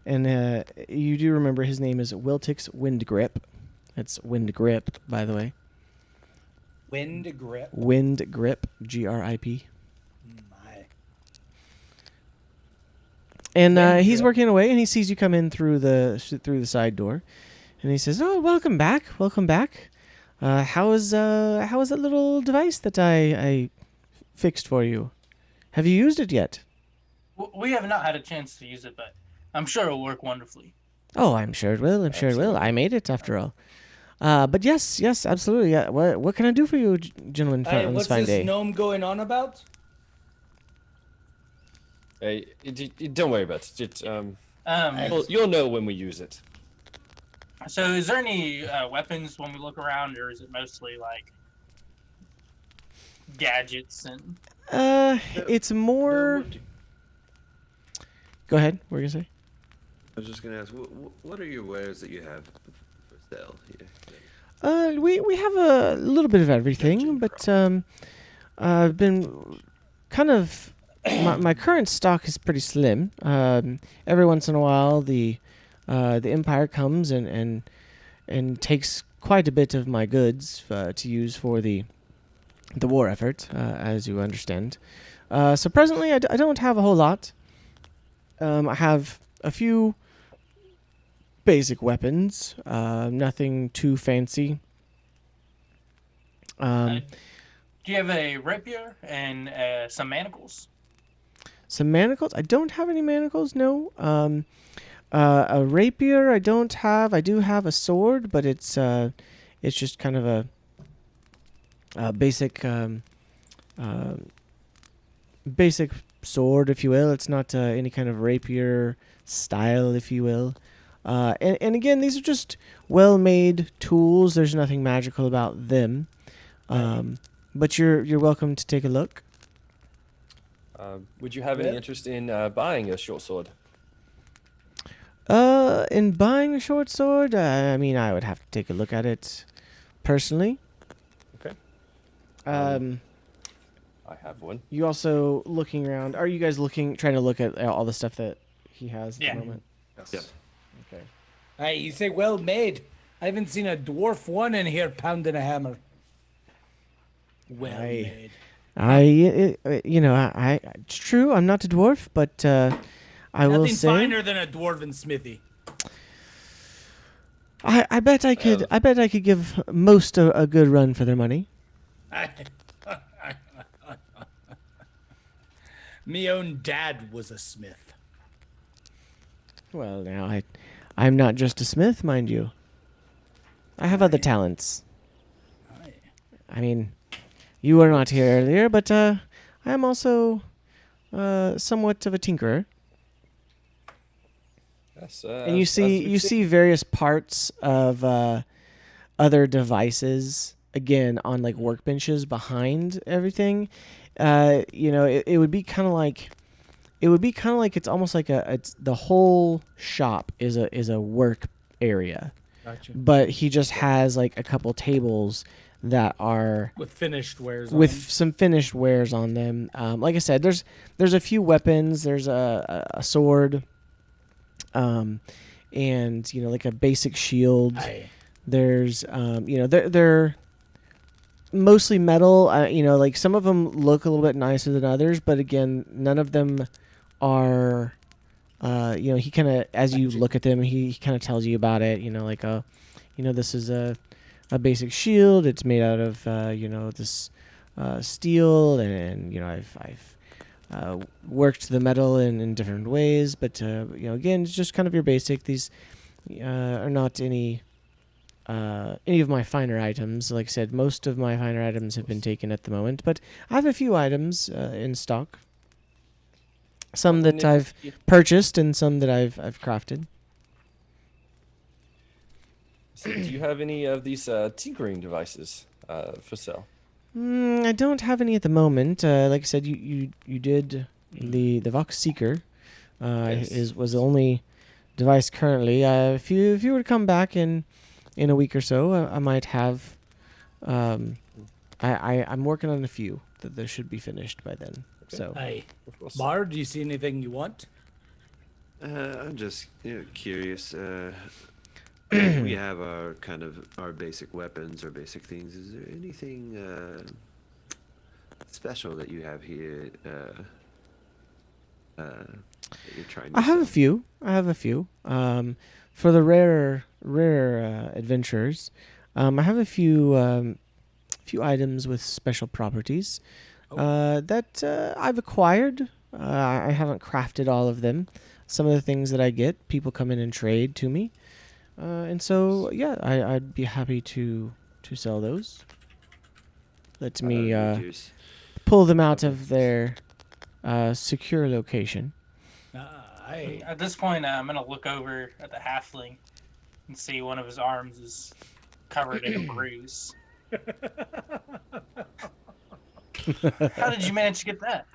And you do remember his name is Wiltix Windgrip. That's Windgrip, by the way. Wind grip. Windgrip, GRIP. My. And he's Windgrip. working away, and he sees you come in through the side door, and he says, "Oh, welcome back. How is that little device that I fixed for you? Have you used it yet?" We have not had a chance to use it, but I'm sure it'll work wonderfully. Oh, I'm sure it will. I made it after all. But yes, absolutely. Yeah. What can I do for you, gentlemen, Hey, on this what's fine this day? gnome going on about? Hey, don't worry about it. You'll know when we use it. So, is there any weapons when we look around, or is it mostly like gadgets and? It's more. Go ahead. What were you gonna say? I was just gonna ask, what are your wares that you have for sale here? We have a little bit of everything, but I've been kind of my current stock is pretty slim. Every once in a while, the Empire comes and takes quite a bit of my goods to use for the war effort, as you understand. So presently, I don't have a whole lot. I have a few basic weapons, nothing too fancy. Do you have a rapier and some manacles? Some manacles? I don't have any manacles, no. A rapier I don't have. I do have a sword, but it's just kind of a basic basic sword, if you will. It's not any kind of rapier style, if you will. And again, these are just well-made tools. There's nothing magical about them. But you're welcome to take a look. Would you have any interest in buying a short sword? In buying a short sword, I mean, I would have to take a look at it personally. Okay. I have one. You also looking around. Are you guys trying to look at all the stuff that he has at the moment? Yes. Yep. Okay. Hey, you say well made. I haven't seen a dwarf one in here pounding a hammer. Well made. It's true. I'm not a dwarf, but I will Nothing say, finer than a dwarven smithy. I bet I could. I bet I could give most a good run for their money. Me own dad was a smith. Well, now I'm not just a smith, mind you. I have other talents. I mean, you were not here earlier, but I am also somewhat of a tinkerer. Yes, And you see various parts of other devices again on like workbenches behind everything. It would be kind of like it's almost like it's the whole shop is a work area. Gotcha. But he just has like a couple tables that are With finished wares. with on them. some finished wares on them. Like I said, there's a few weapons. There's a sword, and like a basic shield. Aye. There's they're mostly metal. Like some of them look a little bit nicer than others, but again, none of them are. He kind of, as you look at them, he kind of tells you about it. This is a basic shield. It's made out of this steel, and I've worked the metal in different ways. But again, it's just kind of your basic. These are not any of my finer items. Like I said, most of my finer items have been taken at the moment, but I have a few items in stock. Some that I've purchased and some that I've crafted. So do you have any of these tinkering devices for sale? I don't have any at the moment. Like I said, you did the Vox Seeker. Yes. Was the only device currently. If you were to come back in a week or so, I might have. I'm working on a few that should be finished by then. So Aye. Of course. Bard, do you see anything you want? I'm just curious. We have our basic weapons or basic things. Is there anything special that you have here that you're trying to I have sell? a few. For the rare adventurers, I have a few items with special properties that I've acquired. I haven't crafted all of them. Some of the things that I get, people come in and trade to me, and so yeah, I'd be happy to sell those. Let me Rangers. pull them out of their secure location. Aye. At this point, I'm gonna look over at the halfling and see one of his arms is covered in a bruise. How did you manage to get that?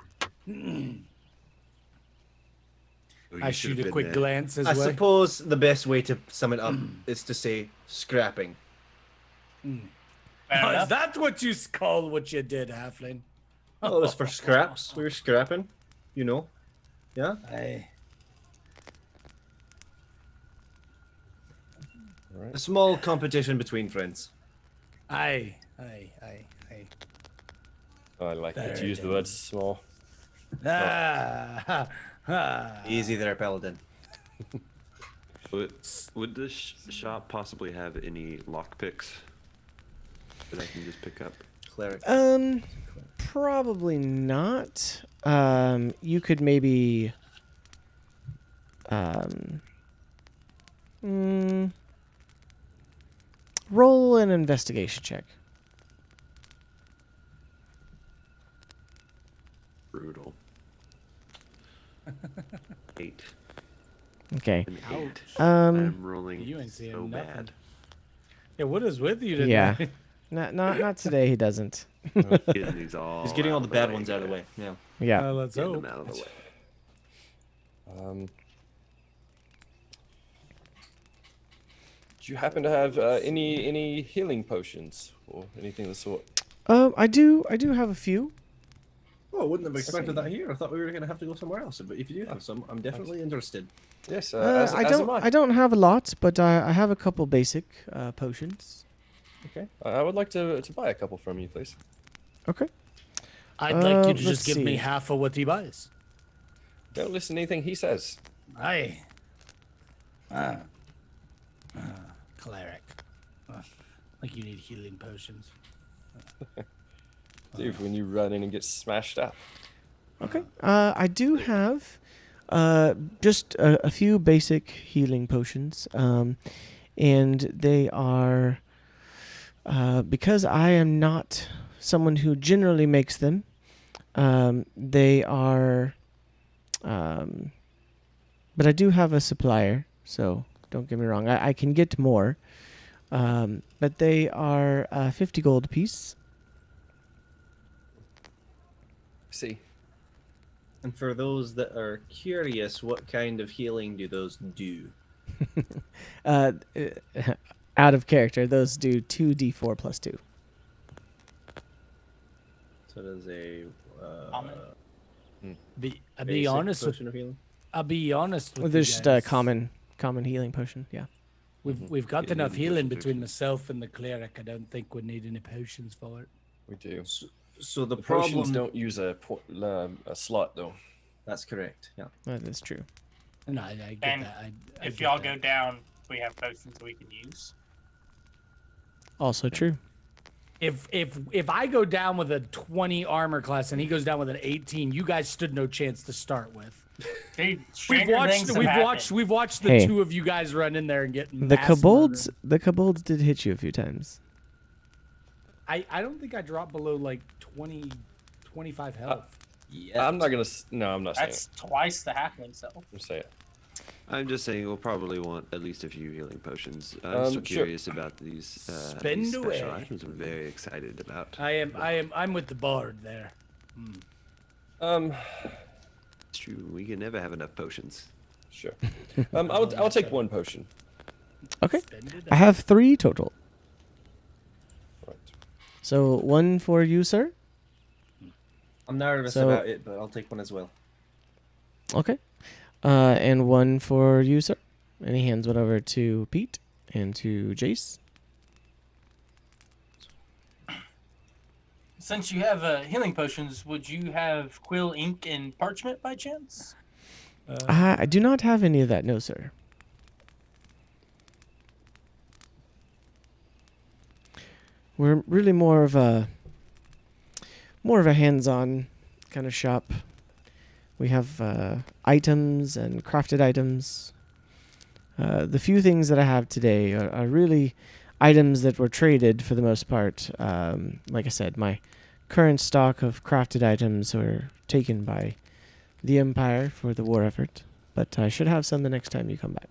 Oh, you I should have shoot a been quick there. glance his I way. suppose the best way to sum it up is to say scrapping. Fair Oh, is enough. that what you call what you did, Halfling? Oh, it was for scraps. We were scrapping, Yeah. Aye. A small competition between friends. Aye. Oh, I like that There you use it the word small. Ah, Easy there, Paladin. Would this shop possibly have any lockpicks that I can just pick up? Cleric. Probably not. You could maybe roll an investigation check. Brutal. 8. Okay. An 8. Um, I'm rolling You ain't seeing so nothing. bad. Yeah, what is with you today? Yeah. Not today. He doesn't. Getting these all He's getting all out the of bad way, ones out of the yeah. way. Yeah. Yeah. Let's Getting hope. them out of the way. Do you happen to have any healing potions or anything of the sort? I do have a few. Oh, I wouldn't have expected that here. I thought we were going to have to go somewhere else. But if you do have some, I'm definitely interested. Yes, I as don't. am I. I don't have a lot, but I have a couple basic potions. Okay, I would like to buy a couple from you, please. Okay. I'd like you to let's just give me see. half of what he buys. Don't listen to anything he says. Aye. Cleric. Like you need healing potions. Dude, when you run in and get smashed up. Okay. I do have just a few basic healing potions. And they are, because I am not someone who generally makes them, they are, but I do have a supplier, so don't get me wrong. I can get more, but they are 50 gold apiece. See. And for those that are curious, what kind of healing do those do? Out of character, those do 2d4 plus 2. So does a I'll be honest with potion of healing? I'll be honest with There's you just guys. a common healing potion. Yeah. We've got Yeah, enough healing healing potion between too. myself and the cleric. I don't think we need any potions for it. We do. So the The problem potions don't use a slot, though. That's correct. Yeah. That is true. No, I get And that. I If get y'all that. go down, we have potions we can use. Also true. If I go down with a 20 armor class and he goes down with an 18, you guys stood no chance to start with. Dude, We've stranger things have happened. watched the Hey. two of you guys run in there and get The mass kobolds, murdered. the kobolds did hit you a few times. I don't think I dropped below like 20, 25 health. Yeah. I'm not gonna. No, I'm not saying That's twice the halfling self. it. Say it. I'm just saying we'll probably want at least a few healing potions. I'm Sure. still curious about these, Spend these special away. items. I'm very excited about. I'm with the bard there. It's true. We can never have enough potions. Sure. I'll take one potion. Okay. Spend it I have 3 total. Right. So 1 for you, sir. I'm nervous So- about it, but I'll take one as well. Okay. And 1 for you, sir. And he hands one over to Pete and to Jace. Since you have healing potions, would you have quill, ink, and parchment by chance? I do not have any of that, no, sir. We're really more of a hands-on kind of shop. We have items and crafted items. The few things that I have today are really items that were traded for the most part. Like I said, my current stock of crafted items were taken by the Empire for the war effort, but I should have some the next time you come back.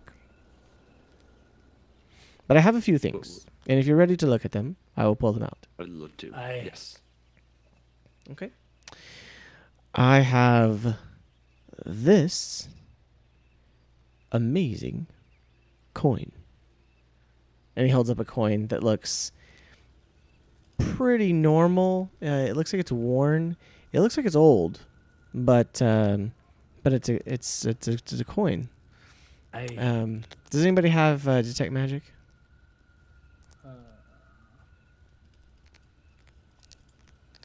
But I have a few things, and if you're ready to look at them, I will pull them out. I'd love to. Aye. Yes. Okay. I have this amazing coin. And he holds up a coin that looks pretty normal. It looks like it's worn. It looks like it's old, but it's a coin. Does anybody have detect magic?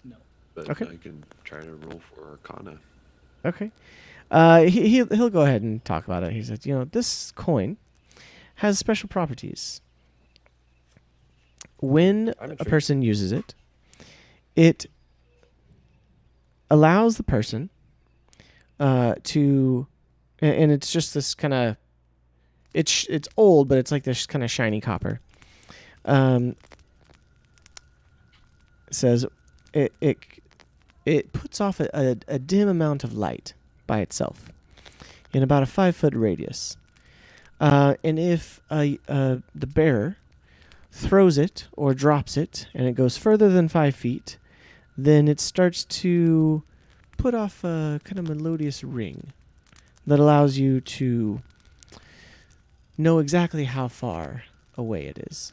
No. But Okay. I can try to roll for Arcana. Okay. He'll go ahead and talk about it. He said, this coin has special properties. When I'm a intrigued. person uses it, it allows the person to, and it's just this kind of, it's old, but it's like this kind of shiny copper. Says it puts off a dim amount of light by itself in about a 5-foot radius. And if the bearer throws it or drops it and it goes further than 5 feet, then it starts to put off a kind of melodious ring that allows you to know exactly how far away it is.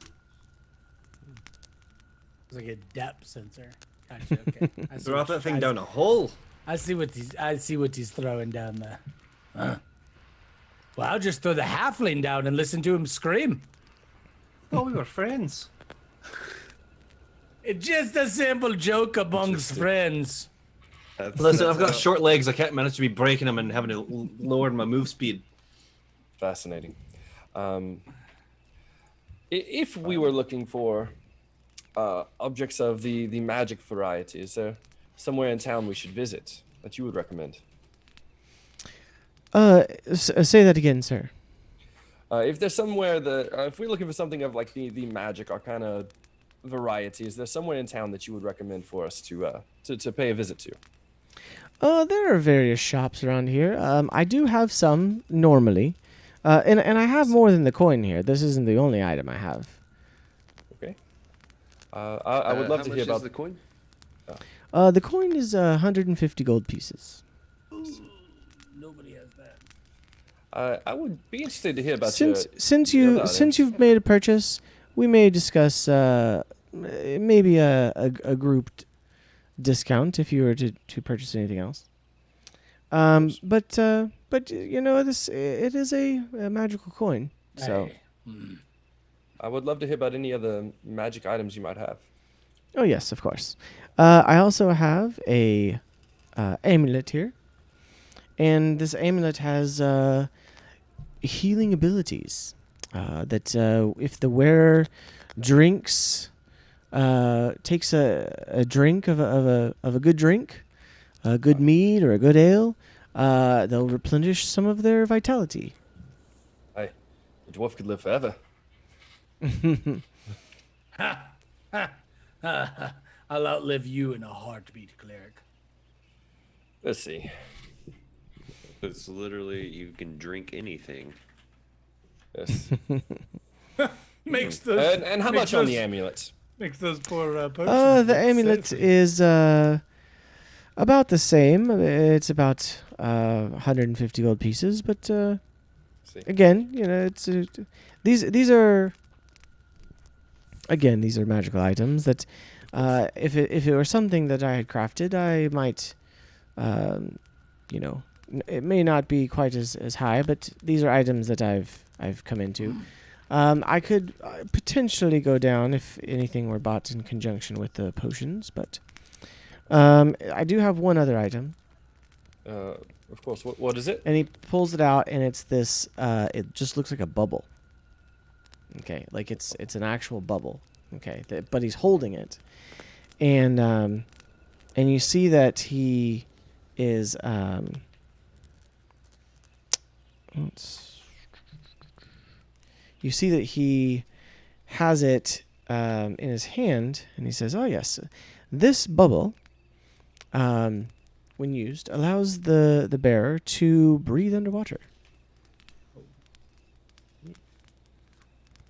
It's like a depth sensor. Gotcha. Okay. I see Drop what- that thing I- down a hole. I see what he's throwing down there. Huh. Well, I'll just throw the halfling down and listen to him scream. Oh, we were friends. It's just a simple joke amongst Just a- friends. Listen, I've got short legs. I can't manage to be breaking them and having to lower my move speed. Fascinating. If we were looking for objects of the magic variety, is there somewhere in town we should visit that you would recommend? Say that again, sir. If there's somewhere that, if we're looking for something of like the magic arcana variety, is there somewhere in town that you would recommend for us to pay a visit to? There are various shops around here. I do have some normally, and I have more than the coin here. This isn't the only item I have. Okay. I would love to hear about the coin. The coin is 150 gold pieces. Nobody has that. I would be interested to hear about since you've made a purchase, we may discuss maybe a grouped discount if you were to purchase anything else. But you know, it is a magical coin. So I would love to hear about any other magic items you might have. Oh yes, of course. I also have a amulet here, and this amulet has healing abilities. That if the wearer drinks, takes a drink of a good drink, a good mead or a good ale, they'll replenish some of their vitality. Aye, the dwarf could live forever. I'll outlive you in a heartbeat, cleric. Let's see. It's literally you can drink anything. Yes. Makes those And how much on the amulet? makes those poor potions. The amulet is about the same. It's about 150 gold pieces, but again, you know, it's these are magical items that if it were something that I had crafted, I might you know, it may not be quite as high, but these are items that I've come into. I could potentially go down if anything were bought in conjunction with the potions, but I do have one other item. Of course. What is it? And he pulls it out, and it's this. It just looks like a bubble. Okay, like it's an actual bubble. Okay, but he's holding it, and you see that he is. You see that he has it in his hand, and he says, "Oh yes, this bubble, when used, allows the bearer to breathe underwater."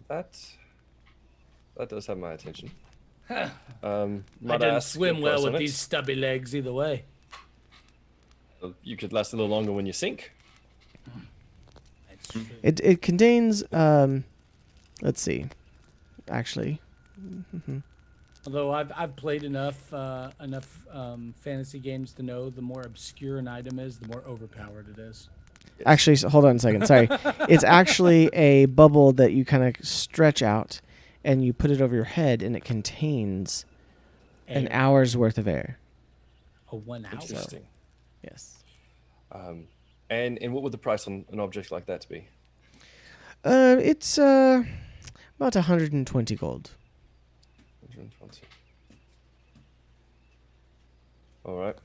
That does have my attention. I Might didn't ask swim your well price with on it? these stubby legs either way. You could last a little longer when you sink. That's true. It contains let's see, actually. Although I've played enough fantasy games to know the more obscure an item is, the more overpowered it is. Actually, hold on a second. Sorry. It's actually a bubble that you kind of stretch out and you put it over your head, and it contains an hour's worth of air. A 1 hour. Interesting. Yes. And what would the price on an object like that be? It's about 120 gold. 120. All right.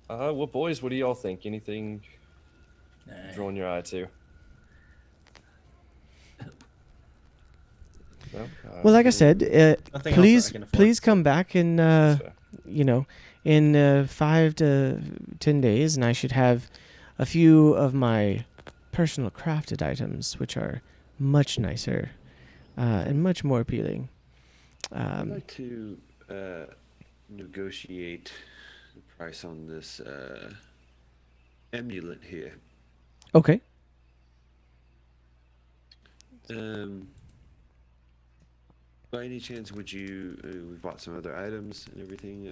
Well, boys, what do y'all think? Anything drawing your eye to? No? Well, like I said, Nothing else that I can afford. please come back in, That's fair. you know, in 5 to 10 days, and I should have a few of my personal crafted items, which are much nicer and much more appealing. I'd like to negotiate the price on this amulet here. Okay. By any chance, would you? We bought some other items and everything.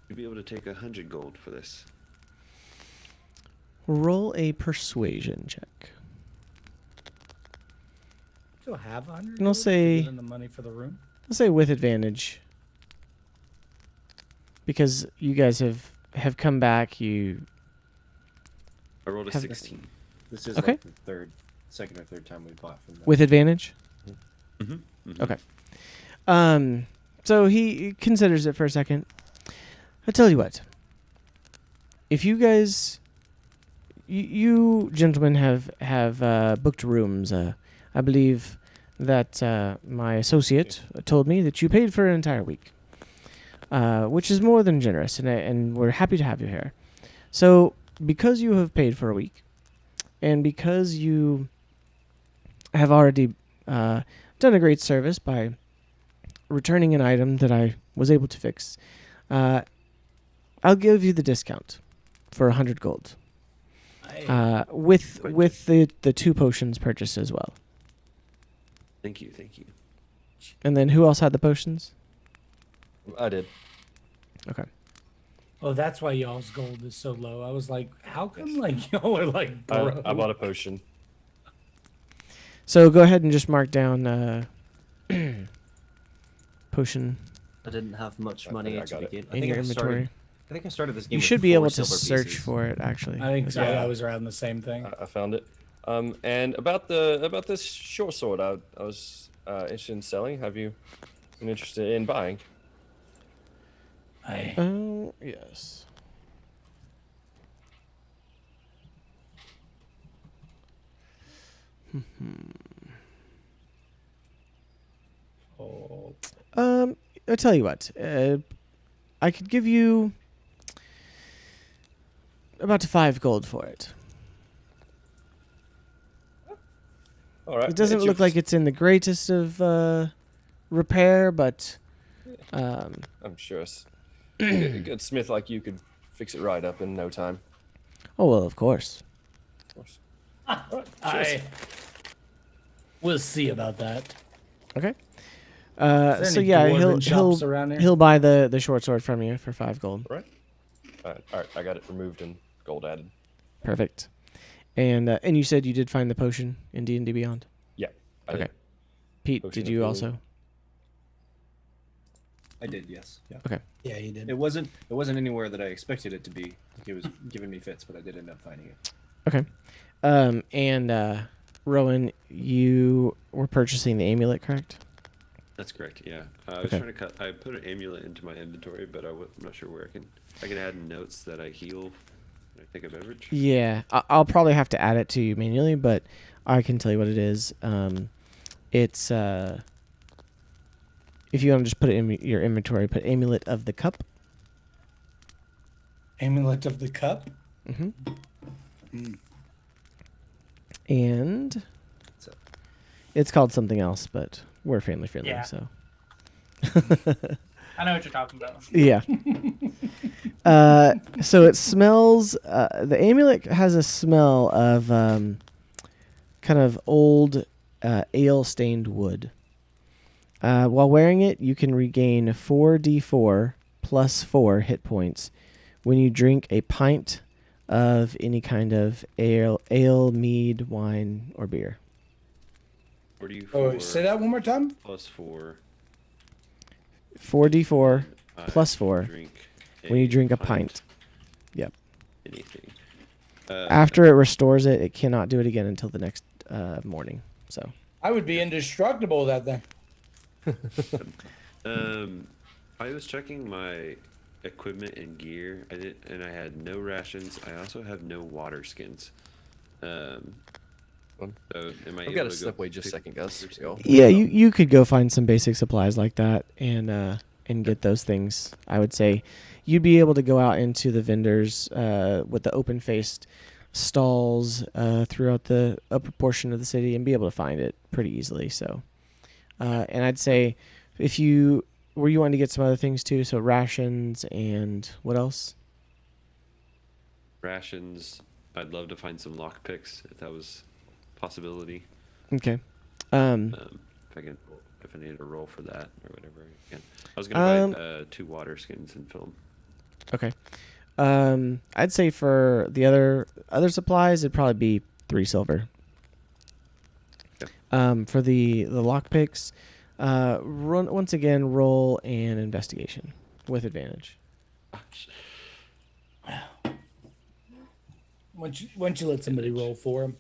You'd be able to take 100 gold for this. Roll a persuasion check. Still have 100. And I'll say- the money for the room. I'll say with advantage. because you guys have come back. I rolled a Have- 16. This is Okay. like the second or third time we bought from them. With advantage? Mm-hmm. Okay. So he considers it for a second. I tell you what. If you guys, you gentlemen have booked rooms. I believe that my associate told me that you paid for an entire week, which is more than generous, and we're happy to have you here. So, because you have paid for a week, and because you have already done a great service by returning an item that I was able to fix, I'll give you the discount for 100 gold, with the 2 potions purchased as well. Thank you, thank you. And then who else had the potions? I did. Okay. Oh, that's why y'all's gold is so low. I was like, how come like y'all are like broke? I bought a potion. So go ahead and just mark down potion I didn't have much I money think I to got it. begin. in your inventory. I think I started this game. You with should be 4 able to silver search pieces. for it, actually. I think so. Yeah. I was around the same thing. I found it. And about this short sword, I was interested in selling. Have you been interested in buying? Oh, yes. Oh, I'll tell you what. I could give you about 5 gold for it. All right. It doesn't look like it's in the greatest of repair, but I'm sure a good smith like you could fix it right up in no time. oh well, of course. Of course. we'll see about that. Okay. Is there So any yeah, dwarven shops around here? he'll buy the short sword from you for 5 gold. All right. I got it removed and gold added. Perfect. And you said you did find the potion in D&D Beyond. Yeah. I Okay. did. Pete, Potion did of you healing. also? I did, yes. Yeah. Yeah, you did. It wasn't anywhere that I expected it to be. Like, it was giving me fits, but I did end up finding it. Okay. And Rowan, you were purchasing the amulet, correct? That's correct. Yeah, I was Okay. trying to cut. I put an amulet into my inventory, but I'm not sure where I can add notes that I heal when I take a beverage. Yeah, I'll probably have to add it to you manually, but I can tell you what it is. It's if you want to just put it in your inventory, put amulet of the cup. Amulet of the cup. And So- it's called something else, but we're family friendly, Yeah. so I know what you're talking about. yeah. So it smells. The amulet has a smell of kind of old ale-stained wood. While wearing it, you can regain 4d4 plus 4 hit points when you drink a pint of any kind of ale, mead, wine, or beer. 44 Oh, say that one more time. plus 4. 4d4 I plus 4 drink when you drink a pint. Yep. Anything. After it restores it, it cannot do it again until the next morning. So I would be indestructible that then. I was checking my equipment and gear. And I had no rations. I also have no water skins. So am I I've able got to to step go away just a pick second, Gus. water Go. yeah, you could go find some basic supplies like that and get those things. I would say you'd be able to go out into the vendors with the open-faced stalls throughout the upper portion of the city and be able to find it pretty easily. So, and I'd say if you wanting to get some other things too, so rations and what else? rations. I'd love to find some lock picks if that was a possibility. Okay. If I needed a roll for that or whatever. I was gonna buy 2 water skins and film. Okay. I'd say for the other supplies, it'd probably be 3 silver. Okay. For the lockpicks, once again roll an investigation with advantage. gosh. Once you let somebody roll for him.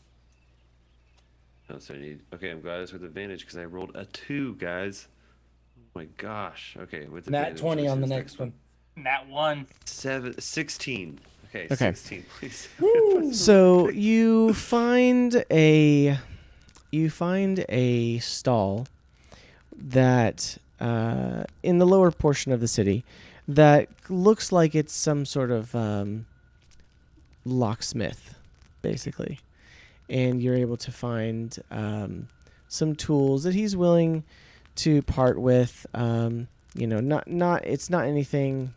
Oh, so I need. Okay, I'm glad it's with advantage because I rolled a 2, guys. Oh my gosh. Okay, with Nat advantage. 20 let's on the use next one. Nat 1. 16. Okay, Okay. 16, please. So you find a stall that in the lower portion of the city that looks like it's some sort of locksmith, basically, and you're able to find some tools that he's willing to part with. It's not anything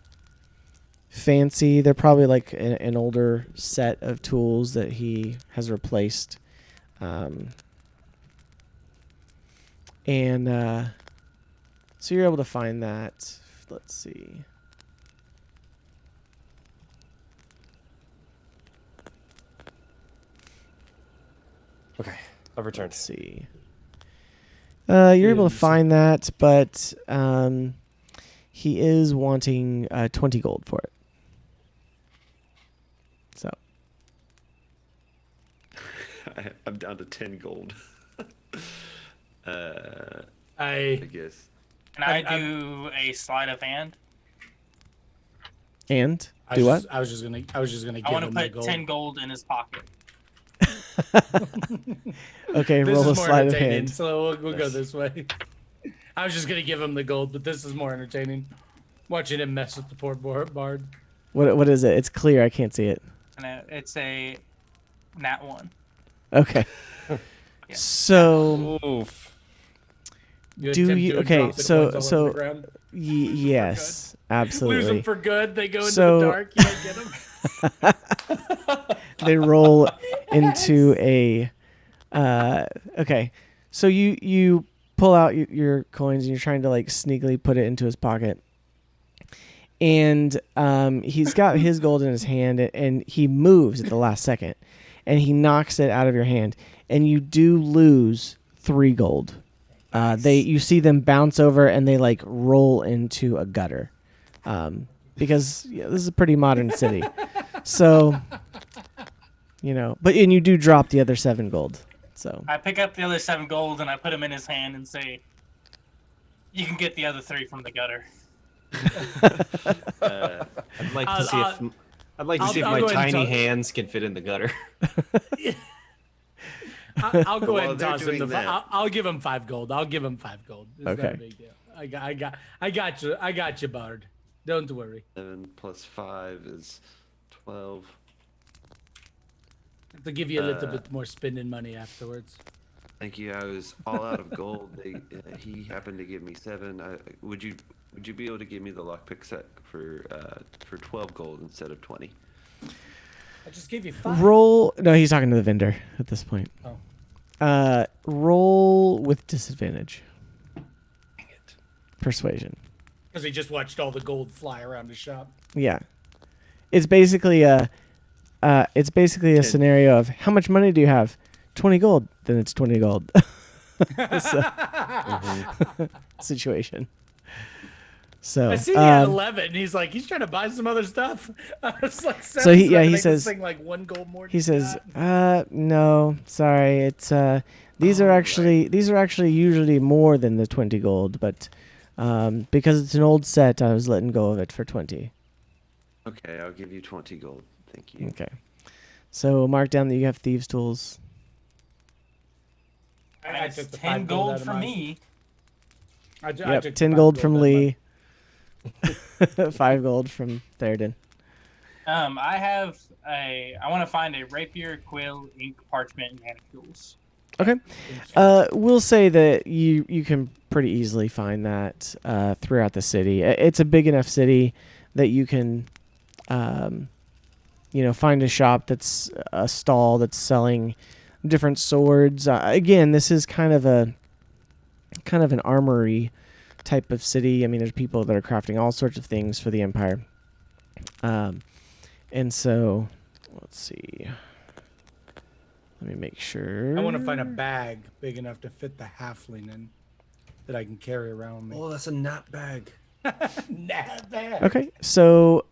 fancy. They're probably like an older set of tools that he has replaced. So you're able to find that. Let's see. Okay, I've returned. Let's see. You're able to find that, but he is wanting 20 gold for it. So I'm down to 10 gold. I I guess. Can I do a sleight of hand? and do what? I was just gonna I give want to him the put gold. 10 gold in his pocket. Okay, This roll a is more sleight of entertaining, hand. so we'll go this way. I was just gonna give him the gold, but this is more entertaining. Watching him mess with the poor bard. What is it? It's clear. I can't see it. And it's a Nat 1. Okay. Yeah. So Oof. You Do attempt you- to okay, drop the so- coins all so- over the ground. yes, Lose absolutely. them for good. They go into So- the dark. You don't get them. They roll into a okay, so you pull out your coins and you're trying to like sneakily put it into his pocket, and he's got his gold in his hand, and he moves at the last second, and he knocks it out of your hand, and you do lose 3 gold. You see them bounce over and they like roll into a gutter, because this is a pretty modern city. So, but you do drop the other 7 gold. So I pick up the other 7 gold and I put them in his hand and say, "You can get the other 3 from the gutter." I'd like to see if I'll my go ahead and tiny tell- hands can fit in the gutter. I'll go ahead While and they're toss him doing that- I'll give him 5 gold. I'll give him 5 gold. It's not Okay. a big deal. I got you, Bard. Don't worry. 7 plus 5 is 12. To give you a little bit more spending money afterwards. Thank you. I was all out of gold. He happened to give me 7. Would you be able to give me the lockpick set for 12 gold instead of 20? I just gave you 5. roll. No, he's talking to the vendor at this point. Oh. Roll with disadvantage. Dang it. Persuasion. Because he just watched all the gold fly around his shop. Yeah, it's basically a scenario of how much money do you have? 20 gold. Then it's 20 gold. Situation. So I see he had 11. He's like, he's trying to buy some other stuff. I was like, So he- yeah, to he make this says- thing like 1 gold more. he than says, that. no, sorry, it's these are actually usually more than the 20 gold, but because it's an old set, I was letting go of it for 20. Okay, I'll give you 20 gold. Thank you. Okay. So mark down that you have thieves' tools. I That's took the 10 5 gold out gold of for mine. me. I Yep, took 10 5 gold from out of Lee. 5 gold from Theoden. I want to find a rapier, quill, ink, parchment, and hand tools. Okay. We'll say that you can pretty easily find that throughout the city. It's a big enough city that you can, find a shop that's a stall that's selling different swords. Again, this is kind of an armory type of city. I mean, there's people that are crafting all sorts of things for the Empire. And so, let's see. Let me make sure. I want to find a bag big enough to fit the halfling in that I can carry around with me. Oh, that's a knap bag. Never. Okay, so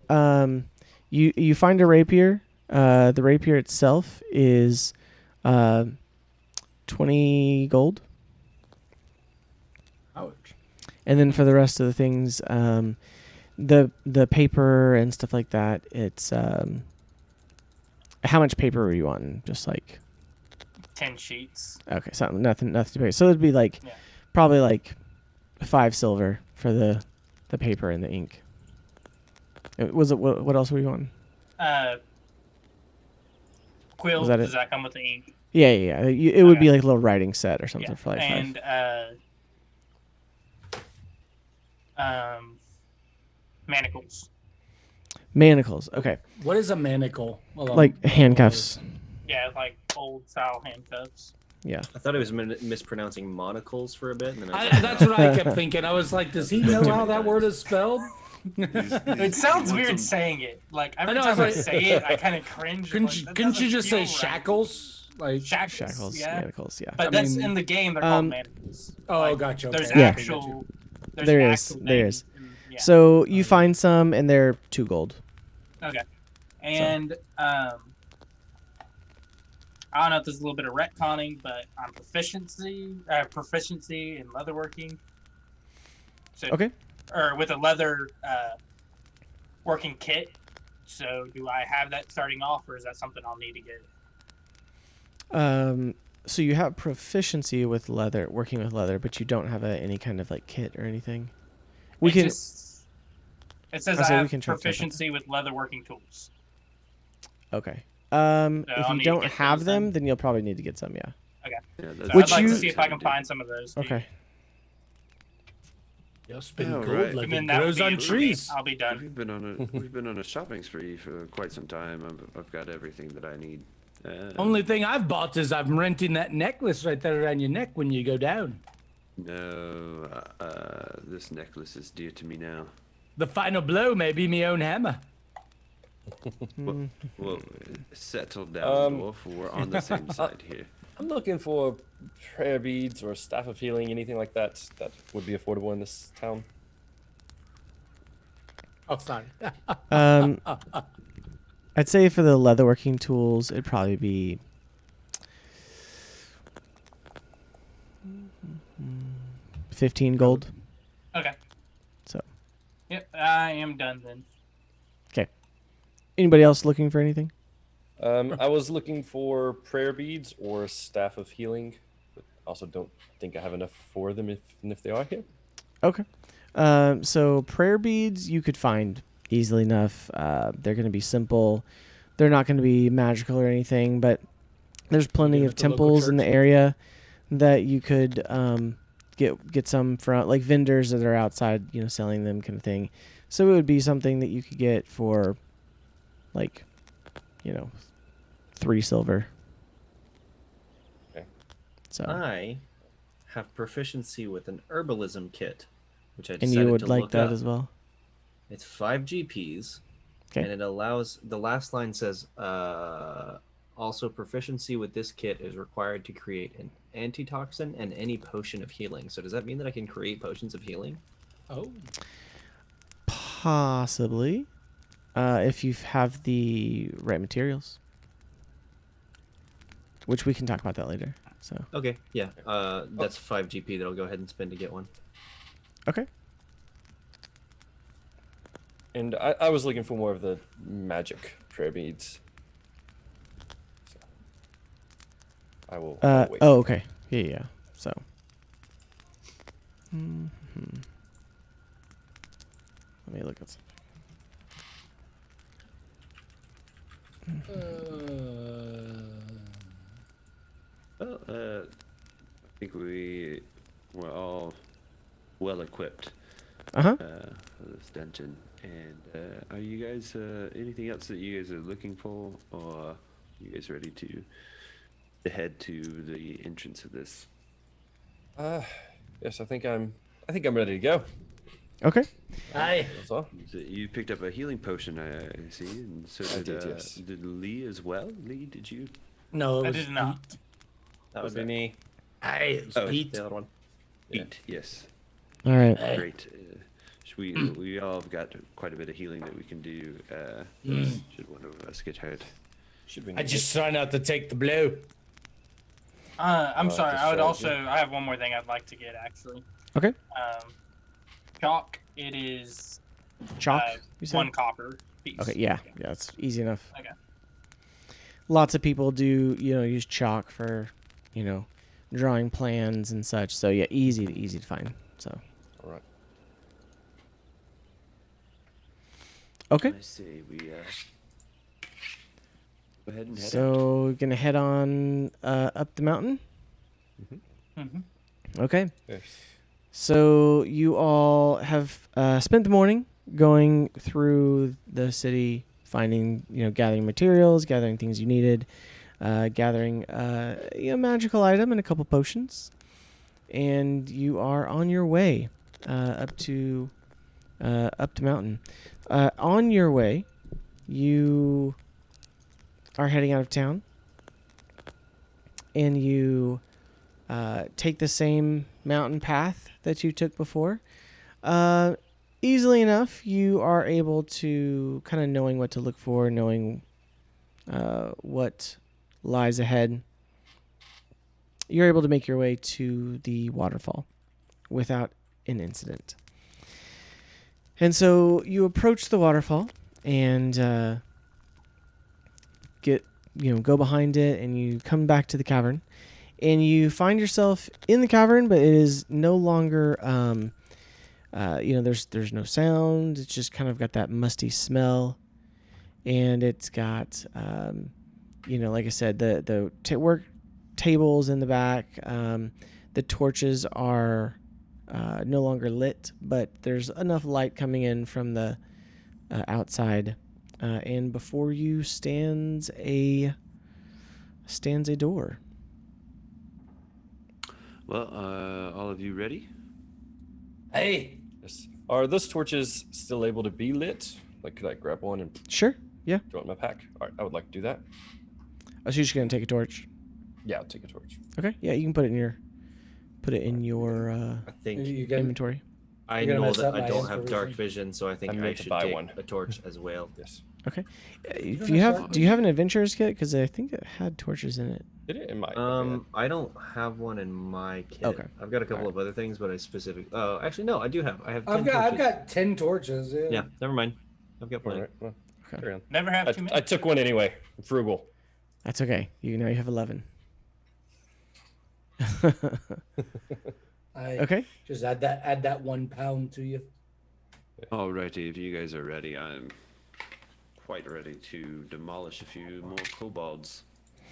you find a rapier. The rapier itself is 20 gold, Ouch. and then for the rest of the things, the paper and stuff like that, it's how much paper were you wanting? Just like 10 sheets. okay, something nothing to pay. So it'd be like Yeah. probably like 5 silver for the paper and the ink. Was it what else were you wanting? Quill, Was that does it? that come with the ink? Yeah. It would be Okay. like a little writing set or something Yeah. for like 5. And manacles. Manacles. Okay, What is a manacle? Well, like handcuffs. Yeah, like old style handcuffs. Yeah. I thought I was mispronouncing monocles for a bit, and then I was I, like, that's what I kept thinking. I was like, does he know how that word is spelled? It sounds weird saying it. Like every I know, time I it's like- say it, I kind of cringe. Couldn't you just say shackles? Like, Shackles? Yeah. Manacles. Yeah. But I that's mean- in the game. They're called manacles. oh, Like, gotcha. There's okay. Yeah. actual. There's There an is, actual there name is. yeah. So you find some, and they're 2 gold. Okay. And I don't know if there's a little bit of retconning, but on proficiency in leatherworking. So, Okay. Or with a leather working kit. So do I have that starting off, or is that something I'll need to get? So you have proficiency with leather, working with leather, but you don't have any kind of like kit or anything. We can. It says I I say we have can try to type it. proficiency with leatherworking tools. Okay. If I'll you need to don't get have those them, then. then you'll probably need to get some. Yeah. Okay. Yeah, So Which I'd like you- to see if I can find some of those. dude. Okay. You'll spin Oh, gold right. like And then it that would grows be on it for me. trees. I'll be done. We've been on a shopping spree for quite some time. I've got everything that I need. Only thing I've bought is I'm renting that necklace right there around your neck when you go down. No, this necklace is dear to me now. The final blow may be me own hammer. Well, settle down, dwarf. We're on the same side here. I'm looking for prayer beads or staff of healing, anything like that that would be affordable in this town. Oh, sorry. I'd say for the leatherworking tools, it'd probably be 15 gold. Okay. So, Yep, I am done then. okay. Anybody else looking for anything? I was looking for prayer beads or staff of healing, but also don't think I have enough for them if they are here. Okay. So prayer beads you could find easily enough. They're going to be simple. They're not going to be magical or anything, but there's plenty get of at the local temples in the church? area that you could get some from, like vendors that are outside, selling them, kind of thing. So it would be something that you could get for, like, 3 silver. Okay. So I have proficiency with an herbalism kit, which I and decided you would to like look that up. as well. It's 5 GPs, Okay. and it allows. The last line says, "Also, proficiency with this kit is required to create an antitoxin and any potion of healing." So does that mean that I can create potions of healing? Oh, Possibly, if you have the right materials, which we can talk about that later. So Okay, yeah. That's 5 GP that I'll go ahead and spend to get one. okay. And I was looking for more of the magic prayer beads. So I will wait. Oh, okay. Yeah. So. Mhm. Let me look at something. Well, I think we were all well equipped Uh-huh. for this dungeon. And are you guys anything else that you guys are looking for, or are you guys ready to head to the entrance of this? Yes, I think I'm ready to go. Okay. hi. That's all. So you picked up a healing potion, I see, and so I did, did, yes. did Lee as well. Lee, did you? No, it I was did not. Pete. That was Would be it. me. It was Oh, Pete. The other one. Yeah. Pete, yes. All right. Hey. Great. We all have got quite a bit of healing that we can do. Should one of us get hurt? Should we? I just try not to take the blow. I'm sorry. just I would show also. you. I have one more thing I'd like to get actually. Okay. Chalk. It is Chalk. You said? 1 copper piece. Okay. Yeah. Yeah. It's easy enough. Okay. Lots of people do, use chalk for, drawing plans and such. So yeah, easy to find. So. All right. Okay. I see. We go ahead and head out. So we're gonna head on up the mountain. Okay. Yes. So you all have spent the morning going through the city, finding, gathering materials, gathering things you needed, gathering a magical item and a couple potions, and you are on your way up to mountain. On your way, you are heading out of town, and you take the same mountain path that you took before. Easily enough, you are able to, kind of knowing what to look for, knowing what lies ahead, you're able to make your way to the waterfall without an incident. And so you approach the waterfall and go behind it, and you come back to the cavern, and you find yourself in the cavern, but it is no longer, there's no sound. It's just kind of got that musty smell, and it's got, like I said, the work tables in the back. The torches are no longer lit, but there's enough light coming in from the outside, and before you stands a door. Well, all of you ready? Hey, Yes. Are those torches still able to be lit? Like, could I grab one and Sure. Yeah. throw it in my pack? All right, I would like to do that. Oh, so you're just gonna take a torch. Yeah, I'll take a torch. Okay. Yeah, you can put it in your I think you can. inventory. I You're gonna know mess that up I my don't have infravision. dark vision, so I think I I meant to should buy take one. a torch as well. Yes. Okay. If gonna you have, start do you have an adventurer's kit? Because I think it had torches in it. Did it? It might. I don't have one in my kit. Okay. I've got a couple of other things, but oh, actually no, I do have. I have 10 I've torches. got 10 torches. Yeah. Yeah, never mind. I've got All plenty. right. Well, Okay. carry on. Never have too many. I took one anyway. I'm frugal. That's okay. You have 11. I Okay. just add that 1 pound to you. Alrighty, if you guys are ready, I'm quite ready to demolish a few more kobolds.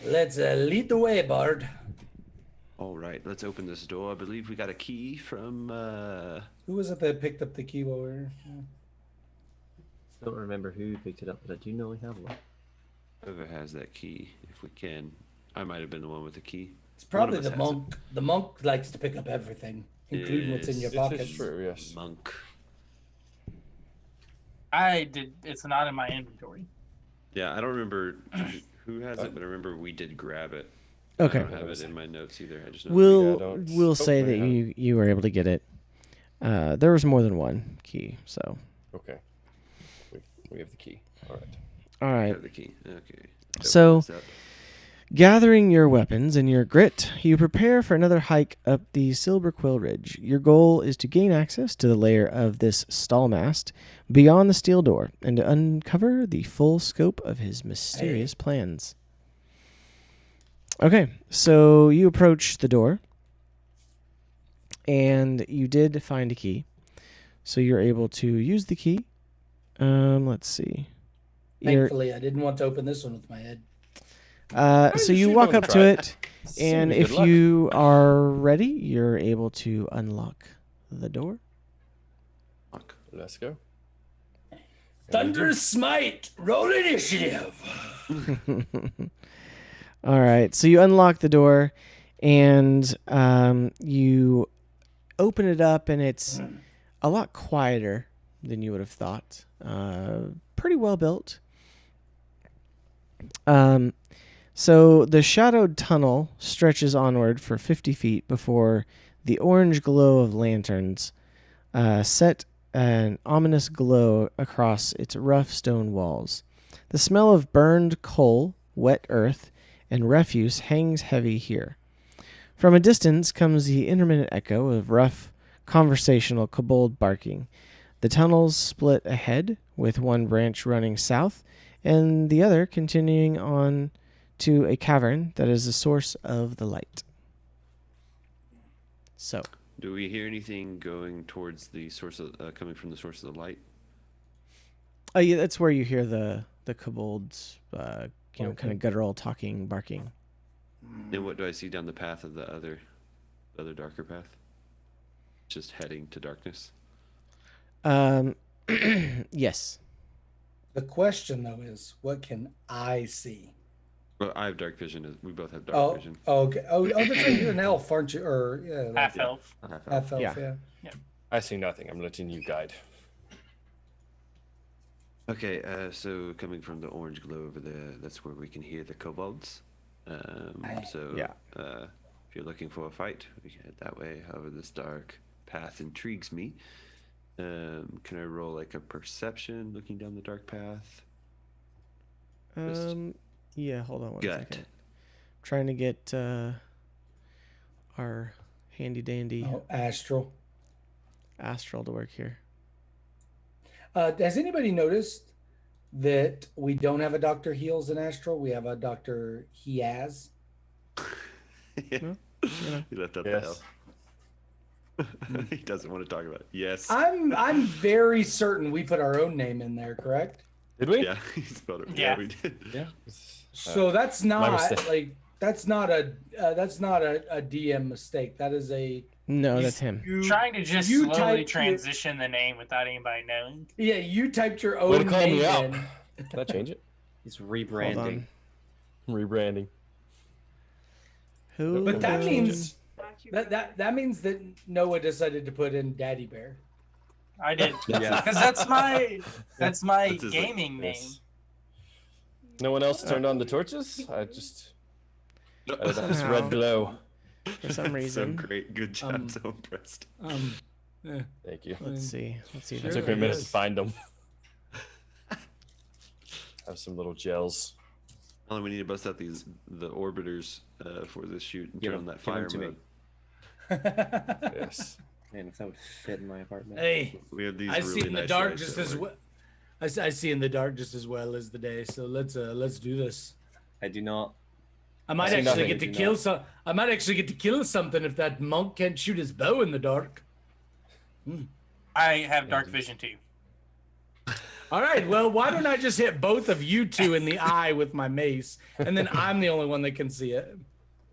Let's lead the way, Bard. All right, let's open this door. I believe we got a key from. Who was it that picked up the key while we were? I don't remember who picked it up, but I do know we have one. Whoever has that key, if we can. I might have been the one with the key. It's probably One of the us has monk. The monk likes to pick up everything, including what's in your This pockets. is true. Yes. Monk. I did. It's not in my inventory. Yeah, I don't remember who has it, but I remember we did grab it. Okay. I don't have it in my notes either. I just know We'll Oh, say that yeah. you were able to get it. There was more than one key, so. Okay. We have the key. All right. All we right. have the key. Okay. So- Open this up. Gathering your weapons and your grit, you prepare for another hike up the Silver Quill Ridge. Your goal is to gain access to the lair of this stallmast beyond the steel door and to uncover the full scope of his mysterious plans. Okay, so you approach the door, and you did find a key. So you're able to use the key. Let's see. Thankfully, I didn't want to open this one with my head. So you should walk go up and to try. it, and Good if luck. you are ready, you're able to unlock the door. Fuck. Let's go. Thunder Smite, roll initiative. All right, so you unlock the door, and you open it up, and it's a lot quieter than you would have thought. Pretty well built. So the shadowed tunnel stretches onward for 50 feet before the orange glow of lanterns set an ominous glow across its rough stone walls. The smell of burned coal, wet earth, and refuse hangs heavy here. From a distance comes the intermittent echo of rough, conversational kobold barking. The tunnels split ahead, with one branch running south and the other continuing on to a cavern that is the source of the light. So, Do we hear anything going towards the source of coming from the source of the light? oh yeah, that's where you hear the kobolds, kind of guttural talking, barking. And what do I see down the path of the other darker path? Just heading to darkness. Yes. The question though is, what can I see? Well, I have dark vision. We both have dark vision. Okay. Oh, that's right. You're an elf, aren't you? Or yeah, Half elf. half elf. Yeah. Yeah. I see nothing. I'm letting you guide. Okay, so coming from the orange glow over there, that's where we can hear the kobolds. If you're looking for a fight, we can head that way. However, this dark path intrigues me. Can I roll like a perception looking down the dark path? Yeah, hold on one Gut. second. I'm trying to get our handy dandy Astral astral to work here. Has anybody noticed that we don't have a Dr. Heals in Astral? We have a Dr. Heaz. Yeah. He left out Yes. the L. He doesn't want to talk about it. Yes. I'm very certain we put our own name in there, correct? Did we? Yeah, he spelled it. Yeah. We did. Yeah. So that's not mistake. like that's not a DM mistake. That is a No, that's him. Trying to just you slowly typed transition the name without anybody knowing. Yeah, you typed your Way to own call name me out. in. Can I change it? He's Hold rebranding. on. Rebranding. Who? But that knows? means that means that Noah decided to put in Daddy Bear. I did. Yeah. Because that's my That's his, gaming name. Yes. No one else turned on the torches? I just this Somehow. red glow. For some reason. So great. Good job. So impressed. Thank you. Let's see. Let's see. if It I took can me a minute get to find them. Have some little gels. Only we need to bust out the orbiters for this shoot and Give turn on them- that give them fire to me. mode. Yes. Man, if that would fit in my apartment. Hey, We have these I really see in the nice dark lights just that as work. well. I see in the dark just as well as the day. So let's do this. I do not. I might see actually nothing. get to Do kill not. some. I might actually get to kill something if that monk can't shoot his bow in the dark. I have dark vision too. All right. Well, why don't I just hit both of you two in the eye with my mace, and then I'm the only one that can see it.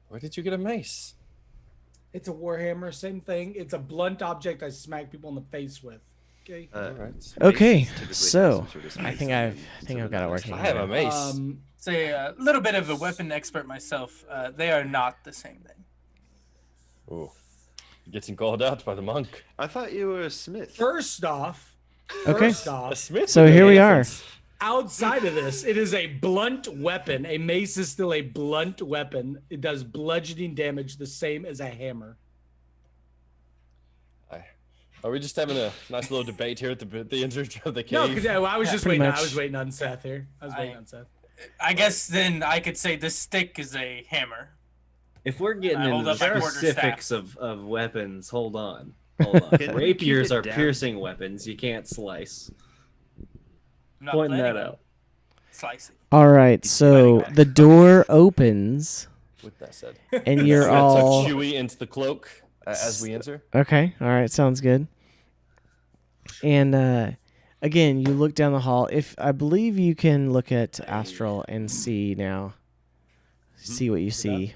Where did you get a mace? It's a warhammer, same thing. It's a blunt object I smack people in the face with. Okay. Alright. Okay, Maces typically have so some sort of I space think on I've them, I think so I've they're got it not working. I have a here. mace. Say a little bit of a weapon expert myself. They are not the same thing. Ooh. Getting called out by the monk. I thought you were a smith. First off, Okay. A smith? So would here make we a are. difference. outside of this, it is a blunt weapon. A mace is still a blunt weapon. It does bludgeoning damage the same as a hammer. Are we just having a nice little debate here at the entrance of the cave? No, because I was just pretty waiting. I much. was waiting on Seth here. I was waiting on Seth. I guess then I could say this stick is a hammer. If we're getting I into hold the up my quarter specifics of weapons, hold on. Hold on. Can we Rapiers keep it are down? piercing weapons. You can't slice. I'm not Pointing planning that on out. slicing. All right, so the door opens With that said. and you're Tuck all Chewie into the cloak as we enter. okay. All right, sounds good. And again, you look down the hall. If I believe you can look at Astral and see now, see what you see.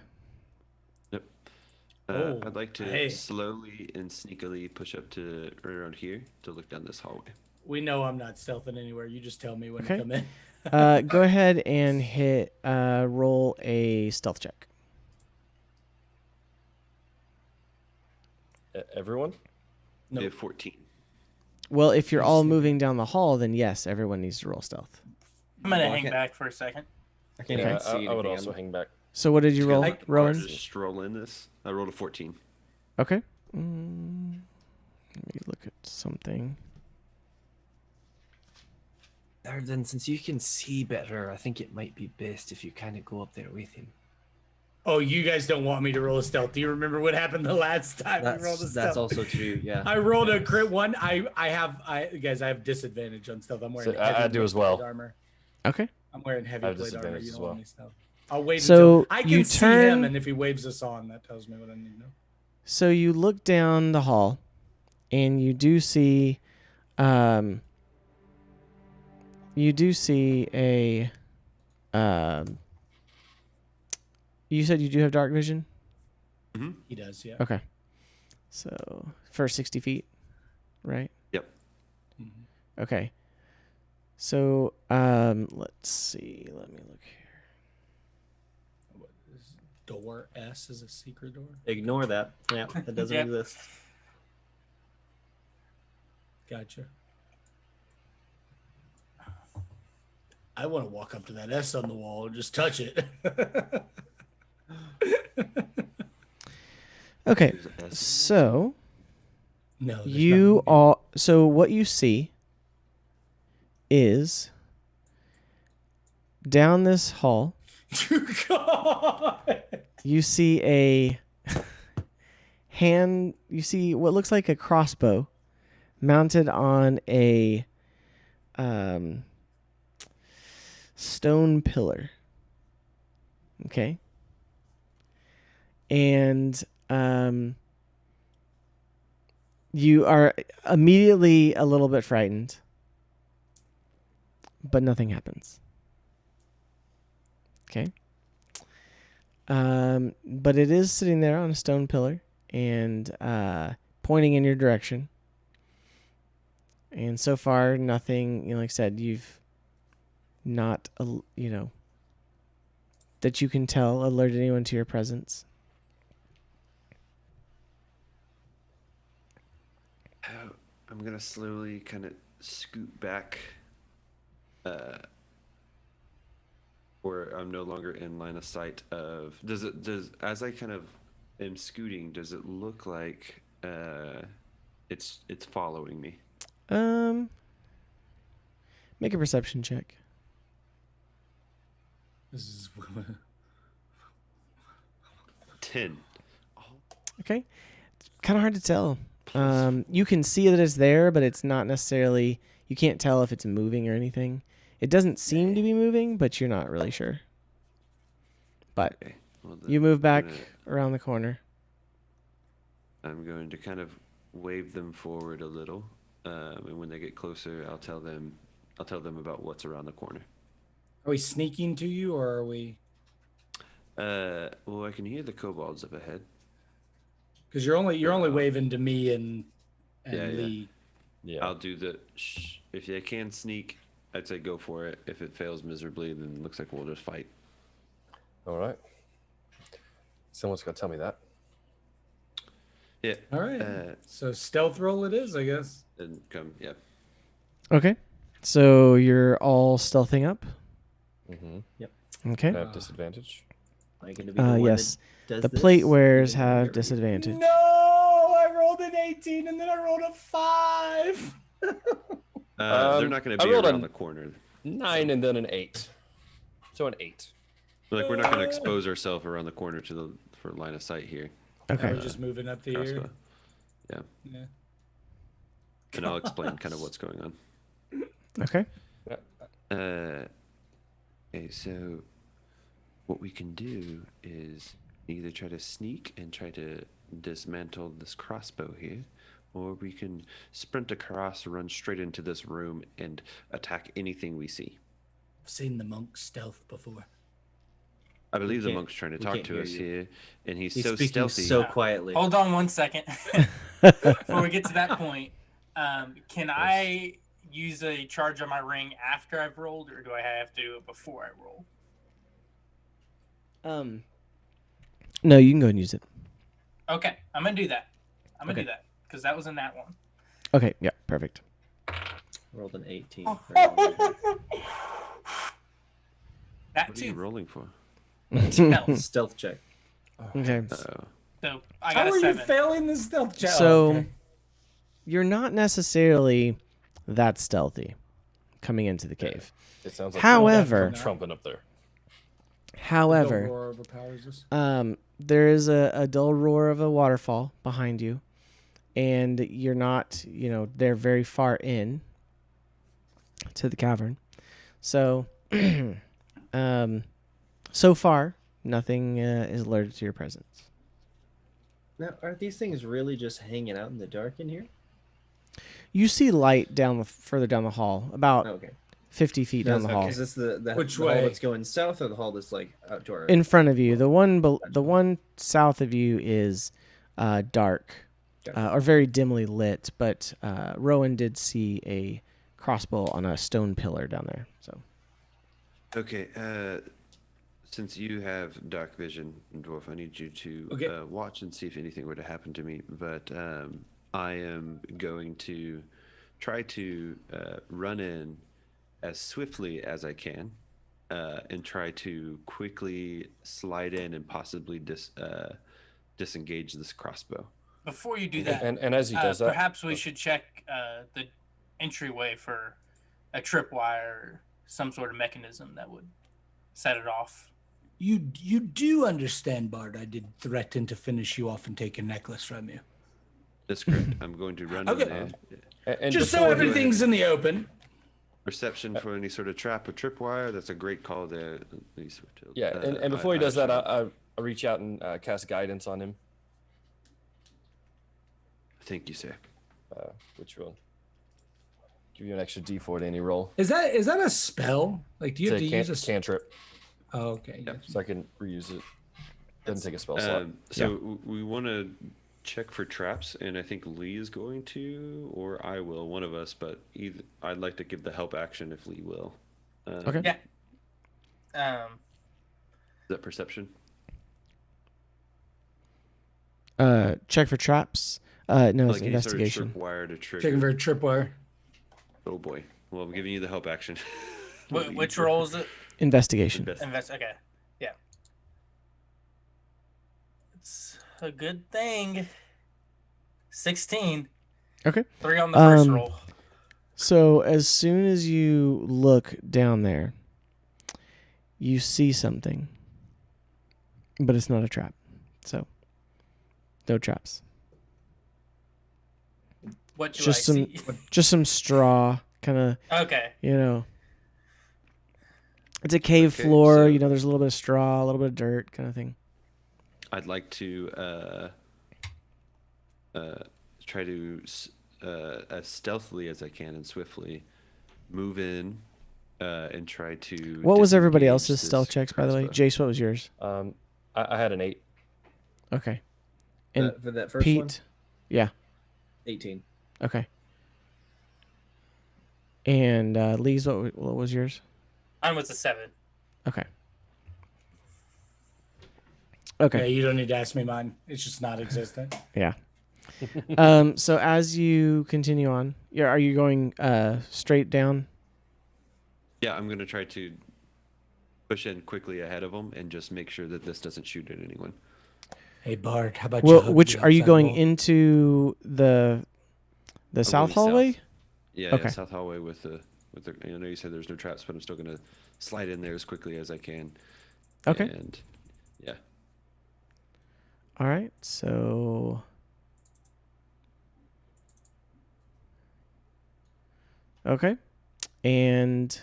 Oh, I'd like to hey. slowly and sneakily push up to right around here to look down this hallway. We know I'm not stealthing anywhere. You just tell me when Okay. to come in. Go ahead and hit roll a stealth check. Everyone? No. We have 14. Well, if you're all moving down the hall, then yes, everyone needs to roll stealth. I'm gonna Well, I hang can't- back for a second. I can't Yeah, even see I would anything. also hang back. So what did you roll, Like, Rowan? Just stroll in this. I rolled a 14. Okay. Let me look at something. Arden, since you can see better, I think it might be best if you kind of go up there with him. Oh, you guys don't want me to roll a stealth. Do you remember what happened the last time we rolled a stealth? That's also true. Yeah. I rolled a crit one. I have disadvantage on stealth. I'm wearing I do as well. armor. Okay. I'm wearing heavy I have plate armor. disadvantage You as don't well. want me stealth. I'll wait So until I you can see turn- him, and if he waves us on, that tells me what I need to know. So you look down the hall, and you do see, a, you said you do have dark vision? He does, yeah. Okay. So for 60 feet, right? Yep. Okay. So, let's see. Let me look here. What is door S is a secret door? Ignore that. Yeah, that doesn't Yep. exist. Gotcha. I want to walk up to that S on the wall and just touch it. Okay. There's an S. So No. there's you nothing. all, so what you see is down this hall, God. you see a you see what looks like a crossbow mounted on a stone pillar. Okay. And you are immediately a little bit frightened, but nothing happens. Okay. But it is sitting there on a stone pillar and pointing in your direction. And so far, nothing, like I said, you've not, that you can tell, alerted anyone to your presence. I'm gonna slowly kind of scoot back, where I'm no longer in line of sight of. Does as I kind of am scooting, does it look like it's following me? Make a perception check. This is 10. Okay. It's kind of hard to tell. You can see that it's there, but it's not necessarily, you can't tell if it's moving or anything. It doesn't seem to be moving, but you're not really sure. But Okay. Well, then you move back I'm gonna- around the corner. I'm going to kind of wave them forward a little, and when they get closer, I'll tell them about what's around the corner. Are we sneaking to you, or are we? Well, I can hear the kobolds up ahead. Because you're only waving to me and Yeah, yeah. Lee. Yeah. I'll do the shh. If you can sneak, I'd say go for it. If it fails miserably, then it looks like we'll just fight. All right. Someone's got to tell me that. Yeah. All right. So stealth roll it is, I guess. And come. Yeah. Okay. So you're all stealthing up. Mm-hmm. Okay. I have disadvantage. Am I gonna be the one Yes. that does The this? plate wearers Even have though- disadvantage. No, I rolled an 18 and then I rolled a 5. They're not going to I be rolled around a- the corner. 9 and then an 8. So an 8. Like we're not going to expose ourselves around the corner for line of sight here. Okay. We're just moving up the Crossbow. ear. Yeah. Yeah. And I'll explain kind of what's going on. Okay. Okay, so what we can do is either try to sneak and try to dismantle this crossbow here, or we can sprint across, run straight into this room, and attack anything we see. I've seen the monk stealth before. I believe the can't- monk's trying to we talk can't to hear us you. here, and he's He's so speaking stealthy. so quietly. Hold on 1 second. Before we get to that point, can I use a charge on my ring after I've rolled, or do I have to do it before I roll? No, you can go and use it. Okay, I'm gonna do that. I'm gonna Okay. do that because that was in that one. Okay. Yeah. Perfect. Rolled an 18. That What are you too. rolling for? Stealth. Stealth check. Okay. Uh-oh. So I How got a are you 7. failing the stealth check? So Okay. you're not necessarily that stealthy. coming into the cave. It sounds like However- trumping up there. However, Roar overpowers us. there is a dull roar of a waterfall behind you, and you're not, they're very far in to the cavern. So, so far, nothing is alerted to your presence. Now, are these things really just hanging out in the dark in here? You see light further down the hall, about Okay. 50 feet down the hall. Is this the Which hall way? that's going south or the hall that's like out to our... In front of you, the one south of you is dark, or very dimly lit. But Rowan did see a crossbow on a stone pillar down there. So, Okay. Since you have dark vision, dwarf, I need you to watch and see if anything were to happen to me. But I am going to try to run in as swiftly as I can, and try to quickly slide in and possibly disengage this crossbow. Before you do that, And as he does that, perhaps we should check the entryway for a tripwire or some sort of mechanism that would set it off. You do understand, Bard, I did threaten to finish you off and take your necklace from you. That's correct. I'm going to run in Okay. there. and Just so before everything's in the open. Perception for any sort of trap or tripwire. That's a great call there. Yeah, and before he does that, I reach out and cast guidance on him, Thank you, sir. which will give you an extra D4 to any roll. Is that a spell? Like, do you have to use a cantrip, Oh, okay. Yeah. so I can reuse it. Doesn't take a spell slot. We want to check for traps, and I think Lee is going to, or I will, one of us. But I'd like to give the help action if Lee will. Okay. Yeah. Is that perception? Check for traps. No, it's Like any sort of investigation. tripwire to trigger. Checking for a tripwire. Oh boy. Well, I'm giving you the help action. Which roll is it? Investigation. Okay. Yeah. It's a good thing. 16. Okay. 3 on the first Um, roll. So as soon as you look down there, you see something, but it's not a trap. So, no traps. What do just I some, see? just some straw, kind of. Okay. It's a cave Okay, floor. so- There's a little bit of straw, a little bit of dirt, kind of thing. I'd like to try to as stealthily as I can and swiftly move in and try to. What was everybody disengage else's this stealth checks, by the way? crossbow. Jace, what was yours? I had an 8. Okay. And for that first Pete, one, yeah, 18. okay. And Lee's, what was yours? Mine was a 7. Okay. Yeah, Okay. you don't need to ask me mine. It's just not existent. Yeah. So as you continue on, are you going straight down? Yeah, I'm gonna try to push in quickly ahead of them and just make sure that this doesn't shoot at anyone. Hey, Bard, how about you? Well, hug which the are you outside going wall? into the south south. hallway? Yeah, Okay. yeah, south hallway with the. I know you said there's no traps, but I'm still gonna slide in there as quickly as I can. Okay. And yeah, All right. So okay. And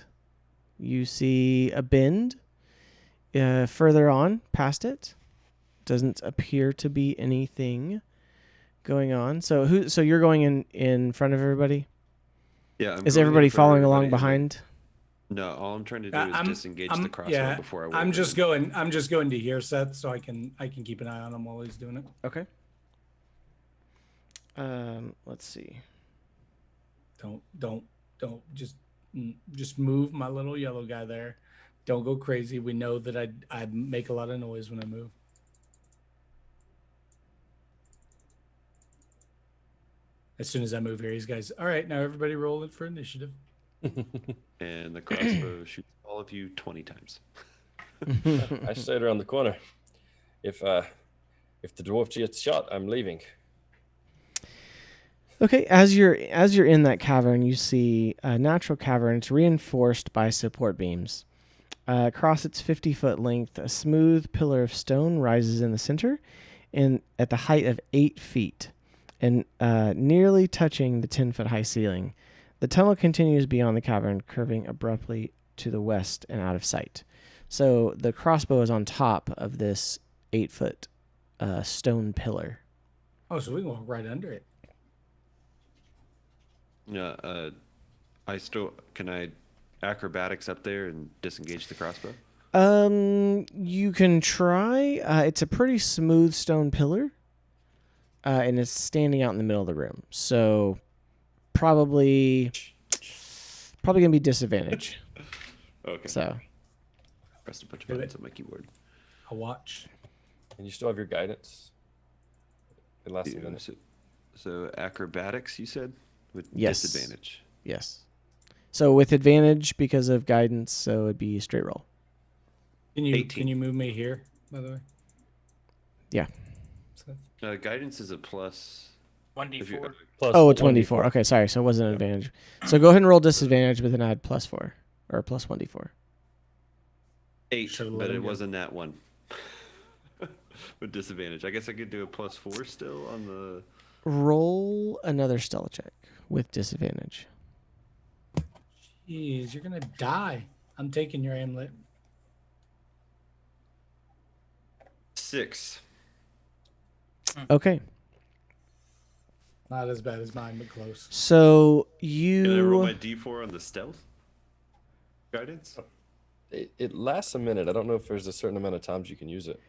you see a bend further on past it. Doesn't appear to be anything going on. So so you're going in front of everybody? yeah. I'm Is going in everybody for following along everybody, behind? No, all I'm trying to do is disengage the crossbow yeah, before I. I'm walk just in. going. I'm just going to hear Seth, so I can keep an eye on him while he's doing it. Okay. Let's see. Don't just move my little yellow guy there. Don't go crazy. We know that I make a lot of noise when I move. As soon as I move here, these guys. All right, now everybody roll it for initiative. And the crossbow shoots all of you 20 times. I stayed around the corner. If the dwarf gets shot, I'm leaving. Okay, as you're in that cavern, you see a natural cavern. It's reinforced by support beams. Across its 50-foot length, a smooth pillar of stone rises in the center, and at the height of 8 feet, and nearly touching the 10-foot high ceiling. The tunnel continues beyond the cavern, curving abruptly to the west and out of sight. So the crossbow is on top of this 8-foot stone pillar. Oh, so we can walk right under it. Yeah. Can I acrobatics up there and disengage the crossbow? You can try. It's a pretty smooth stone pillar, and it's standing out in the middle of the room. So probably gonna be disadvantage. Okay. So Pressed a bunch of Do it. buttons on my keyboard. A watch. And you still have your guidance. It lasts a Yeah, minute. so acrobatics, you said, with Yes. disadvantage. yes. So with advantage because of guidance, so it'd be straight roll. Can you 18. move me here, by the way? Yeah. So, Guidance is a plus. If you, 1d4. Plus Oh, it's 1d4. Okay, sorry. So it wasn't an advantage. So go ahead and roll disadvantage with an add +4 or plus 1d4. 8, Should've let but him it go. wasn't that one. With disadvantage. I guess I could do a +4 still on the. Roll another stealth check with disadvantage. Jeez, you're gonna die. I'm taking your amulet. 6. Okay. Not as bad as mine, but close. So Can I roll my you d4 on the stealth? Guidance? It lasts a minute. I don't know if there's a certain amount of times you can use it.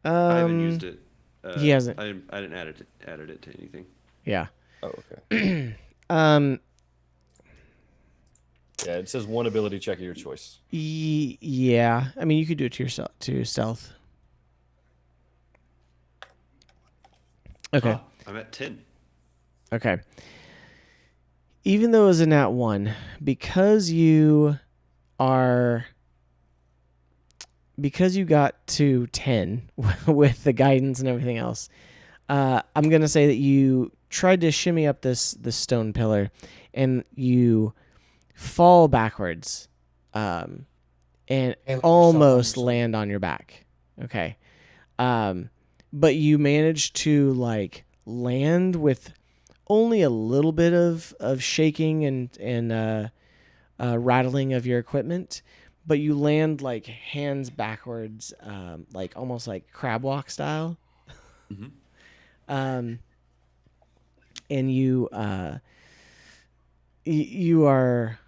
I haven't used it. he hasn't. I didn't added it to anything. Yeah. Oh, okay. Yeah, it says one ability check of your choice. Yeah. I mean, you could do it to yourself to stealth. Okay. Oh, I'm at 10. Okay. Even though it was a nat 1, because you got to 10 with the guidance and everything else, I'm going to say that you tried to shimmy up this stone pillar and you fall backwards and yourself almost on yourself. land on your back. Okay. But you managed to land with only a little bit of shaking and rattling of your equipment, but you land hands backwards, almost like crab walk style. Mhm. And you you are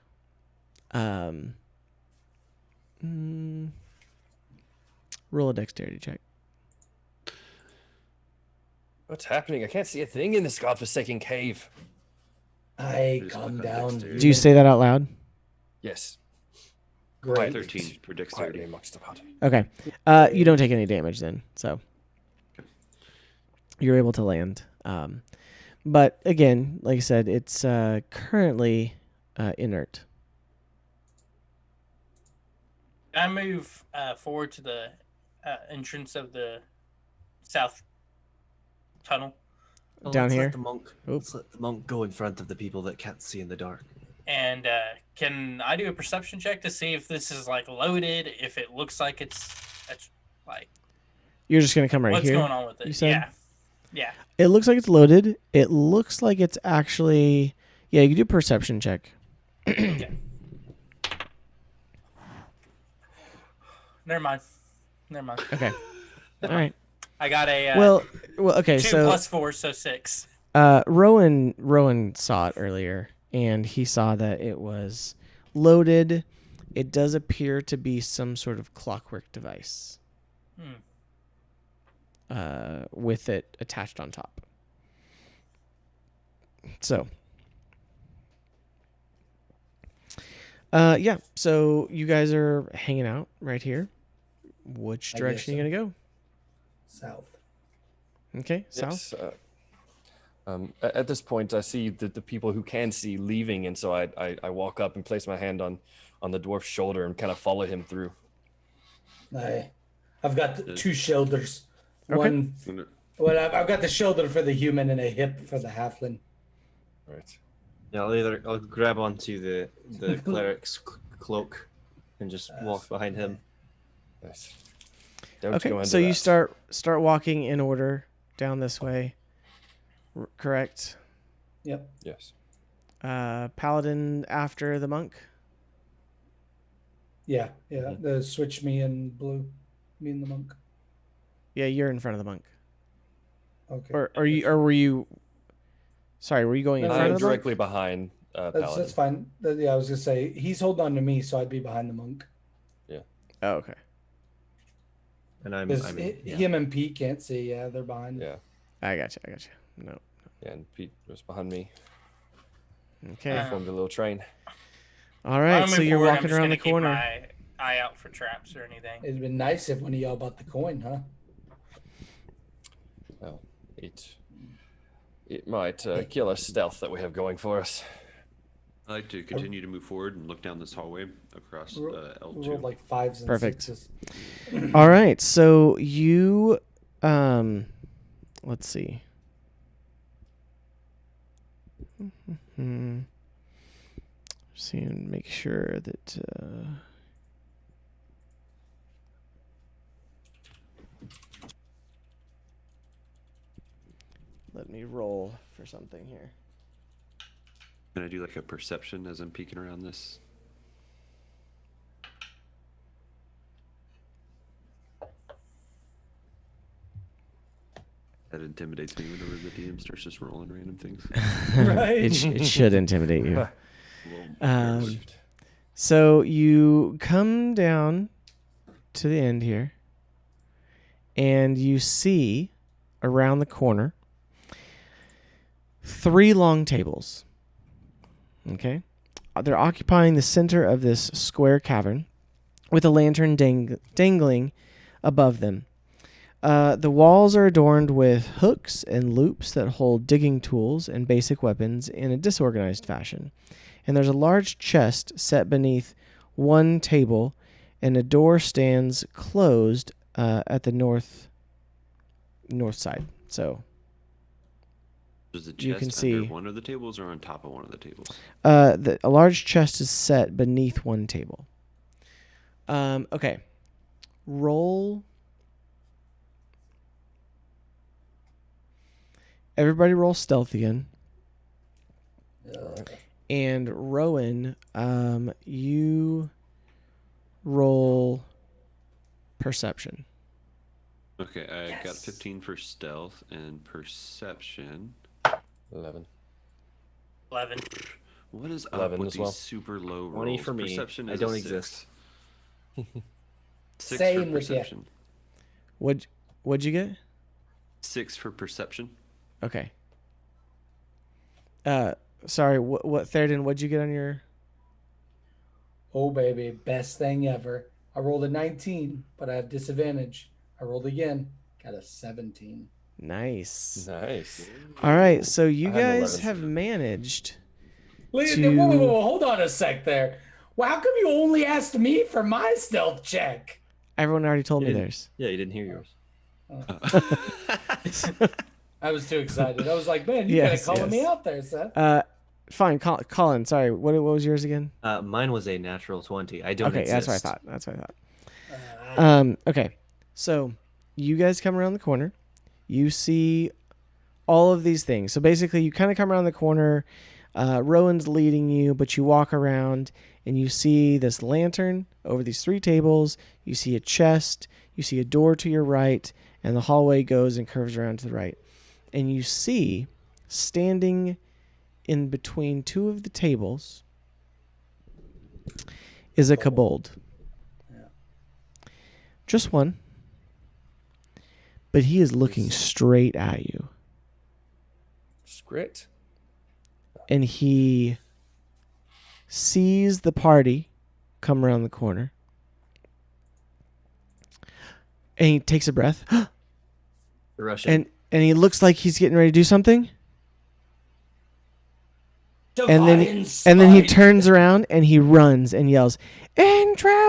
roll a dexterity check. What's happening? I can't see a thing in this godforsaken cave. Hey, Just calm click on down. dexterity. Do you say that out loud? Yes. Great. 13 for Quietly dexterity. amongst the party. Okay. You don't take any damage then, so you're able to land. But again, like I said, it's currently inert. I move forward to the entrance of the south tunnel, Well, Down let's here? Let the monk, Oop. let's let the monk go in front of the people that can't see in the dark. and can I do a perception check to see if this is loaded? If it looks like it's You're just gonna come right what's here. going on with it? you said? Yeah, yeah. It looks like it's loaded. It looks like it's actually you can do a perception check. Okay. Never mind. Okay. All right. I got a Well, okay. 2 So plus 4, so 6. Rowan saw it earlier, and he saw that it was loaded. It does appear to be some sort of clockwork device. With it attached on top. So, so you guys are hanging out right here. Which I direction are you guess gonna go? South. Okay, south. Yes, at this point, I see the people who can see leaving, and so I walk up and place my hand on the dwarf's shoulder and kind of follow him through. I've got 2 shoulders. Okay. One. Well, I've got the shoulder for the human and a hip for the halfling. Right. Yeah, I'll grab onto the cleric's cloak and just walk behind him. Nice. Don't Okay, go into so you that. start walking in order down this way. Correct. Yep. Yes. Paladin after the monk. Yeah. The switch me and blue, me and the monk. Yeah, you're in front of the monk. Okay. Or were you? Sorry, were you going in No, front I'm of the monk? directly behind Paladin. That's fine. Yeah, I was gonna say he's holding on to me, so I'd be behind the monk. Yeah. Oh, okay. And Him and Pete can't see. Yeah, they're behind. Yeah. I gotcha. No. Yeah, and Pete was behind me. Okay. Formed a little train. All right. I'm So you're forward, I'm walking just around gonna the corner. Keep my eye out for traps or anything. It'd been nice if when he yelled about the coin, huh? Well, it might kill our stealth that we have going for us. I'd like to continue to move forward and look down this hallway across We L2. rolled like 5s and Perfect. 6s. All right. So you, let's see. See and make sure that. Let me roll for something here. Can I do like a perception as I'm peeking around this? That intimidates me whenever the DM starts just rolling random things. Right. It should intimidate you. A little embarrassed. So you come down to the end here, and you see around the corner 3 long tables. Okay? They're occupying the center of this square cavern with a lantern dangling above them. The walls are adorned with hooks and loops that hold digging tools and basic weapons in a disorganized fashion. And there's a large chest set beneath one table, and a door stands closed at the north side. So Does the you chest can under see- one of the tables or on top of one of the tables? a large chest is set beneath one table. Okay. Roll. Everybody roll stealth again. And Rowan, you roll perception. Okay, I got Yes. 15 for stealth and perception. 11. 11. What is up 11 with as these well. super low 20 rolls? for me. Perception I is don't a 6. exist. 6 Same for with ya. perception. What'd you get? 6 for perception. Okay. Sorry, what Theoden, what'd you get on your... Oh, baby. Best thing ever. I rolled a 19, but I have disadvantage. I rolled again. Got a 17. Nice. Nice. All right, so you I had an guys 11. have managed Whoa, to... hold on a sec there. Well, how come you only asked me for my stealth check? Everyone already told me Yeah. theirs. Yeah, you didn't hear yours. I was too excited. I was like, man, you Yes, gotta call me yes. out there, Seth. Fine, Colin, sorry, what was yours again? Mine was a natural 20. I don't Okay, exist. that's what I thought. Okay, so you guys come around the corner. You see all of these things. So basically, you kind of come around the corner. Rowan's leading you, but you walk around and you see this lantern over these 3 tables. You see a chest. You see a door to your right, and the hallway goes and curves around to the right. And you see, standing in between 2 of the tables, is a kobold. Just one. But he is looking straight at you. Great. And he sees the party come around the corner. And he takes a breath. The Russian. And he looks like he's getting ready to do something. And then he turns around and he runs and yells, "Intruders!"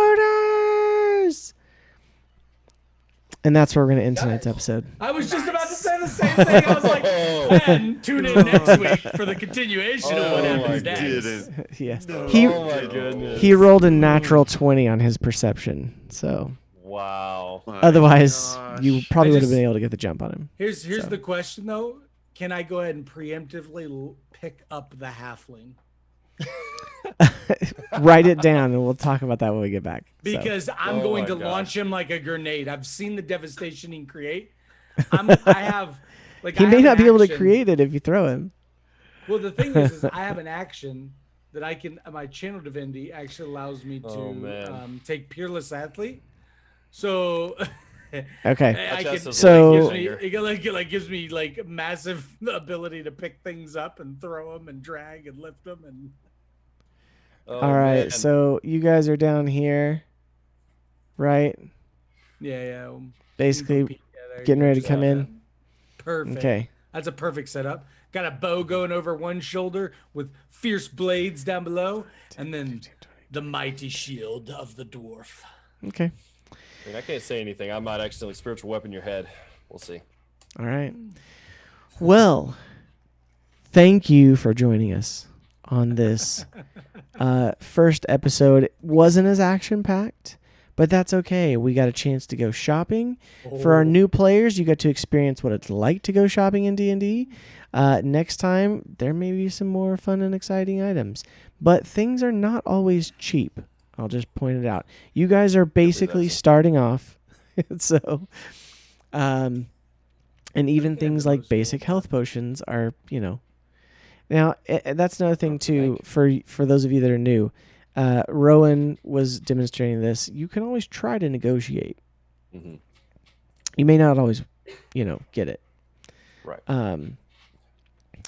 And that's where we're going to end tonight's episode. I was just about to say the same thing. I was like, and tune in next week for the continuation of what happens next. Yes. Oh my goodness. He rolled a natural 20 on his perception. So Wow. otherwise, you probably I would have just- been able to get the jump on him. Here's the question, though. Can I go ahead and preemptively pick up the halfling? Write it down, and we'll talk about that when we get back. So, Because I'm Oh going my to gosh. launch him like a grenade. I've seen the devastation he create. I have like he I may have not an be able to action- create it if you throw him. Well, the thing is I have an action that I can. My channel divinity actually allows me Oh, man. to take peerless athlete. So Okay. I can, So- it gives me like massive ability to pick things up and throw them and drag and lift them and. Oh, All right. man. So you guys are down here, right? Yeah. Basically, Yeah, there you getting go, ready to just come like in. that. Perfect. Okay. That's a perfect setup. Got a bow going over one shoulder with fierce blades down below, and then the mighty shield of the dwarf. Okay. I mean, I can't say anything. I might accidentally spiritual weapon your head. We'll see. All right. Well, thank you for joining us on this first episode. It wasn't as action-packed, but that's okay. We got a chance to go shopping. For our new players, you got to experience what it's like to go shopping in D&D. Next time, there may be some more fun and exciting items. But things are not always cheap. I'll just point it out. You guys are basically starting off. So, and even things like basic health potions are, Now, that's another thing, too, for those of you that are new. Rowan was demonstrating this. You can always try to negotiate. Mm-hmm. You may not always, get it. Right.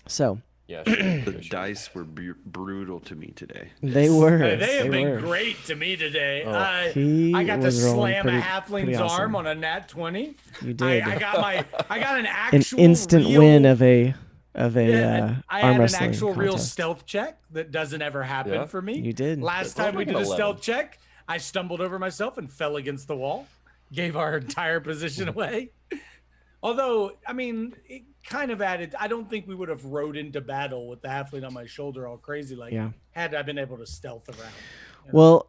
So Yeah. The dice were brutal to me today. they were. They have been were. great to me today. Oh. He I got to was rolling slam pretty- a halfling's pretty awesome. arm on a nat 20. You did. I got an An actual instant real, win of a I arm had an wrestling actual real contest. stealth check that doesn't ever happen Yeah. for me. You did. Last It's only time we like did an a 11. stealth check, I stumbled over myself and fell against the wall, gave our entire position away. Although, I mean, it kind of added. I don't think we would have rode into battle with the halfling on my shoulder all crazy had I been able to stealth around. Well,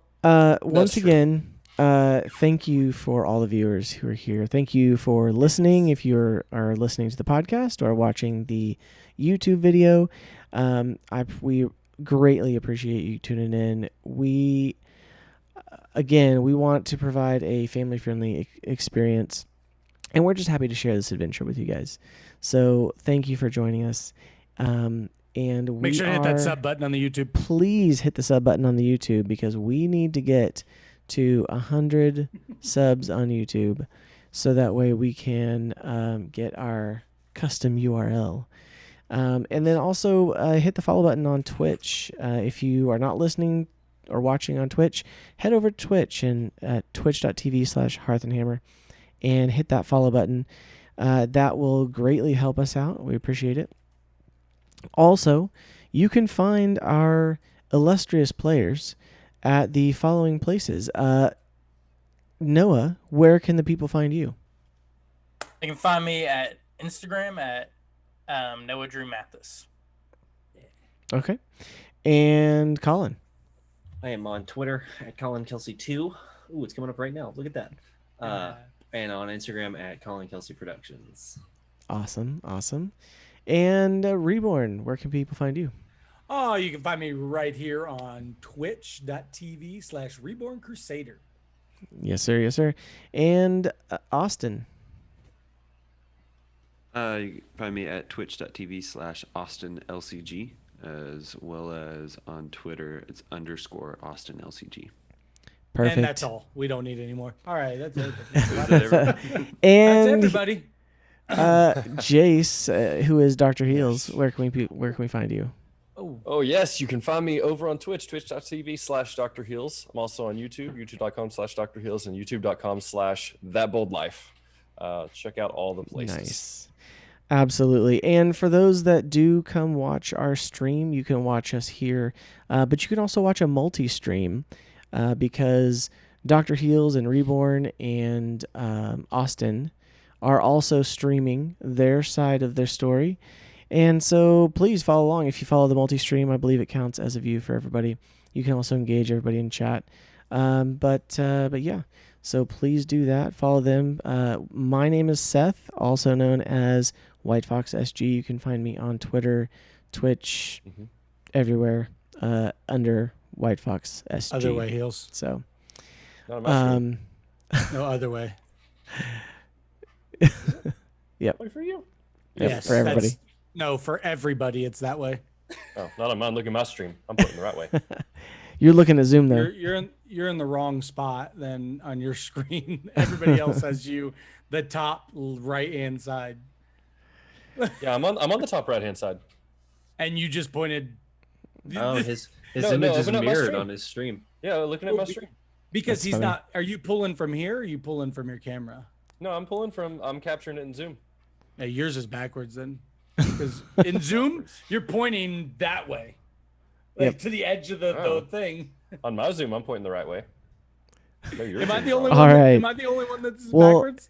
once true. again, thank you for all the viewers who are here. Thank you for listening. If you are listening to the podcast or watching the YouTube video, we greatly appreciate you tuning in. We want to provide a family-friendly experience, and we're just happy to share this adventure with you guys. So thank you for joining us. And Make sure to hit that sub button on the YouTube. Please hit the sub button on the YouTube because we need to get to 100 subs on YouTube, so that way we can get our custom URL. And then also hit the follow button on Twitch. If you are not listening or watching on Twitch, head over to Twitch and twitch.tv/Hearth Hammer and hit that follow button. That will greatly help us out. We appreciate it. Also, you can find our illustrious players at the following places. Noah, where can the people find you? You can find me at Instagram at Noah Drew Mathis. Okay. And Colin. I am on Twitter at Colin Kelsey 2. Ooh, it's coming up right now. Look at that. And on Instagram at Colin Kelsey Productions. Awesome. And Reborn, where can people find you? Oh, you can find me right here on twitch.tv/Reborn Crusader. Yes, sir. And Austin. You can find me at twitch.tv/AustinLCG, as well as on Twitter, it's _AustinLCG. Perfect. And that's all. We don't need any more. All right, that's it. Everybody. That's And everybody. Jace, who is Dr. Heels, where can we find you? Oh, yes. You can find me over on Twitch, twitch.tv/Dr. Heels. I'm also on YouTube, youtube.com/Dr. Heels, and youtube.com/ThatBoldLife. Check out all the places. Nice. Absolutely. And for those that do come watch our stream, you can watch us here, but you can also watch a multi-stream because Dr. Heels and Reborn and Austin are also streaming their side of their story. And so please follow along. If you follow the multi-stream, I believe it counts as a view for everybody. You can also engage everybody in chat. But yeah, so please do that. Follow them. My name is Seth, also known as White Fox SG. You can find me on Twitter, Twitch, everywhere under White Fox SG. Other way, Heels. So, Not a mushroom. No other way. Yep. Wait for you. Yep, Yes, for everybody. No, for everybody, it's that way. Oh, not on mine. Look at my stream. I'm putting the right way. You're looking at Zoom though. You're in the wrong spot then on your screen. Everybody else has you the top right hand side. Yeah, I'm on the top right hand side. And you just pointed. Oh, his No, image is open up my mirrored stream. on his stream. Yeah, looking at my stream. Because That's he's funny. not. Are you pulling from here? Or are you pulling from your camera? No, I'm capturing it in Zoom. Yeah, yours is backwards then. Because in Zoom, you're pointing that way, like to the edge of the thing. On my Zoom, I'm pointing the right way. No, you're Am I the Zoom's only wrong. one? All right. Am I the only one that's Well, backwards?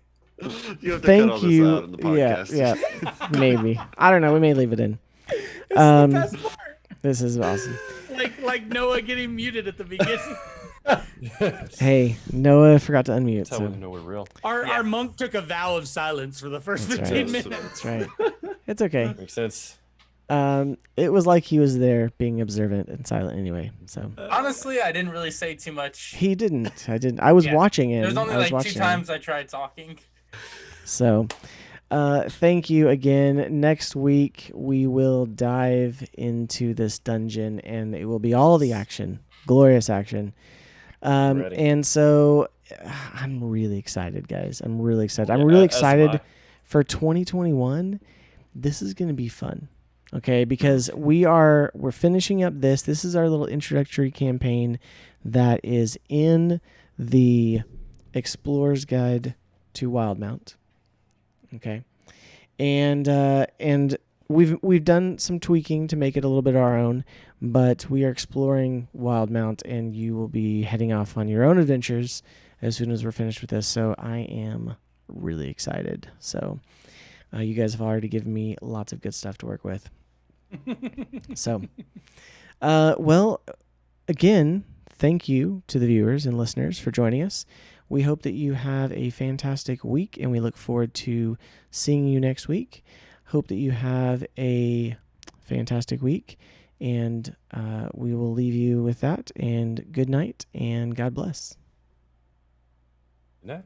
You have to Thank cut all this you. out in the podcast. Yeah, maybe. I don't know. We may leave it in. This is the best part. This is awesome. Like Noah getting muted at the beginning. Hey, Noah forgot to unmute. That's how So we know we're real. Our monk took a vow of silence for the first That's 15 right. minutes. that's right. It's okay. Makes sense. It was like he was there being observant and silent anyway. So Honestly, I didn't really say too much. he didn't. I didn't. I was Yeah. watching him. There's only I was like watching 2 him. times I tried talking. So, thank you again. Next week, we will dive into this dungeon, and it will be all the action, glorious action. Ready. And so, I'm really excited, guys. I'm really excited. I'm Yeah, really as am excited I. for 2021. This is going to be fun. Okay, because we're finishing up this. This is our little introductory campaign that is in the Explorer's Guide to Wildmount. Okay, and we've done some tweaking to make it a little bit our own, but we are exploring Wildmount, and you will be heading off on your own adventures as soon as we're finished with this. So I am really excited. So you guys have already given me lots of good stuff to work with. So, well, again, thank you to the viewers and listeners for joining us. We hope that you have a fantastic week, and we look forward to seeing you next week. Hope that you have a fantastic week, and we will leave you with that. And good night, and God bless. Good night.